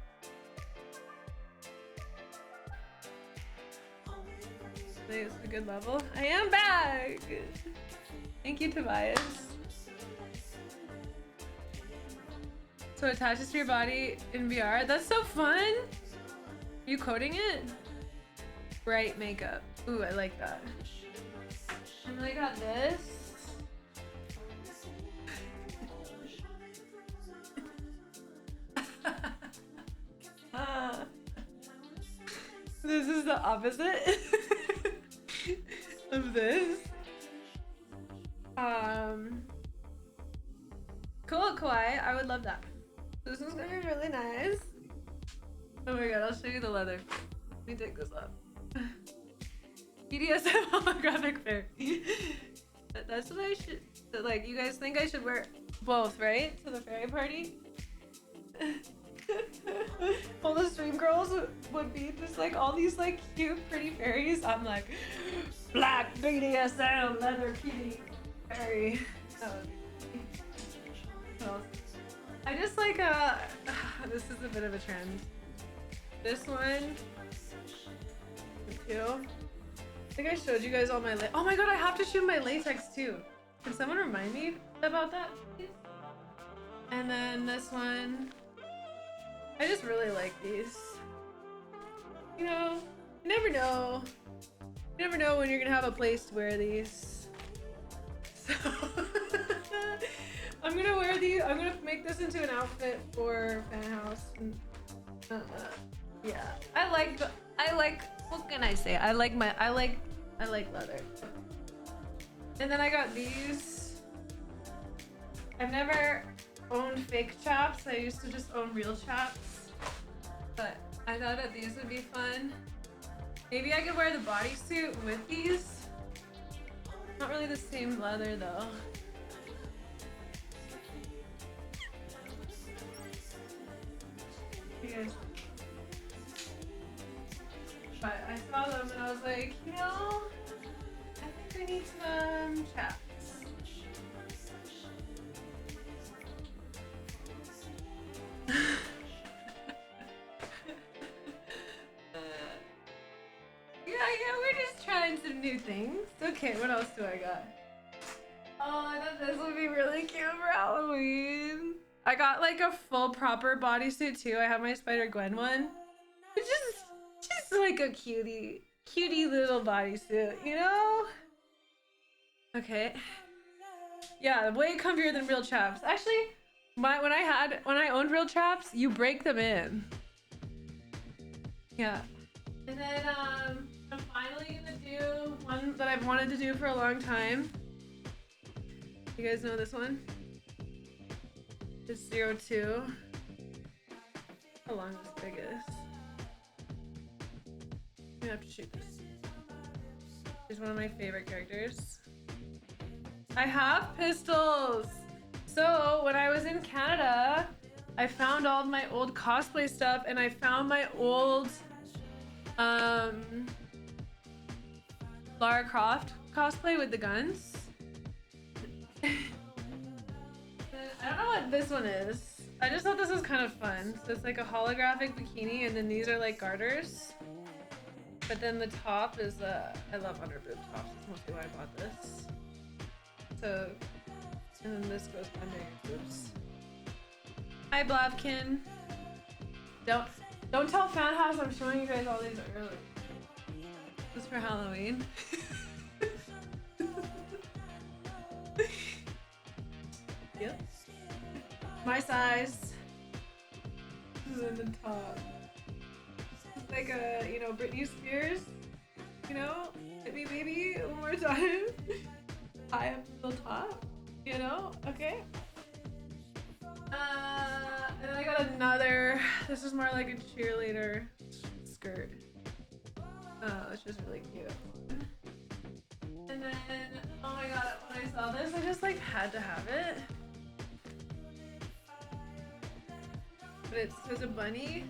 Today is a good level. I am back! Thank you, Tobias. So it attaches to your body in VR. That's so fun! Are you coding it? Bright makeup. Ooh, I like that. And then I got this. this is the opposite of this. Cool, Kawaii. I would love that. This is gonna be really nice. Oh my god, I'll show you the leather. Let me take this off. BDSM holographic fair. That's what I should. Like, you guys think I should wear both, right? To the fairy party? All the stream girls would be just like all these like cute, pretty fairies. I'm like, black BDSM leather kitty fairy. That would be what else? I just like this is a bit of a trend. This one, too. I think I showed you guys all my oh my god, I have to shoot my latex too. Can someone remind me about that, please? And then this one. I just really like these. You know, you never know. You never know when you're gonna have a place to wear these. So I'm gonna wear these. I'm gonna make this into an outfit for Fanhouse. Yeah, I like. What can I say? I like leather. And then I got these. I've never owned fake chaps. I used to just own real chaps, but I thought that these would be fun. Maybe I could wear the bodysuit with these. Not really the same leather though. You guys. But I saw them and I was like, you know, I think I need some chaps. Yeah, we're just trying some new things. Okay, what else do I got? Oh, I thought this would be really cute for Halloween. I got like a full proper bodysuit too. I have my Spider-Gwen one. It's just like a cutie little bodysuit, you know? Okay. Yeah, way comfier than real chaps. Actually, when I owned real chaps, you break them in. Yeah. And then I'm finally gonna do one that I've wanted to do for a long time. You guys know this one? It's 02. How long this big is. I have to shoot this. He's one of my favorite characters. I have pistols! So when I was in Canada, I found all of my old cosplay stuff and I found my old Lara Croft cosplay with the guns. I don't know what this one is. I just thought this was kind of fun. So it's like a holographic bikini and then these are like garters. But then the top is I love under boob tops. That's mostly why I bought this. So, and then this goes under your boobs. Hi Blavkin. Don't tell Fanhouse I'm showing you guys all these early. This is for Halloween. Yep. My size. This is in the top. It's like a, you know, Britney Spears. You know, hit me baby one more time. High up to the top. You know, okay. And then I got another. This is more like a cheerleader skirt. It's just really cute. And then, oh my god, when I saw this, I just like had to have it. But it says a bunny.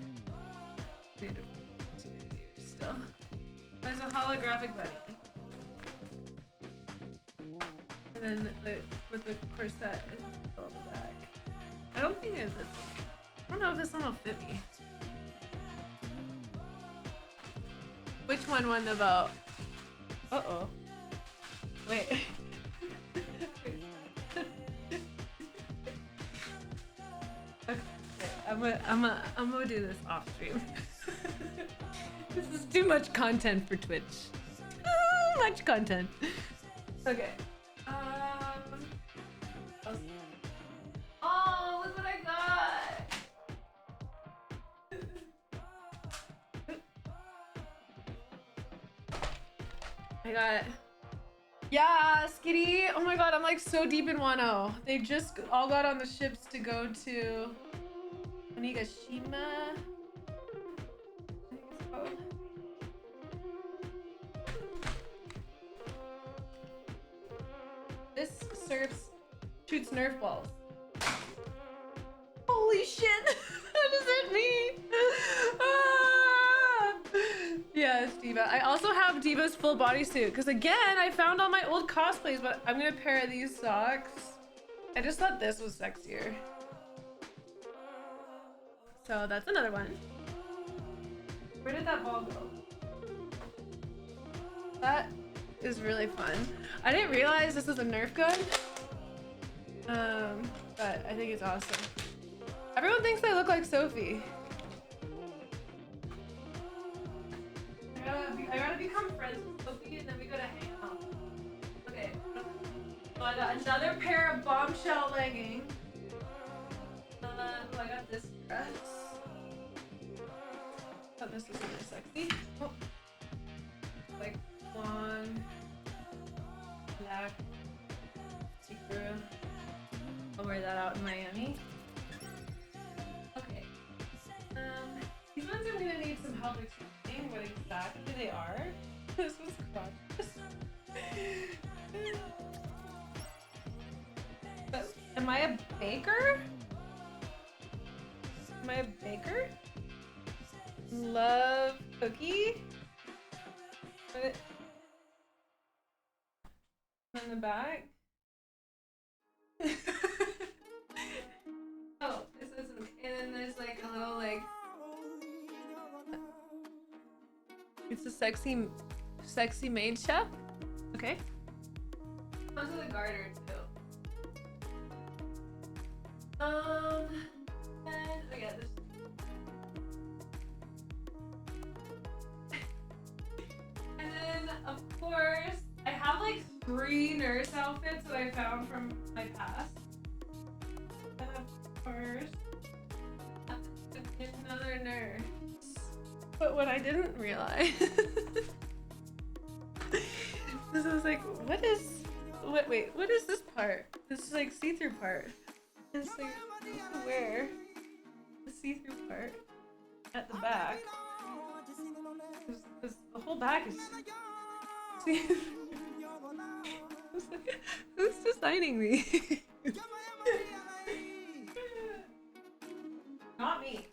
Still. There's a holographic bunny. And then with the corset on the back. I don't think it's. I don't know if this one will fit me. Which one won the vote? Uh-oh. Wait. Okay, I'm gonna do this off stream. This is too much content for Twitch. Too much content. Okay. Oh, look what I got! I got, yeah, Skitty. Oh my god, I'm like so deep in Wano. They just all got on the ships to go to Onigashima. I think it's called. This shoots Nerf balls. Holy shit! What does that mean? Ah! Yes, Diva. I also have Diva's full bodysuit because again, I found all my old cosplays, but I'm gonna pair these socks. I just thought this was sexier. So that's another one. Where did that ball go? That is really fun. I didn't realize this was a Nerf gun. But I think it's awesome. Everyone thinks I look like Sophie. I gotta become friends with Sophie and then we gotta hang out. Okay. So I got another pair of bombshell leggings. Oh, I got this dress. Oh, this is really sexy. Oh. Like long, black, see-through. I'll wear that out in Miami. Okay. These ones I'm gonna need some help explaining what exactly they are. This was crotchless. But am I a baker? Am I a baker? Love cookie? What? On the back? Oh, this is, and then there's like a little like, it's a sexy maid chef. Okay. Comes with a garter too. And oh yeah, this. And then of course I have like 3 nurse outfits that I found from my past. And of course, another nurse. But what I didn't realize is I was like, what is this part? This is like see-through part. It's like, where the see-through part at the back. Because the whole back is see-through. Who's designing these? Not me.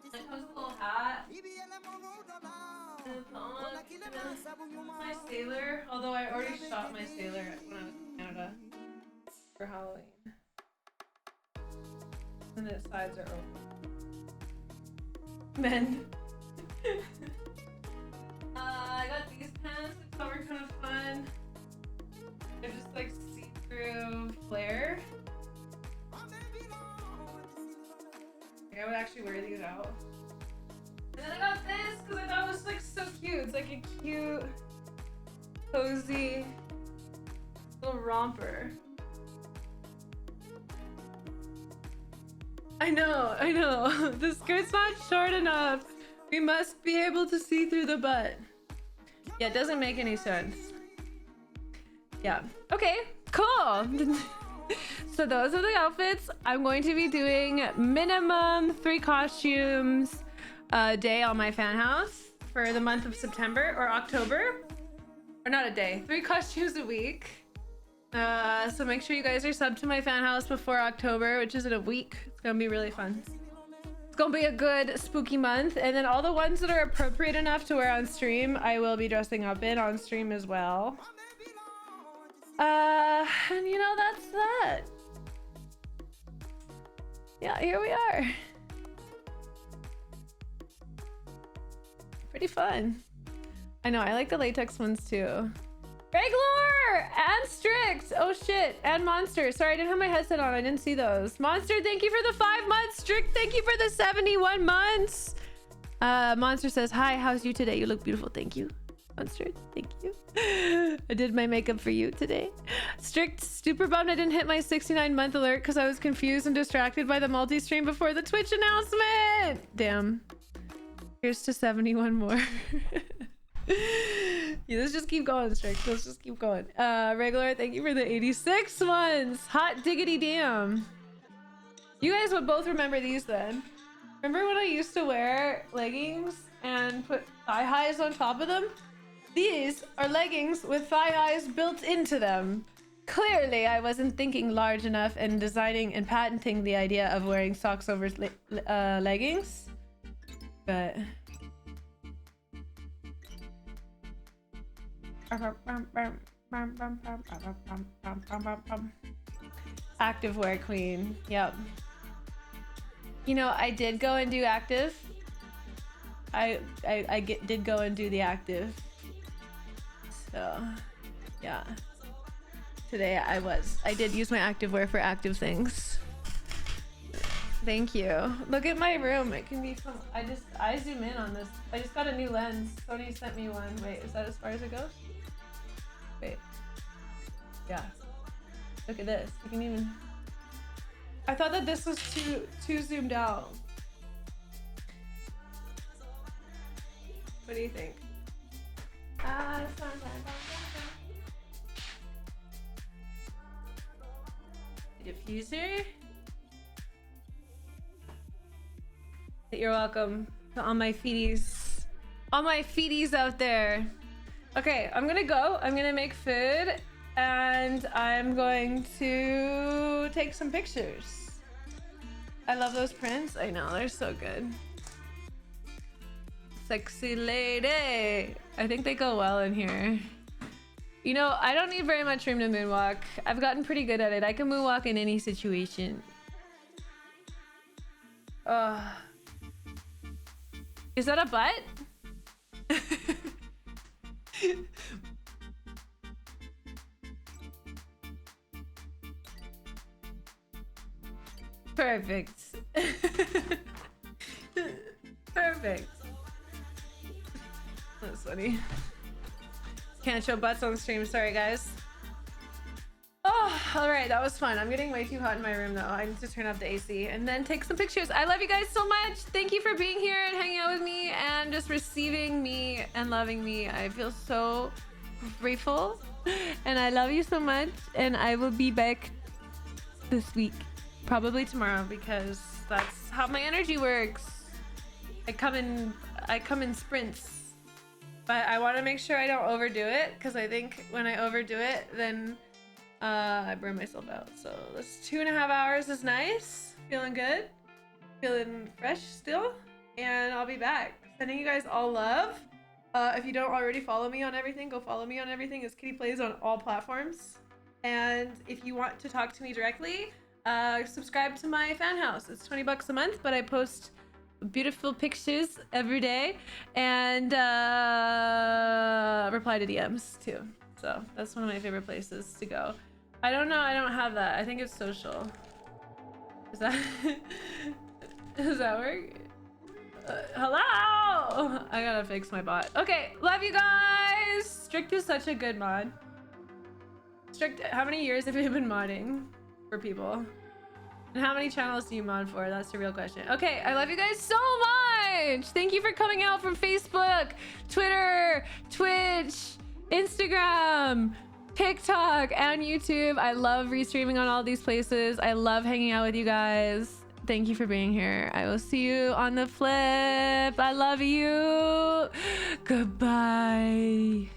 It comes with a little hat. And it's on my sailor, although I already shot my sailor when I was in Canada for Halloween. And the sides are open. Men. I got these pants. I thought were kind of fun. They're just like see-through flare. Like, I would actually wear these out. And then I got this because I thought it was like so cute. It's like a cute, cozy little romper. I know. The skirt's not short enough. We must be able to see through the butt. Yeah, it doesn't make any sense. Yeah. Okay, cool. So those are the outfits. I'm going to be doing minimum 3 costumes a day on my fan house for the month of September or October. Or not a day, 3 costumes a week. So make sure you guys are subbed to my fan house before October, which is in a week. It's gonna be really fun. It's gonna be a good spooky month. And then all the ones that are appropriate enough to wear on stream, I will be dressing up in on stream as well. And you know, that's that. Yeah, here we are. Pretty fun. I know, I like the latex ones too. Regular and Strict. Oh shit. And Monster. Sorry, I didn't have my headset on. I didn't see those. Monster, thank you for the 5 months. Strict, thank you for the 71 months. Monster says, hi, how's you today? You look beautiful. Thank you. Monster, thank you. I did my makeup for you today. Strict, super bummed I didn't hit my 69-month alert because I was confused and distracted by the multi-stream before the Twitch announcement. Damn. Here's to 71 more. Yeah, let's just keep going, Strict. Let's just keep going. Regular, thank you for the 86 ones. Hot diggity damn. You guys would both remember these then. Remember when I used to wear leggings and put thigh highs on top of them? These are leggings with thigh highs built into them. Clearly, I wasn't thinking large enough and designing and patenting the idea of wearing socks over leggings. But... active wear queen. Yep. You know, I did go and do active. I did go and do the active. So, yeah. Today I did use my active wear for active things. Thank you. Look at my room. It can be from, I zoom in on this. I just got a new lens. Sony sent me one. Wait, is that as far as it goes? Wait. Yeah. Look at this. You can even, I thought that this was too zoomed out. What do you think? Diffuser. You're welcome to all my feeties. All my feeties out there. Okay, I'm gonna go. I'm gonna make food and I'm going to take some pictures. I love those prints. I know, they're so good. Sexy lady. I think they go well in here. You know, I don't need very much room to moonwalk. I've gotten pretty good at it. I can moonwalk in any situation. Is that a butt? Perfect. Perfect. That's funny. Can't show butts on the stream. Sorry, guys. Oh, all right. That was fun. I'm getting way too hot in my room, though. I need to turn off the AC and then take some pictures. I love you guys so much. Thank you for being here and hanging out with me and just receiving me and loving me. I feel so grateful and I love you so much. And I will be back this week, probably tomorrow, because that's how my energy works. I come in sprints. But I want to make sure I don't overdo it, because I think when I overdo it, then I burn myself out. So this 2.5 hours is nice. Feeling good. Feeling fresh still. And I'll be back. Sending you guys all love. If you don't already follow me on everything, go follow me on everything. It's Kitty Plays on all platforms. And if you want to talk to me directly, subscribe to my Fanhouse. It's $20 a month, but I post beautiful pictures every day and reply to DMs too. So that's one of my favorite places to go. I don't know, I don't have that. I think it's social. Is that does that work? Hello! I gotta fix my bot. Okay, love you guys. Strict is such a good mod. Strict, how many years have you been modding for people? And how many channels do you mod for? That's the real question. Okay, I love you guys so much. Thank you for coming out from Facebook, Twitter, Twitch, Instagram, TikTok, and YouTube. I love restreaming on all these places. I love hanging out with you guys. Thank you for being here. I will see you on the flip. I love you. Goodbye.